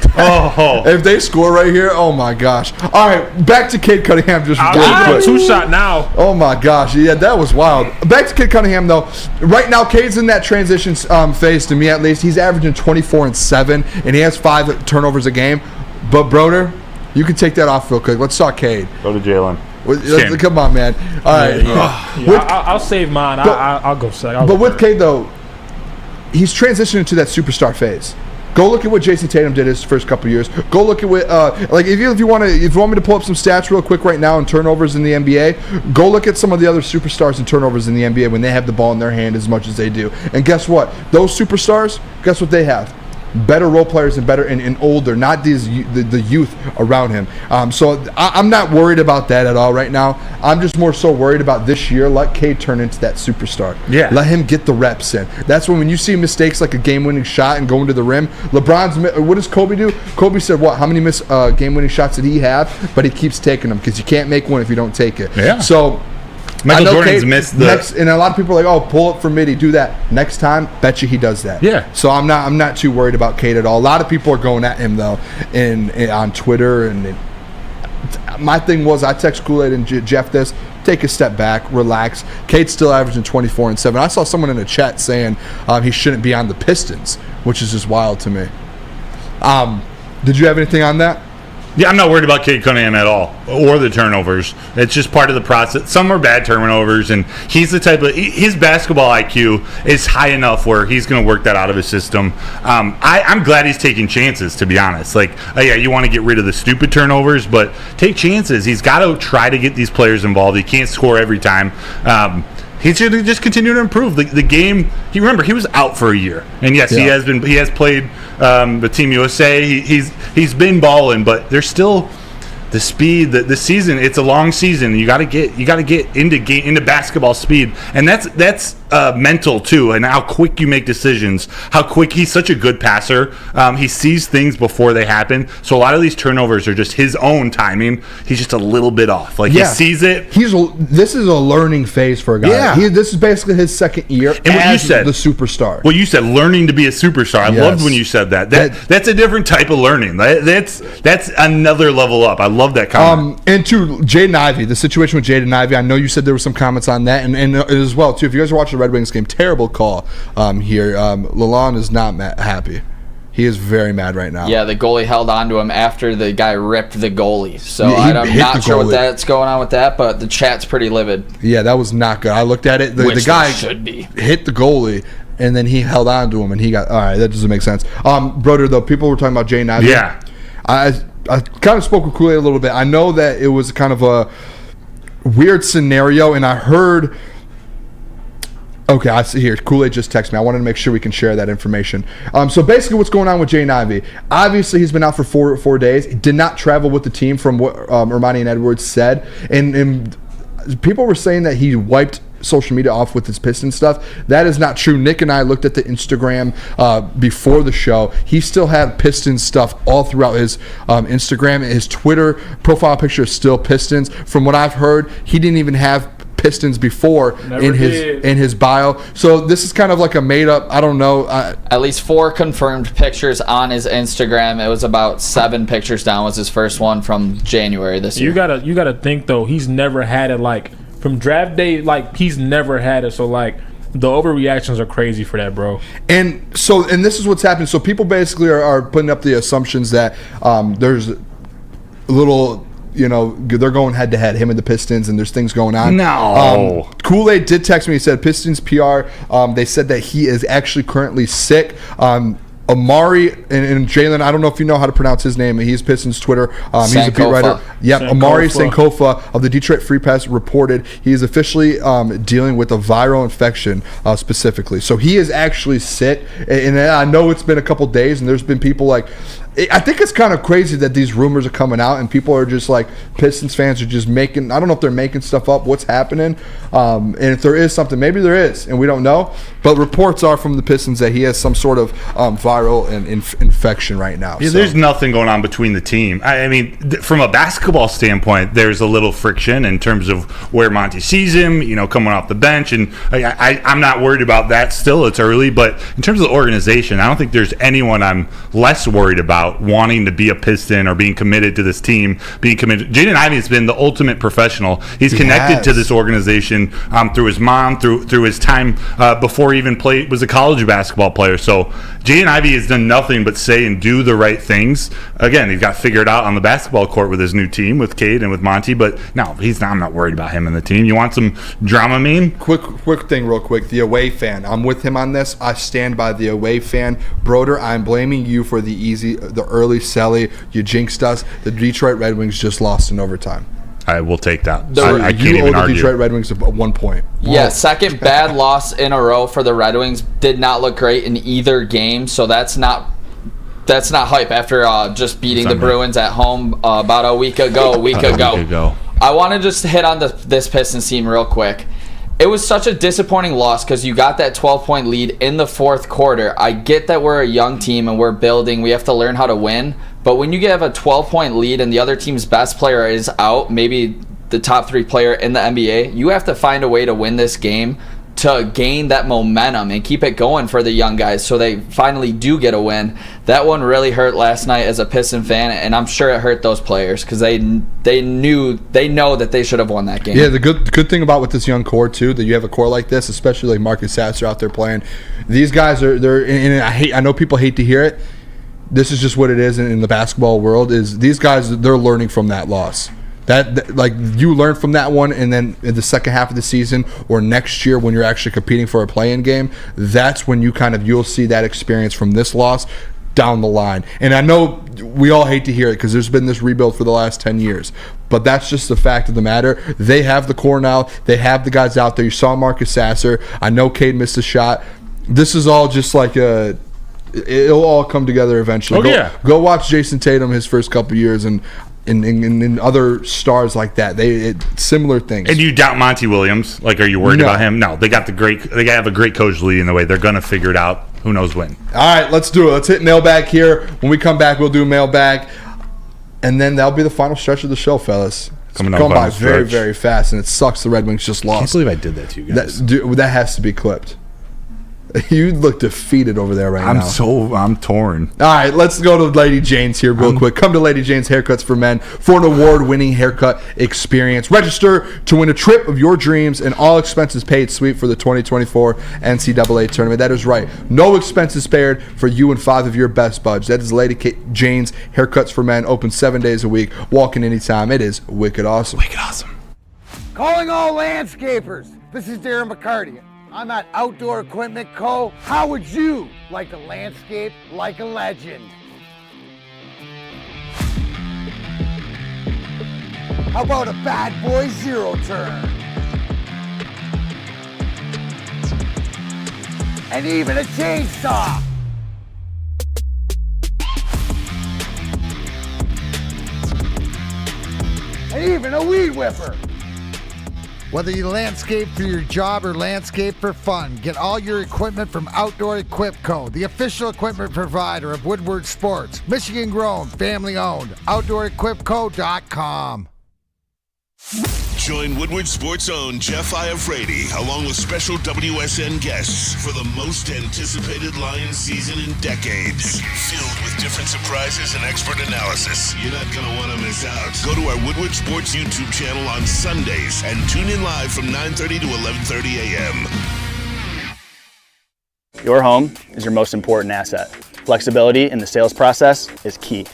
If they score right here, oh my gosh. All right, back to Cade Cunningham just really quick. 2-shot now. Oh my gosh, yeah, that was wild. Back to Cade Cunningham though. Right now, Cade's in that transition phase. To me, at least, he's averaging 24 and 7, and he has 5 turnovers a game. But Broder, You can take that off real quick. Let's talk Cade. Go to Jalen. Come on, man. All right. I'll save mine. I'll go second. But with Cade, though, he's transitioning to that superstar phase. Go look at what Jason Tatum did his first couple years. Go look at what if you want me to pull up some stats real quick right now in turnovers in the NBA, go look at some of the other superstars in turnovers in the NBA when they have the ball in their hand as much as they do. And guess what? Those superstars, guess what they have? Better role players and older, not the youth around him. So I'm not worried about that at all right now. I'm just more so worried about this year. Let Cade turn into that superstar. Yeah. Let him get the reps in. That's when you see mistakes like a game-winning shot and going to the rim. What does Kobe do? Kobe said, how many game-winning shots did he have? But he keeps taking them because you can't make one if you don't take it. Yeah. So Michael Jordan's missed the and a lot of people are like, pull up for midi, do that. Next time, bet you he does that. Yeah. So I'm not too worried about Cade at all. A lot of people are going at him though, on Twitter and my thing was I text Kool-Aid and Jeff this. Take a step back, relax. Cade's still averaging 24 and 7. I saw someone in the chat saying he shouldn't be on the Pistons, which is just wild to me. Did you have anything on that? Yeah, I'm not worried about Cade Cunningham at all, or the turnovers. It's just part of the process. Some are bad turnovers, and he's the type of his basketball IQ is high enough where he's going to work that out of his system. I'm glad he's taking chances, to be honest. You want to get rid of the stupid turnovers, but take chances. He's got to try to get these players involved. He can't score every time. He's going to just continue to improve the game. Remember, he was out for a year, and yes, he has played the Team USA. He's been balling, but there's still the speed. The season, it's a long season. You got to get into basketball speed, and that's mental too, and how quick you make decisions. How quick he's such a good passer. He sees things before they happen. So a lot of these turnovers are just his own timing. He's just a little bit off. He sees it. This is a learning phase for a guy. Yeah. This is basically his second year and what you said, the superstar. Well, you said learning to be a superstar. I loved when you said that. That's a different type of learning. That's another level up. I love that comment. And to Jaden Ivey, the situation with Jaden Ivey, I know you said there were some comments on that, and as well too. If you guys are watching the Red Wings game, terrible call here. Lalonde is not happy. He is very mad right now. Yeah, the goalie held on to him after the guy ripped the goalie. So I'm not sure that's going on with that, but the chat's pretty livid. Yeah, that was not good. I looked at it. The guy should be hit the goalie, and then he held on to him, and he got all right. That doesn't make sense. Broder, though, people were talking about Jaden Ivey. Yeah, I kind of spoke with Kool-Aid a little bit. I know that it was kind of a weird scenario, and I heard. Okay, I see here. Kool-Aid just texted me. I wanted to make sure we can share that information. So basically what's going on with Jaden Ivey. Obviously, he's been out for four days. He did not travel with the team from what Armani and Edwards said. And people were saying that he wiped social media off with his Pistons stuff. That is not true. Nick and I looked at the Instagram before the show. He still had Pistons stuff all throughout his Instagram. His Twitter profile picture is still Pistons. From what I've heard, he didn't even have Pistons before in his bio. So this is kind of like a made up, I don't know. At least 4 confirmed pictures on his Instagram. It was about 7 pictures down was his first one from January this year. You gotta think though, he's never had it from draft day, he's never had it. So the overreactions are crazy for that, bro. And this is what's happening. So people basically are putting up the assumptions that there's a little, they're going head to head, him and the Pistons, and there's things going on. No. Kool-Aid did text me. He said Pistons PR. They said that he is actually currently sick. Amari and Jalen, I don't know if you know how to pronounce his name. He's Pistons Twitter. He's a beat writer. Yep, Amari Sankofa of the Detroit Free Press reported he is officially dealing with a viral infection specifically. So he is actually sick. And I know it's been a couple days, and there's been people I think it's kind of crazy that these rumors are coming out and people are just Pistons fans are just making, I don't know if they're making stuff up, what's happening. And if there is something, maybe there is, and we don't know. But reports are from the Pistons that he has some sort of viral infection right now. Yeah, there's nothing going on between the team. I mean, from a basketball standpoint, there's a little friction in terms of where Monty sees him, coming off the bench. And I'm not worried about that still. It's early. But in terms of the organization, I don't think there's anyone I'm less worried about about wanting to be a Piston or being committed to this team, being committed. Jaden Ivey has been the ultimate professional. He's connected to this organization through his mom, through his time before he even was a college basketball player. So Jaden Ivey has done nothing but say and do the right things. Again, he's got figured out on the basketball court with his new team, with Cade and with Monty. But no, I'm not worried about him and the team. You want some drama, mean? Quick thing, real quick. The away fan. I'm with him on this. I stand by the away fan. Broder, I'm blaming you for the early selly. You jinxed us. The Detroit Red Wings just lost in overtime. I will take that. I can't even owe the argue. Detroit Red Wings 1 point. Yeah, second bad loss in a row for the Red Wings. Did not look great in either game, so that's not hype after just beating the Bruins at home about a week ago. I want to just hit on this Pistons team real quick. It was such a disappointing loss because you got that 12-point lead in the fourth quarter. I get that we're a young team and we're building. We have to learn how to win. But when you have a 12-point lead and the other team's best player is out, maybe the top 3 player in the NBA, you have to find a way to win this game to gain that momentum and keep it going for the young guys so they finally do get a win. That one really hurt last night as a Piston fan, and I'm sure it hurt those players because they know that they should have won that game. Yeah, the good thing about with this young core too, that you have a core like this, especially like Marcus Sasser out there playing. These guys and I know people hate to hear it. This is just what it is in the basketball world. Is these guys, they're learning from that loss. That like you learn from that one, and then in the second half of the season or next year when you're actually competing for a play-in game, that's when you'll see that experience from this loss down the line. And I know we all hate to hear it because there's been this rebuild for the last 10 years, but that's just the fact of the matter. They have the core now. They have the guys out there. You saw Marcus Sasser. I know Cade missed a shot. This is all just like it'll all come together eventually. Go watch Jason Tatum his first couple years and other stars like that. Similar things. And you doubt Monty Williams? Like, are you worried about him? No, they have a great coach leading the way. They're gonna figure it out. Who knows when? All right, let's do it. Let's hit mailbag here. When we come back, we'll do mailbag, and then that'll be the final stretch of the show, fellas. Going by very, very fast, and it sucks the Red Wings just lost. I can't believe I did that to you guys. That has to be clipped. You look defeated over there now. I'm torn. All right, let's go to Lady Jane's here real quick. Come to Lady Jane's Haircuts for Men for an award-winning haircut experience. Register to win a trip of your dreams and all expenses paid suite for the 2024 NCAA tournament. That is right. No expenses spared for you and 5 of your best buds. That is Lady Jane's Haircuts for Men. Open 7 days a week. Walk in anytime. It is wicked awesome. Wicked awesome. Calling all landscapers. This is Darren McCarty. I'm at Outdoor Equipment Co. How would you like to landscape like a legend? How about a bad boy zero turn? And even a chainsaw. And even a weed whipper. Whether you landscape for your job or landscape for fun, get all your equipment from Outdoor Equip Co., the official equipment provider of Woodward Sports. Michigan grown, family owned. OutdoorEquipCo.com. Join Woodward Sports' own Jeff Iafrate along with special WSN guests for the most anticipated Lions season in decades. Filled with different surprises and expert analysis. You're not going to want to miss out. Go to our Woodward Sports YouTube channel on Sundays and tune in live from 9:30 to 11:30 a.m. Your home is your most important asset. Flexibility in the sales process is key.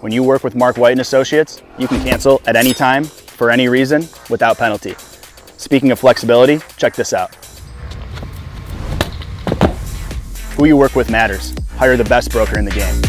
When you work with Mark White & Associates, you can cancel at any time, for any reason, without penalty. Speaking of flexibility, check this out. Who you work with matters. Hire the best broker in the game.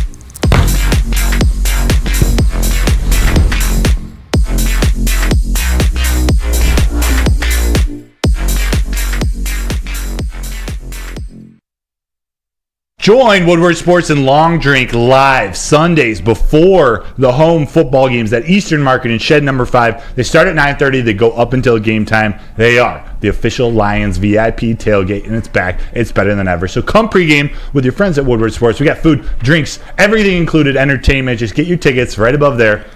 Join Woodward Sports and Long Drink live Sundays before the home football games at Eastern Market in Shed Number 5. They start at 9:30. They go up until game time. They are the official Lions VIP tailgate, and it's back. It's better than ever. So come pregame with your friends at Woodward Sports. We got food, drinks, everything included, entertainment. Just get your tickets right above there.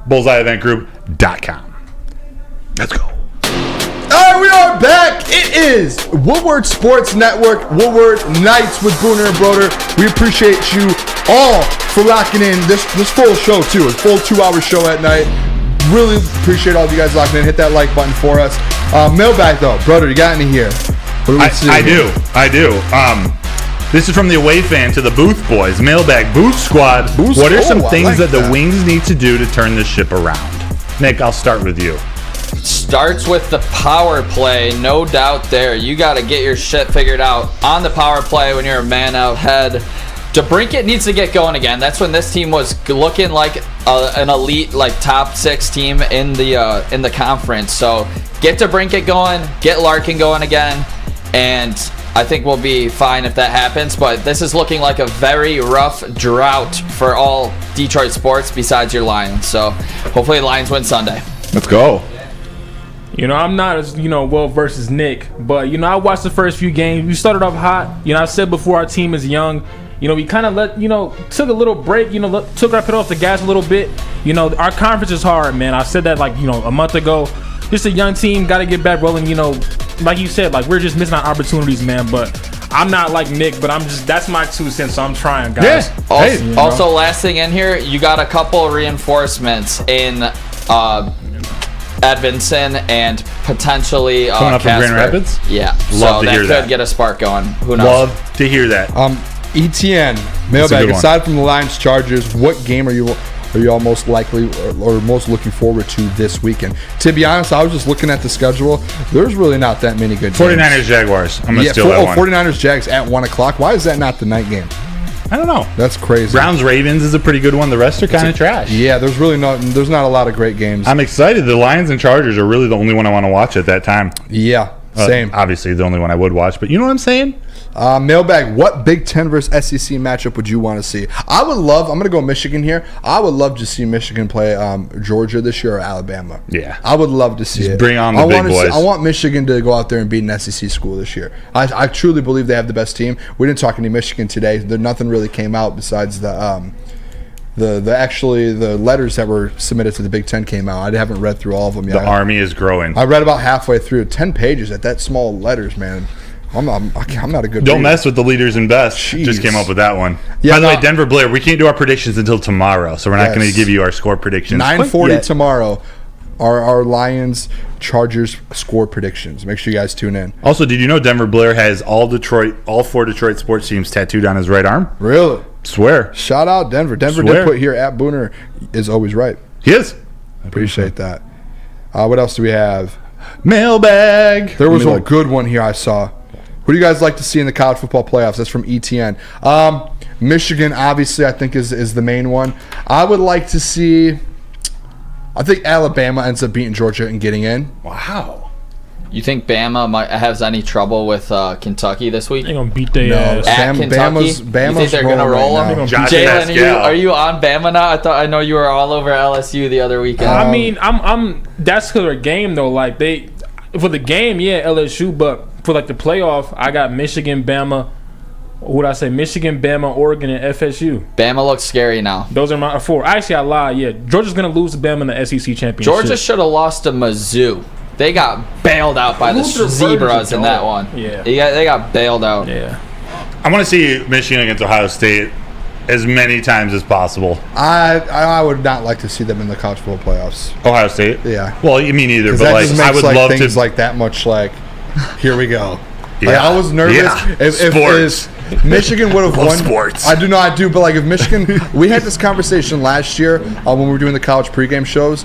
BullseyeEventGroup.com. Let's go. All right, we are back It is Woodward Sports Network, Woodward Nights with Booner and Broder. We appreciate you all for locking in this full show, too. A full 2-hour show at night. Really appreciate all of you guys locking in. Hit that like button for us. Mailbag, though. Broder, you got any here? I do. This is from the away fan to the Booth boys. Mailbag, Booth Squad. What are some things that the Wings need to do to turn this ship around? Nick, I'll start with you. Starts with the power play, no doubt there. You got to get your shit figured out on the power play when you're a man out head. DeBrincat needs to get going again. That's when this team was looking like an elite, like top 6 team in the conference. So get DeBrincat going, get Larkin going again, and I think we'll be fine if that happens. But this is looking like a very rough drought for all Detroit sports besides your Lions. So hopefully the Lions win Sunday. Let's go. I'm not as, well versed as Nick, but, I watched the first few games. We started off hot. I said before our team is young. We kind of took a little break, took our foot off the gas a little bit. Our conference is hard, man. I said that, a month ago. Just a young team, got to get back rolling, like you said, we're just missing our opportunities, man. But I'm not like Nick, but that's my 2 cents, so I'm trying, guys. Yeah. Also, last thing in here, you got a couple reinforcements in Edmondson and potentially coming up from Grand Rapids. Yeah, love so to hear that could get a spark going. Who knows? Love to hear that. ETN mailbag. Aside from the Lions Chargers, what game are you all most likely or most looking forward to this weekend? To be honest, I was just looking at the schedule. There's really not that many good 49ers games. Jaguars. I'm gonna steal that one. 49ers Jags at 1:00. Why is that not the night game? I don't know. That's crazy. Browns Ravens is a pretty good one. The rest are kind of trash. Yeah, there's not a lot of great games. I'm excited. The Lions and Chargers are really the only one I want to watch at that time. Yeah, same. Obviously, the only one I would watch, but you know what I'm saying? Mailbag, what Big Ten versus SEC matchup would you want to see? I'm going to go Michigan here. I would love to see Michigan play Georgia this year or Alabama. Yeah. I would love to see it. Bring on the big boys. I want Michigan to go out there and beat an SEC school this year. I truly believe they have the best team. We didn't talk any Michigan today. Nothing really came out besides the letters that were submitted to the Big Ten came out. I haven't read through all of them yet. The Army is growing. I read about halfway through. 10 pages at that small letters, man. I'm not a good Don't reader. mess with the leaders in best. Jeez. Just came up with that one. Yeah, By the way, Denver Blair, we can't do our predictions until tomorrow, so we're not going to give you our score predictions. 9:40 tomorrow are our Lions Chargers score predictions. Make sure you guys tune in. Also, did you know Denver Blair has all 4 Detroit sports teams tattooed on his right arm? Really? Swear. Shout out Denver. Denver did put here at Booner is always right. He is. Appreciate that. What else do we have? Mailbag. There was a good one here I saw. Who do you guys like to see in the college football playoffs? That's from ETN. Michigan, obviously, I think is the main one. I would like to see. I think Alabama ends up beating Georgia and getting in. Wow. You think Bama has any trouble with Kentucky this week? They're gonna beat their ass. At Kentucky, you think they're gonna roll them? Jalen, are you on Bama now? I know you were all over LSU the other weekend. I mean, I'm. That's because their game though. For the game, yeah, LSU, but for the playoff, I got Michigan, Bama. What would I say? Michigan, Bama, Oregon, and FSU. Bama looks scary now. Those are my 4. Actually, I lied. Yeah, Georgia's gonna lose to Bama in the SEC championship. Georgia should have lost to Mizzou. They got bailed out by the Zebras in that one. Yeah, they got bailed out. Yeah. I want to see Michigan against Ohio State as many times as possible. I would not like to see them in the college football playoffs. Ohio State? Yeah. Well, you mean either, but I would love things to that much here we go. Yeah. I was nervous if Michigan would have won. Sports. I do, but if Michigan, we had this conversation last year when we were doing the college pregame shows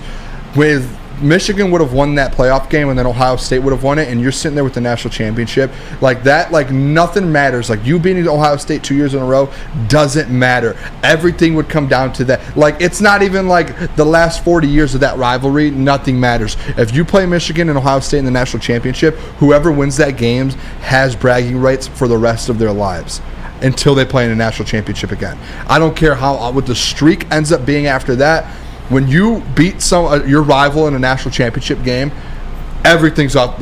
with. Michigan would have won that playoff game, and then Ohio State would have won it, and you're sitting there with the national championship. Nothing matters. You beating Ohio State 2 years in a row doesn't matter. Everything would come down to that. It's not even the last 40 years of that rivalry. Nothing matters. If you play Michigan and Ohio State in the national championship, whoever wins that game has bragging rights for the rest of their lives until they play in a national championship again. I don't care what the streak ends up being after that. When you beat your rival in a national championship game, everything's up.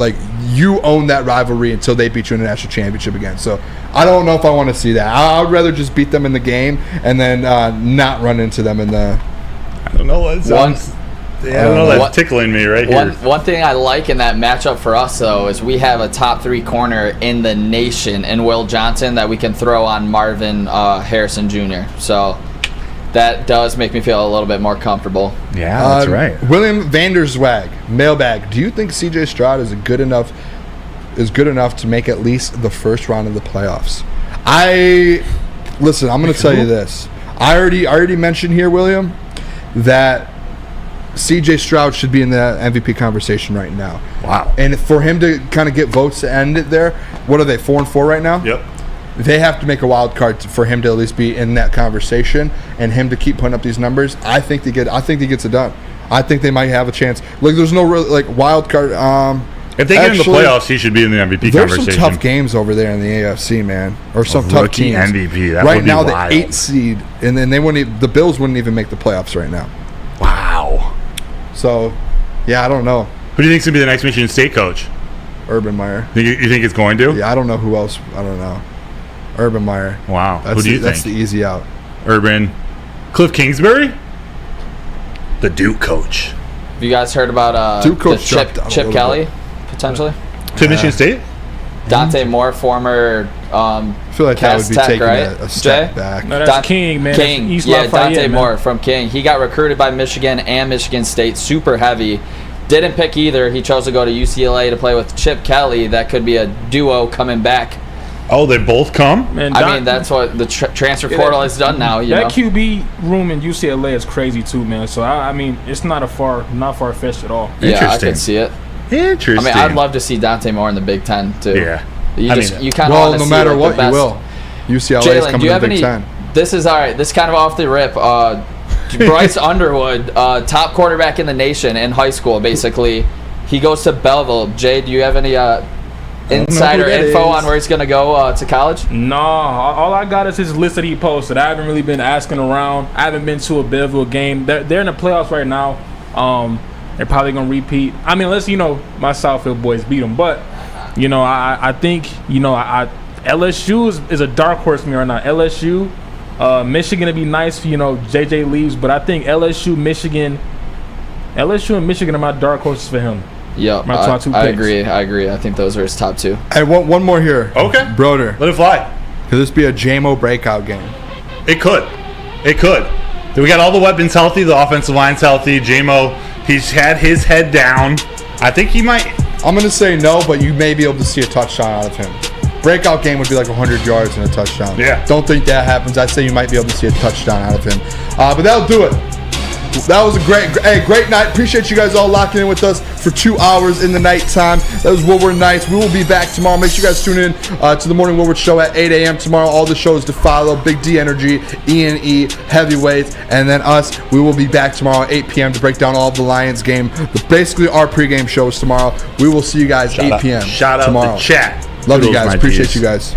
You own that rivalry until they beat you in a national championship again. So I don't know if I want to see that. I would rather just beat them in the game and then not run into them in the. I don't know what it sounds. Yeah, I don't know. That's tickling me right here. One thing I like in that matchup for us, though, is we have a top 3 corner in the nation in Will Johnson that we can throw on Marvin Harrison Jr. So that does make me feel a little bit more comfortable. Yeah, that's right. William Vanderswag, mailbag. Do you think C.J. Stroud is good enough to make at least the first round of the playoffs? Listen, I'm going to tell you this. I already mentioned here, William, that C.J. Stroud should be in the MVP conversation right now. Wow. And for him to kind of get votes to end it there, what are they, 4-4 right now? Yep. They have to make a wild card for him to at least be in that conversation and him to keep putting up these numbers. I think he gets it done. I think they might have a chance. Like, there's no real wild card. If they get in the playoffs, he should be in the MVP there's conversation. There's some tough games over there in the AFC, man, or some tough teams. MVP. That right would be now, wild. the 8th seed, and then the Bills wouldn't even make the playoffs right now. Wow. So, yeah, I don't know. Who do you think's gonna be the next Michigan State coach? Urban Meyer. You think it's going to? Yeah, I don't know who else. I don't know. Urban Meyer. Wow. Who do you think? That's the easy out. Urban. Cliff Kingsbury? The Duke coach. Have you guys heard about Duke coach Chip Kelly, potentially? To Michigan State? Dante Moore, former I feel like that would be Tech, taking right? a step back. No, that's King, man. King. East Yeah, Lafayette, Dante man. Moore from King. He got recruited by Michigan and Michigan State, super heavy. Didn't pick either. He chose to go to UCLA to play with Chip Kelly. That could be a duo coming back. Oh, they both come? Man, I mean, that's what the transfer portal has done now. That QB room in UCLA is crazy too, man. So I mean, it's not far-fetched at all. Yeah, I could see it. Interesting. I mean, I'd love to see Dante Moore in the Big Ten too. Yeah. You kind of well, no matter what, you will. UCLA is coming to the Big Ten. This is all right. This is kind of off the rip. Bryce Underwood, top quarterback in the nation in high school, basically. He goes to Belleville. Jay, do you have any insider info on where he's going to go to college? No, all I got is his list that he posted. I haven't really been asking around. I haven't been to a Belleville game. They're in the playoffs right now. They're probably going to repeat. I mean, unless, my Southfield boys beat them. But, I think, LSU is a dark horse to me right now. LSU, Michigan would be nice if, JJ leaves. But I think LSU and Michigan are my dark horses for him. Yeah, I agree. I think those are his top 2. Hey, one more here. Okay. Broder. Let it fly. Could this be a JMO breakout game? It could. We got all the weapons healthy. The offensive line's healthy. JMO, he's had his head down. I think he might. I'm going to say no, but you may be able to see a touchdown out of him. Breakout game would be like 100 yards and a touchdown. Yeah. Don't think that happens. I'd say you might be able to see a touchdown out of him. But that'll do it. That was a great night. Appreciate you guys all locking in with us for 2 hours in the nighttime. That was Woodward Nights. We will be back tomorrow. Make sure you guys tune in to the Morning Woodward Show at 8 a.m. tomorrow. All the shows to follow. Big D Energy, E&E, Heavyweights, and then us. We will be back tomorrow at 8 p.m. to break down all of the Lions game. Basically, our pregame shows tomorrow. We will see you guys 8 p.m. Shout out tomorrow. to chat. Love you guys. Appreciate you guys.